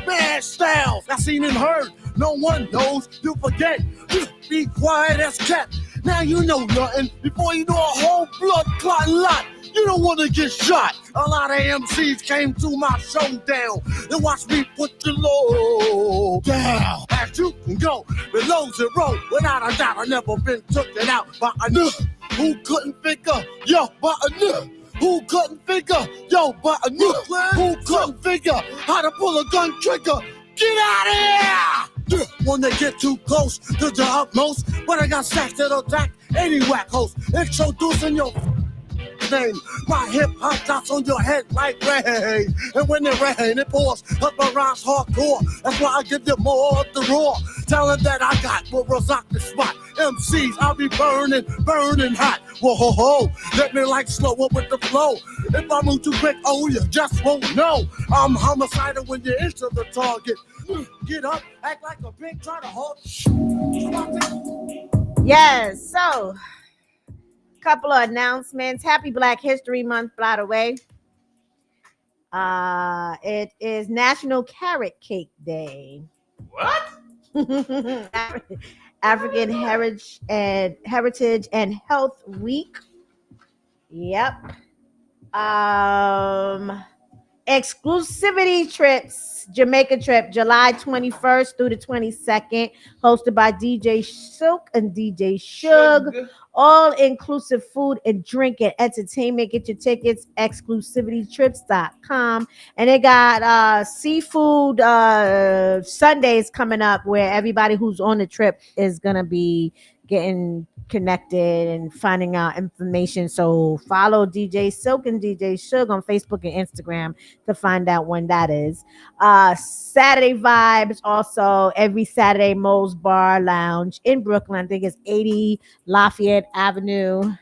Mad styles I seen and heard. No one knows. You forget. You be quiet as kept. Now you know nothing. Before you know a whole blood clot lot. You don't want to get shot. A lot of MCs came to my showdown and watch me put the low down. As you can go below 0, without a doubt, I never been taken out by a new. Who couldn't figure yo but a nigga? Who couldn't figure yo but a nigga? Who couldn't figure how to pull a gun trigger? Get out of here! Yeah, when they get too close to the utmost, but I got stacks that'll attack any whack host. Introducing your name. My hip hop dots on your head like rain. And when it rain, it pours up my rhymes hardcore. That's why I give you more of the raw talent that I got. Will rock the spot. MCs, I'll be burning hot. Whoa ho ho, let me like slow up with the flow. If I move too quick, oh you just won't know. I'm homicidal when you enter the target. Get up, act like a pig, try to hold. Yes, so couple of announcements. Happy Black History Month, by the way. It is National Carrot Cake Day. What? African Heritage and Health Week. Yep. Exclusivity Trips, Jamaica trip, July 21st through the 22nd, hosted by DJ Silk and DJ Shug. All inclusive food and drink and entertainment. Get your tickets, exclusivitytrips.com. And they got seafood Sundays coming up where everybody who's on the trip is going to be getting connected and finding out information. So follow DJ Silk and DJ Shug on Facebook and Instagram to find out when that is. Saturday Vibes, also every Saturday, Mo's Bar Lounge in Brooklyn. I think it's 80 Lafayette Avenue.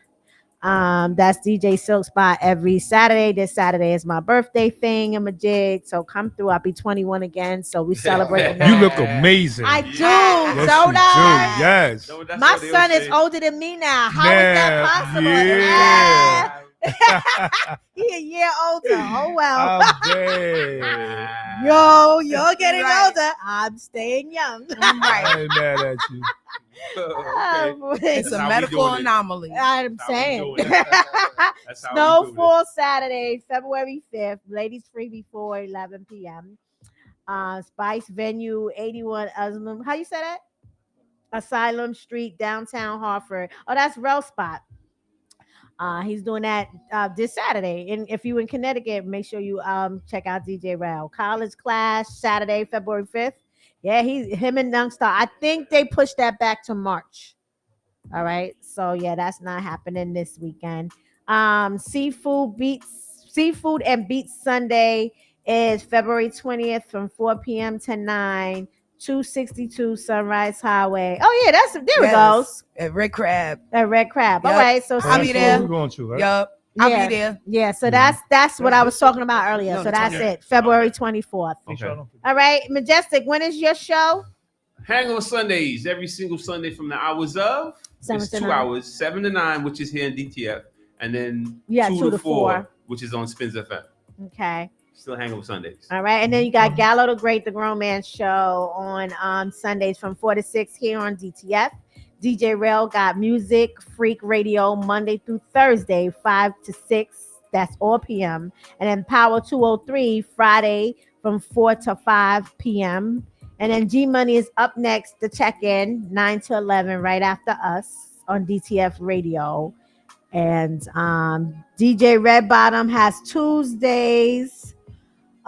That's DJ Silk spot every Saturday. This Saturday is my birthday thing. I'm a jig, so come through. I'll be 21 again, so we celebrate. You look amazing. I do. Yes, Don't you I? do. Yes. My son is older than me now. How is that possible? Yeah. He a year older. Oh well. I'm dead. Yo, you're getting older. I'm staying young. I ain't mad at you. It's a medical anomaly. I'm saying. That's how we do Snowfall Saturday, February 5th. Ladies free before 11 p.m. Spice Venue, 81 Asylum. How you say that? Asylum Street, downtown Hartford. Oh, that's Rel Spot. He's doing that this Saturday. And if you're in Connecticut, make sure you check out DJ Rel. College Clash, Saturday, February 5th. Yeah, him and Youngstar. I think they pushed that back to March. All right. So yeah, that's not happening this weekend. Seafood and Beats Sunday is February 20th from 4 p.m. to 9. 262 Sunrise Highway. Oh yeah, there it goes. At Red Crab. At Red Crab. Yep. All right, so I'll be there. We're going to, right? Yup. I'll be there. Yeah, so that's what I was talking about earlier. No, So that's it. February 24th. Okay. All right, Majestic, when is your show? Hangover Sundays, every single Sunday from the hours of 7 it's to 2 9. hours, 7 to 9, which is here in DTF, and then 2 to 4, which is on Spins FM. Okay. Still Hangover Sundays. All right, and then you got Gallo the Great, the Grown Man Show on Sundays from 4 to 6 here on DTF. DJ Rel got Music Freak Radio Monday through Thursday, 5 to 6. That's all p.m. And then Power 203 Friday from 4 to 5 p.m. And then G Money is up next to check in 9 to 11 right after us on DTF Radio. And DJ Red Bottom has Tuesdays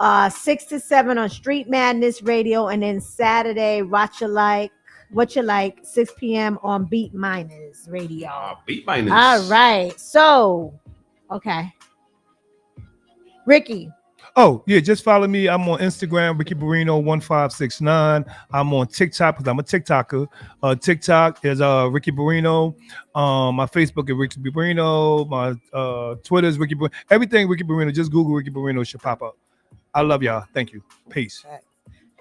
6 to 7 on Street Madness Radio, and then Saturday What You Like 6 p.m. on Beat Miners Radio. Beat Miners. All right. So, okay. Ricky. Oh, yeah, just follow me. I'm on Instagram, Ricky Barrino 1569. I'm on TikTok because I'm a TikToker. TikTok is Ricky Barrino. My Facebook is Ricky Barrino. My Twitter is Ricky Barrino. Everything Ricky Barrino. Just Google Ricky Barrino, it should pop up. I love y'all. Thank you. Peace.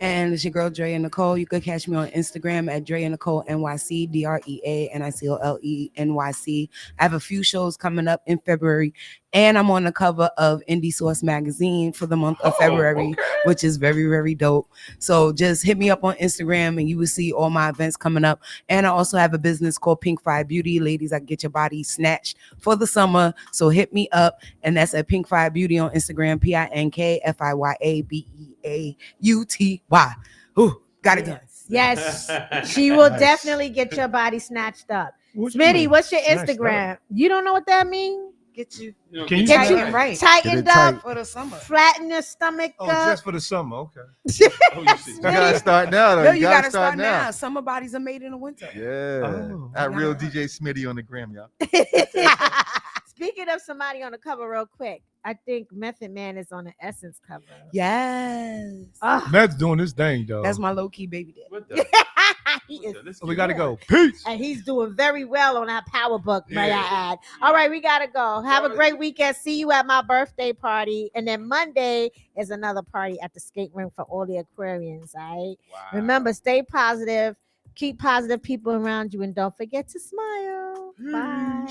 And it's your girl Drea Nicole. You could catch me on Instagram at Drea Nicole NYC, DreaNicole. I have a few shows coming up in February, and I'm on the cover of Indie Source magazine for the month of February, which is very, very dope. So just hit me up on Instagram and you will see all my events coming up. And I also have a business called Pink Fire Beauty. Ladies, I can get your body snatched for the summer. So hit me up, and that's at Pink Fire Beauty on Instagram, PinkFiyaBeauty. Ooh, got it done. Yes, she will definitely get your body snatched up. What you Smitty, mean? what's your Snatched Instagram? You don't know what that means? Get you Can you tight say and that? right. Tightened Get it up, tight. For the summer. flatten your stomach Oh, up. just for the summer. Okay. Oh, you see. You gotta start now, though. No, you gotta start now. Summer bodies are made in the winter. Yeah. Oh. At real DJ Smitty on the gram, y'all. Speaking of somebody on the cover, real quick, I think Method Man is on the Essence cover. Yes. Oh, Matt's doing this thing, though. That's my low key baby dad. What the? he What is, the? Let's So we get gotta it. go. Peace. and he's doing very well on our power book, may Yeah. I add. All right, we gotta go. Have a great weekend. See you at my birthday party, and then Monday is another party at the skate rink for all the Aquarians. All right. Wow. Remember, stay positive, keep positive people around you, and don't forget to smile. Bye.